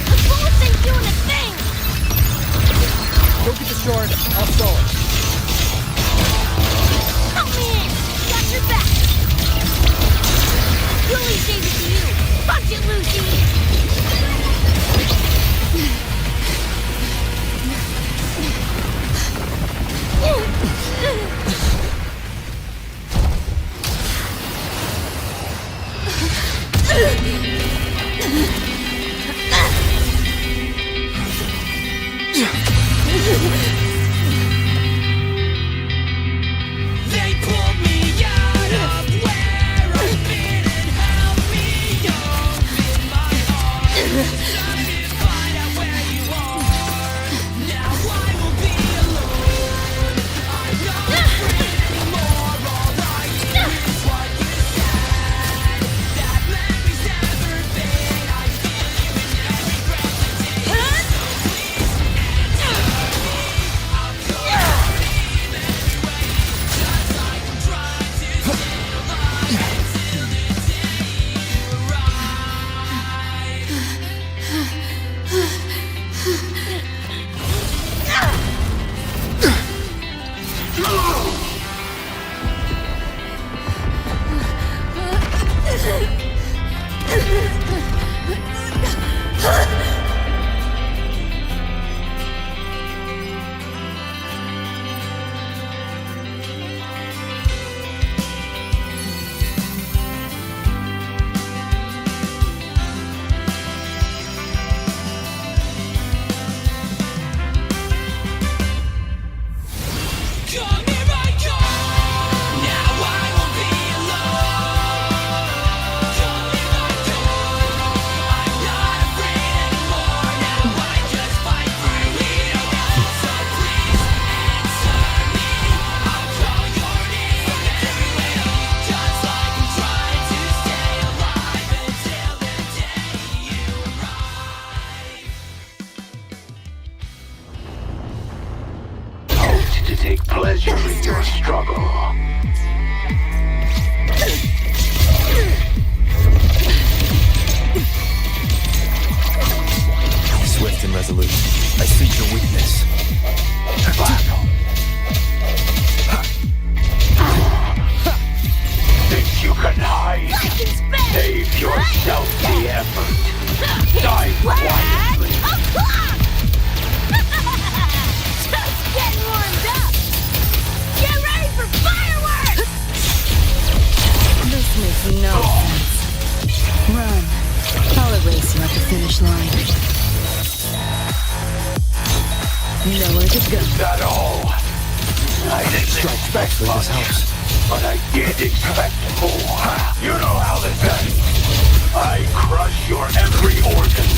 The bullets ain't doing a thing! Don't get the short. I'll stall it. Help me in! Got your back! Julie gave it to you! Punch it, Lucy! They pulled me out of where I've been and held me up in my heart. Time to find out where you are. Now I will be alone. I'm not afraid anymore. All I do is what you said. That memory's never fade. I feel you in every breath I take. So please answer me. take pleasure in your struggle. Swift and resolute. I see your weakness. Think you can hide? Save yourself the effort. Die quietly. Just getting warmed up! Get ready for fireworks! This makes no sense. Run. I'll erase you at the finish line. Nowhere to go. Is that all? I didn't expect much, but I did expect more. You know how this ends. I crush your every organ,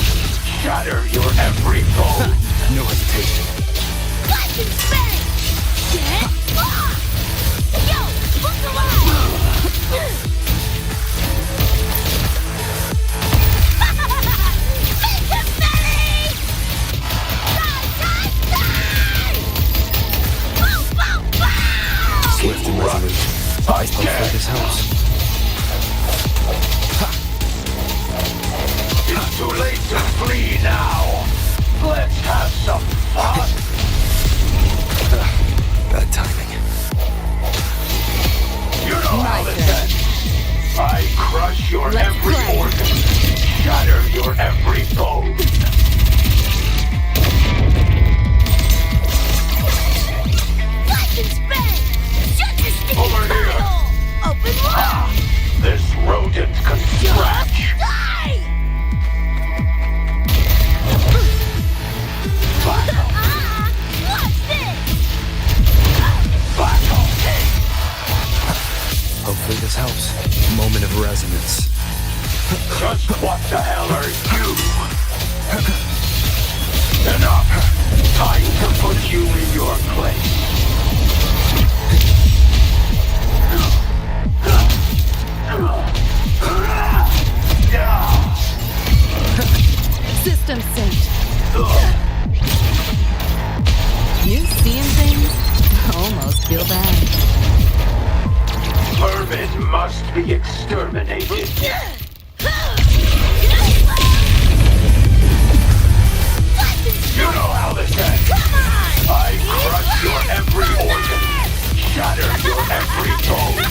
shatter your every bone. No hesitation. Let's spin! Get off! Yo, look alive! Swift and resolute. I for this house. It's too late to flee now. Let's have some fun. Bad timing. You know how this ends. I crush your every organ, shatter your every bone. Over here! Open wide! This rodent can scratch! Die! Watch this! Battle! Hopefully this helps. Moment of resonance. Just what the hell are you? Enough! Time to put you in your place. System synced. You seeing things? Almost feel bad. Vermin must be exterminated. You know how this ends. I crush your every organ, shatter your every bone.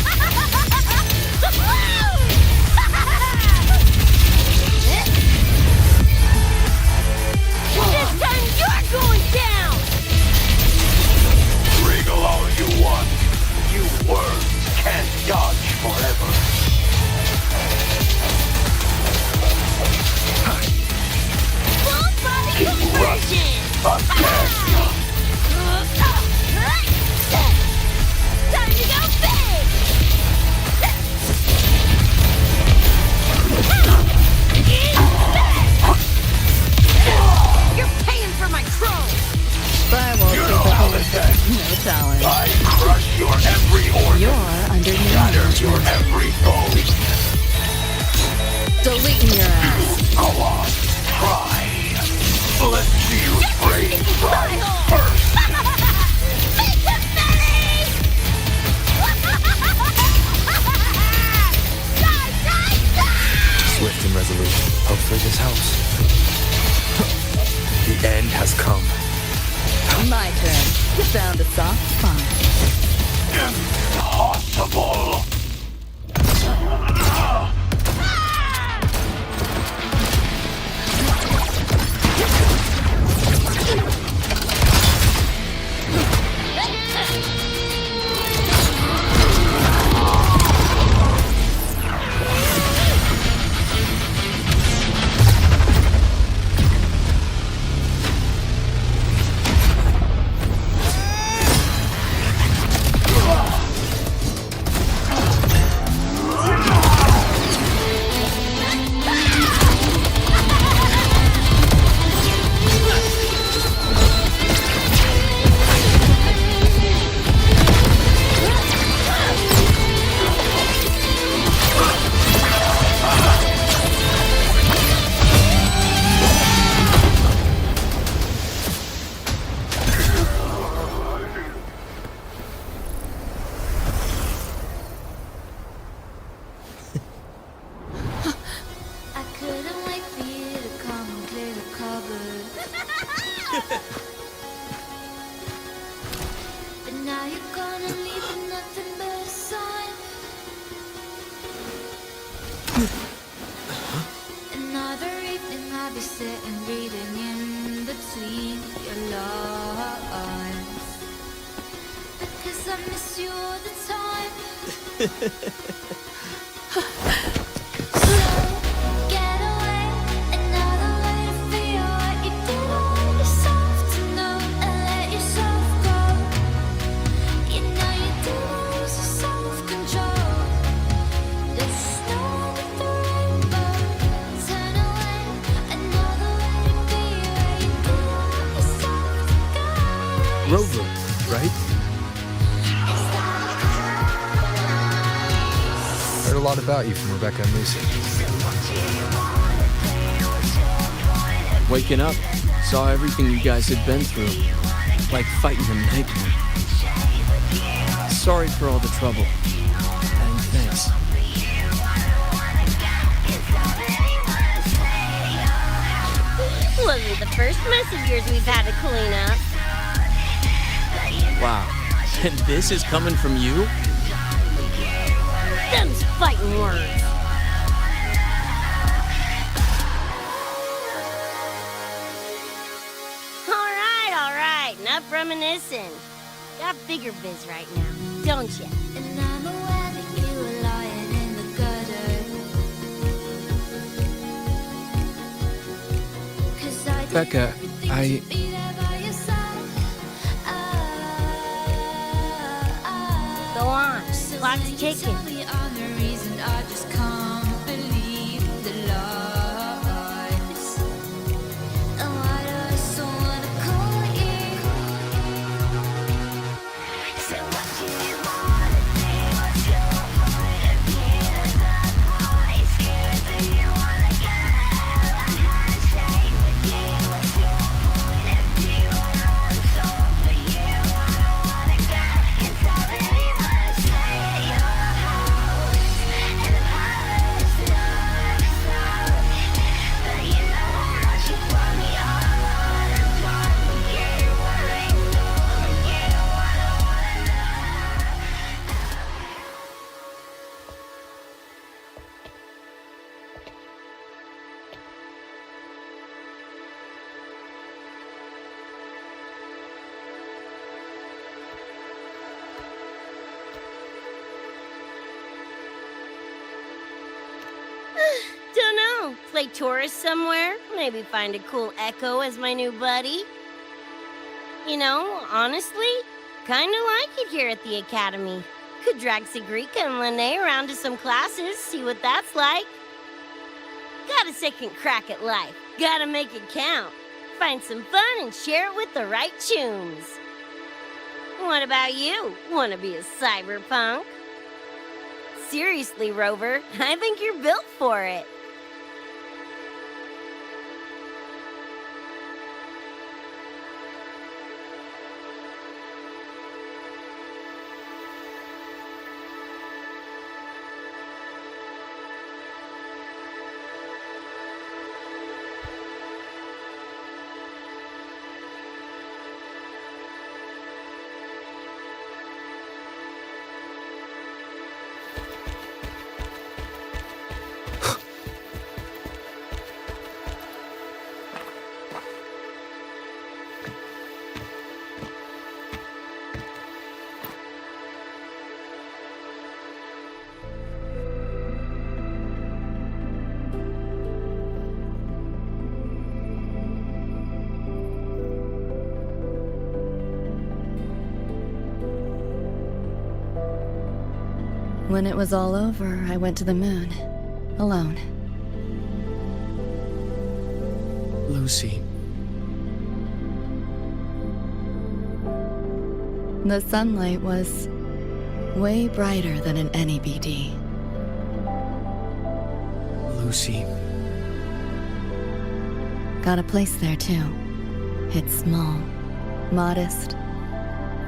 This time you're going down! Wriggle all you want. You worms can't dodge forever. Full body Keep conversion! again. Time to go big! You're paying for my chrome! Firewall capable. No talent. I crush your every organ. You're under new Shatter your every bone. Deleting your ass. Go on, try. Let's see you brave try first. Swift and resolute. Hopefully this helps. The end has come. My turn. You found a soft spot. Impossible. between your lines. Because I miss you all the time. Get away, another way to feel what you did all yourself to know and let yourself go. You know you do lose your self-control. There's snow with the rainbow. Turn away, another way to be where you do all yourself to go. Rover, right? Heard a lot about you from Rebecca and Lucy. Waking up, saw everything you guys had been through. Like fighting a nightmare. Sorry for all the trouble. And thanks. Wasn't the first mess of yours we've had to clean up. Wow. And this is coming from you? Them's fighting words. All right. Enough reminiscing. Got bigger biz right now, don't you? And I'm aware that you were lying in the gutter. 'Cause I did Becca, everything to be there by your side. Go on. Clock's ticking. Tell me I'm the reason I just can't believe the lies. And why do I so wanna call you? So what do you wanna do? What's your point of view? The point is, do you wanna get out? I can't stay with you. What's your point of view? I want soul for you. I don't wanna get inside any mistake. Dunno. Play tourist somewhere? Maybe find a cool Echo as my new buddy? You know, honestly, kinda like it here at the Academy. Could drag Sigrika and Lene around to some classes, see what that's like. Got a second crack at life. Gotta make it count. Find some fun and share it with the right tunes. What about you? Wanna be a cyberpunk? Seriously, Rover, I think you're built for it. When it was all over, I went to the moon. Alone. Lucy. The sunlight was way brighter than in any BD. Lucy. Got a place there too. It's small, modest,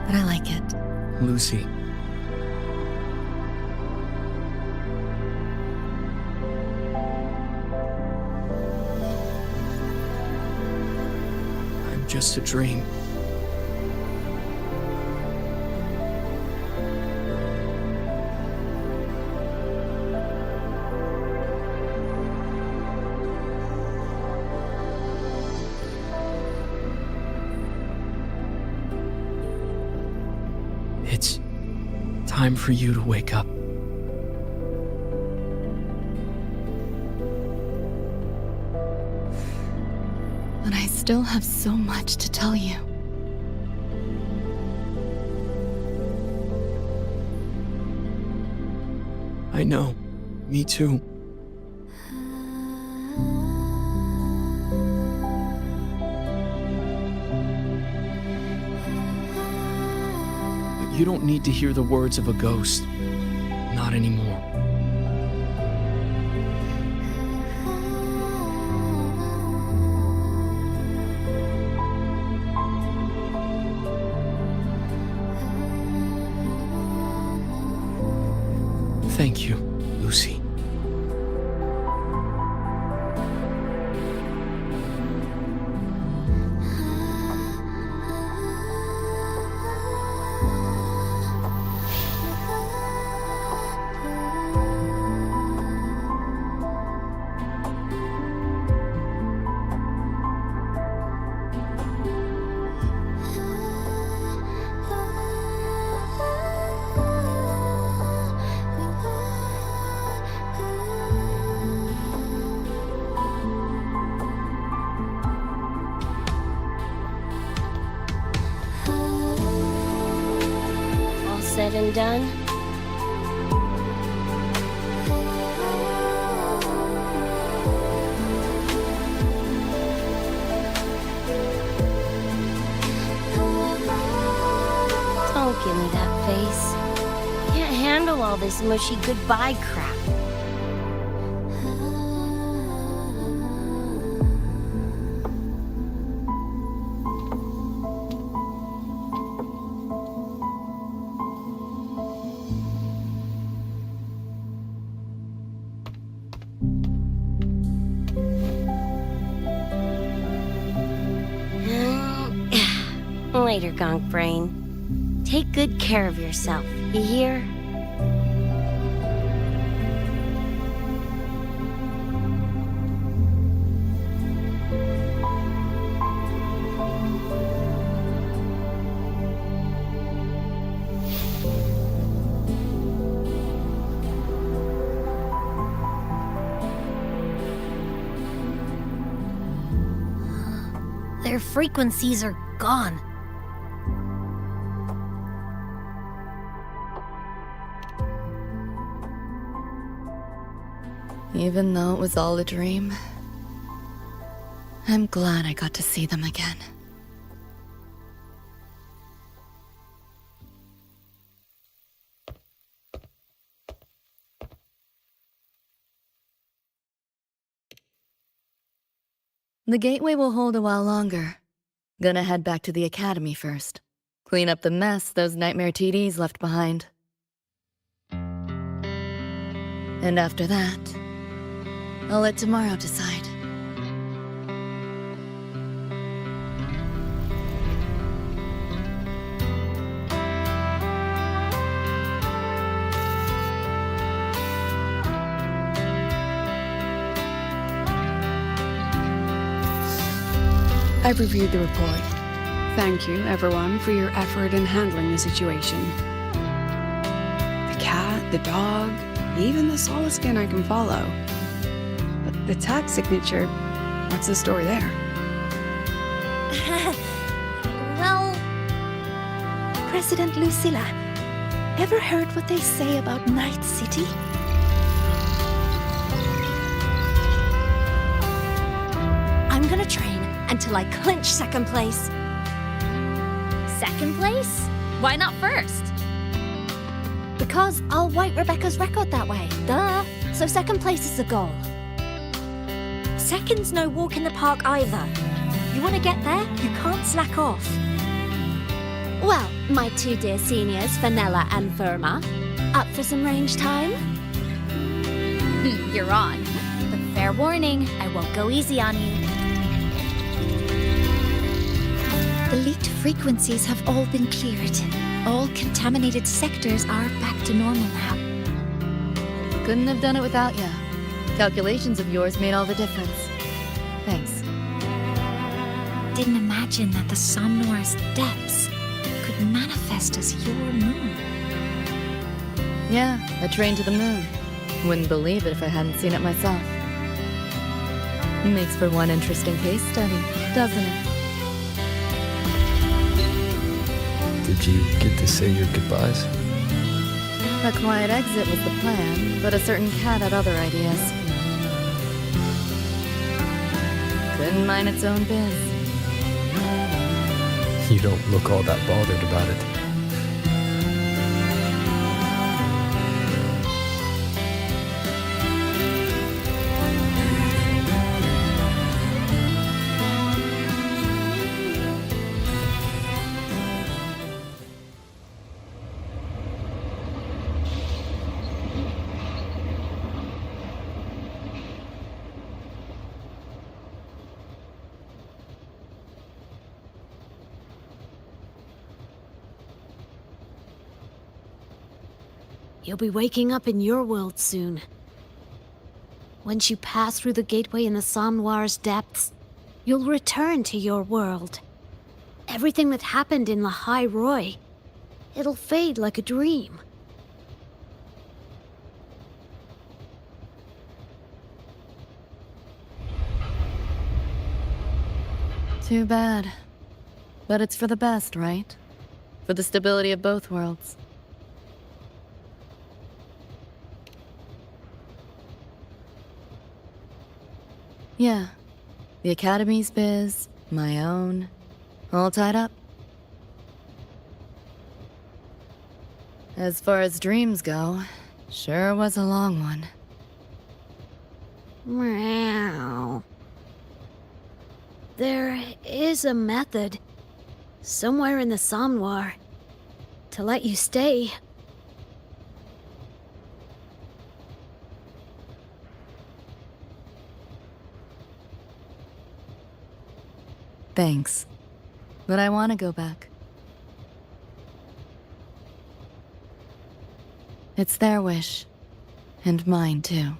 but I like it. Lucy. I'm just a dream. Time for you to wake up. But I still have so much to tell you. I know. Me too. But you don't need to hear the words of a ghost. Not anymore. Thank you, Lucy. Said and done? Don't give me that face. Can't handle all this mushy goodbye crap. Later, Gonk Brain. Take good care of yourself, you hear? Their frequencies are gone. Even though it was all a dream, I'm glad I got to see them again. The gateway will hold a while longer. Gonna head back to the academy first. Clean up the mess those nightmare TDs left behind. And after that, I'll let tomorrow decide. I've reviewed the report. Thank you, everyone, for your effort in handling the situation. The cat, the dog, even the solid skin I can follow. But the tag signature, what's the story there? Well, President Lucilla, ever heard what they say about Night City? I'm gonna train until I clinch second place. Second place? Why not first? Because I'll wipe Rebecca's record that way. Duh. So second place is the goal. Second's no walk in the park either. You want to get there, you can't slack off. Well, my two dear seniors, Vanilla and Verma, up for some range time? You're on. But fair warning, I won't go easy on you. The leaked frequencies have all been cleared. All contaminated sectors are back to normal now. Couldn't have done it without ya. Calculations of yours made all the difference. Thanks. Didn't imagine that the Somnor's depths could manifest as your moon. Yeah, a train to the moon. Wouldn't believe it if I hadn't seen it myself. Makes for one interesting case study, doesn't it? Did you get to say your goodbyes? A quiet exit was the plan, but a certain cat had other ideas. Couldn't mind its own biz. You don't look all that bothered about it. You'll be waking up in your world soon. Once you pass through the gateway in the Somnoir's depths, you'll return to your world. Everything that happened in Lahai Roy, it'll fade like a dream. Too bad. But it's for the best, right? For the stability of both worlds. Yeah. The Academy's biz, my own, all tied up. As far as dreams go, sure was a long one. Meow. There is a method, somewhere in the Somnoir, to let you stay. Thanks. But I want to go back. It's their wish. And mine, too.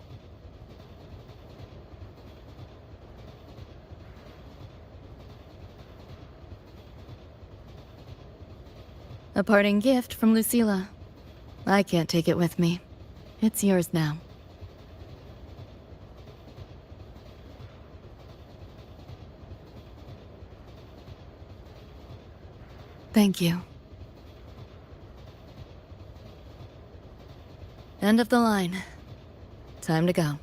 A parting gift from Lucilla. I can't take it with me. It's yours now. Thank you. End of the line. Time to go.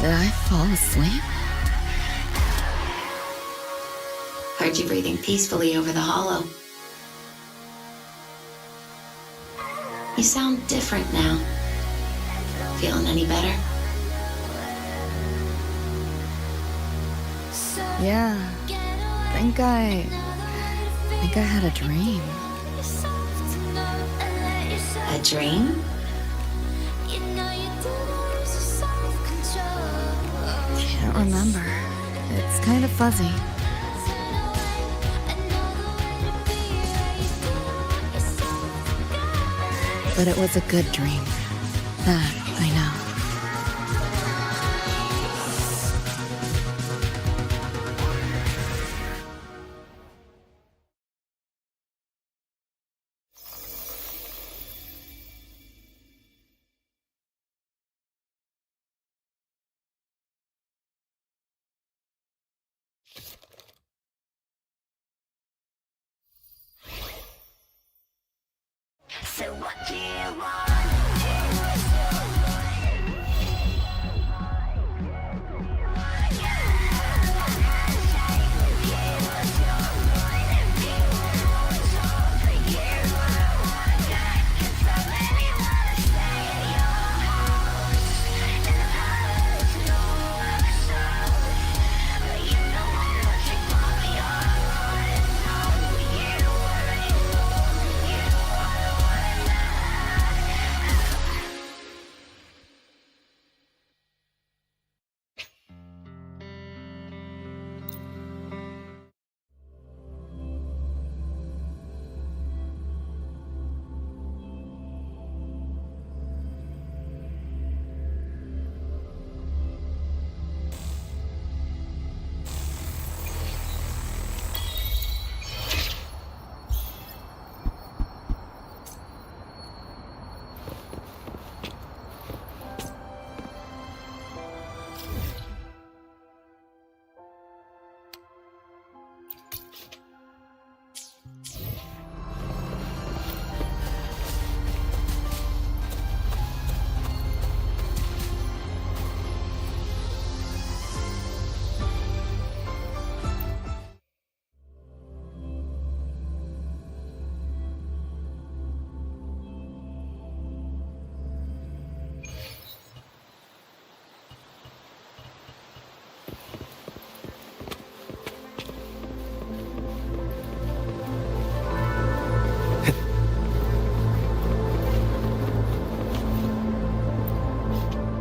Did I fall asleep? Heard you breathing peacefully over the hollow. You sound different now. Feeling any better? Yeah. Think I had a dream. A dream? Can't remember. It's kind of fuzzy. But it was a good dream. That I know. So what do you want?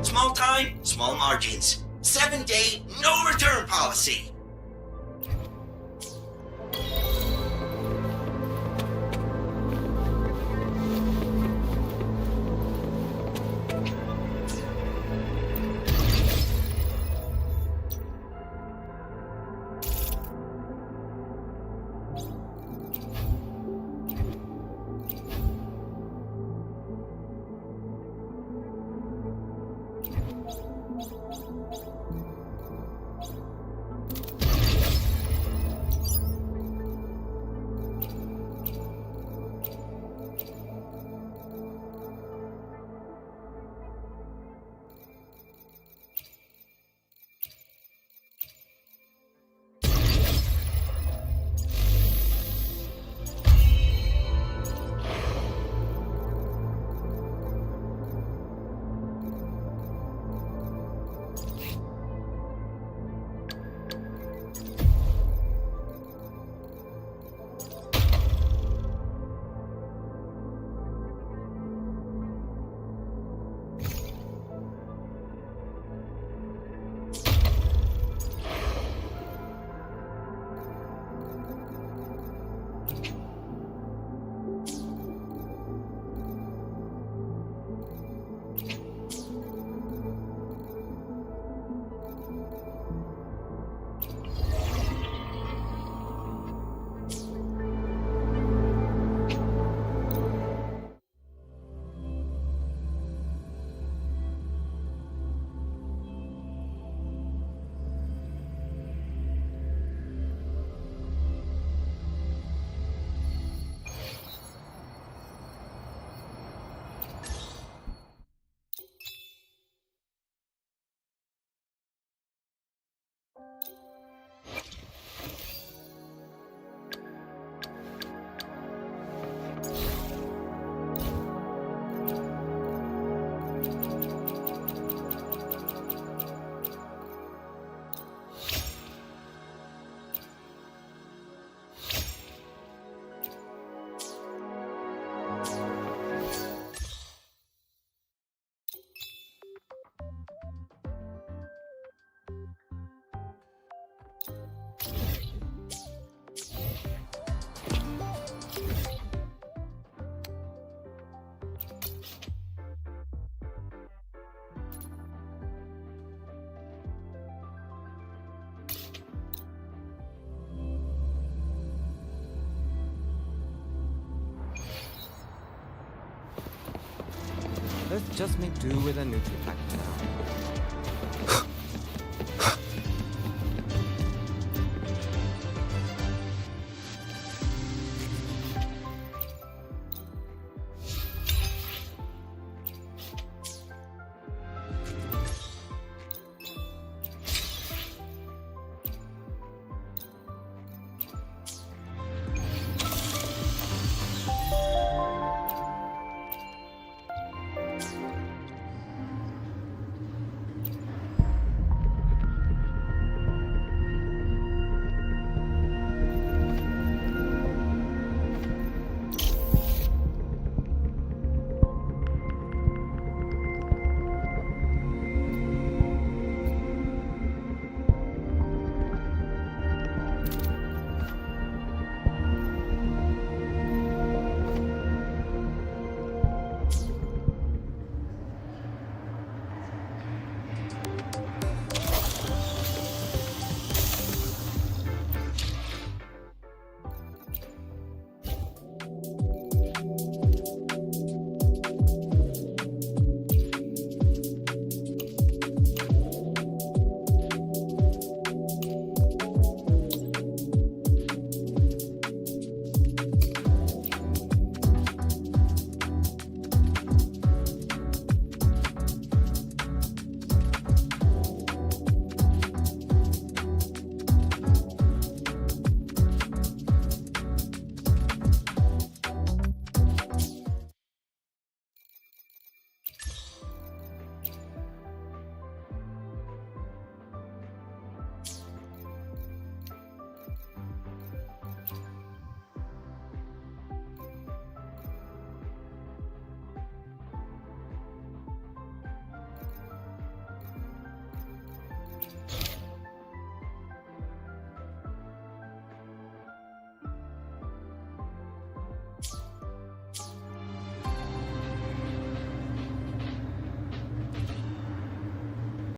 Small time, small margins. 7-day, no return policy. Let's just make do with a Nutripack now.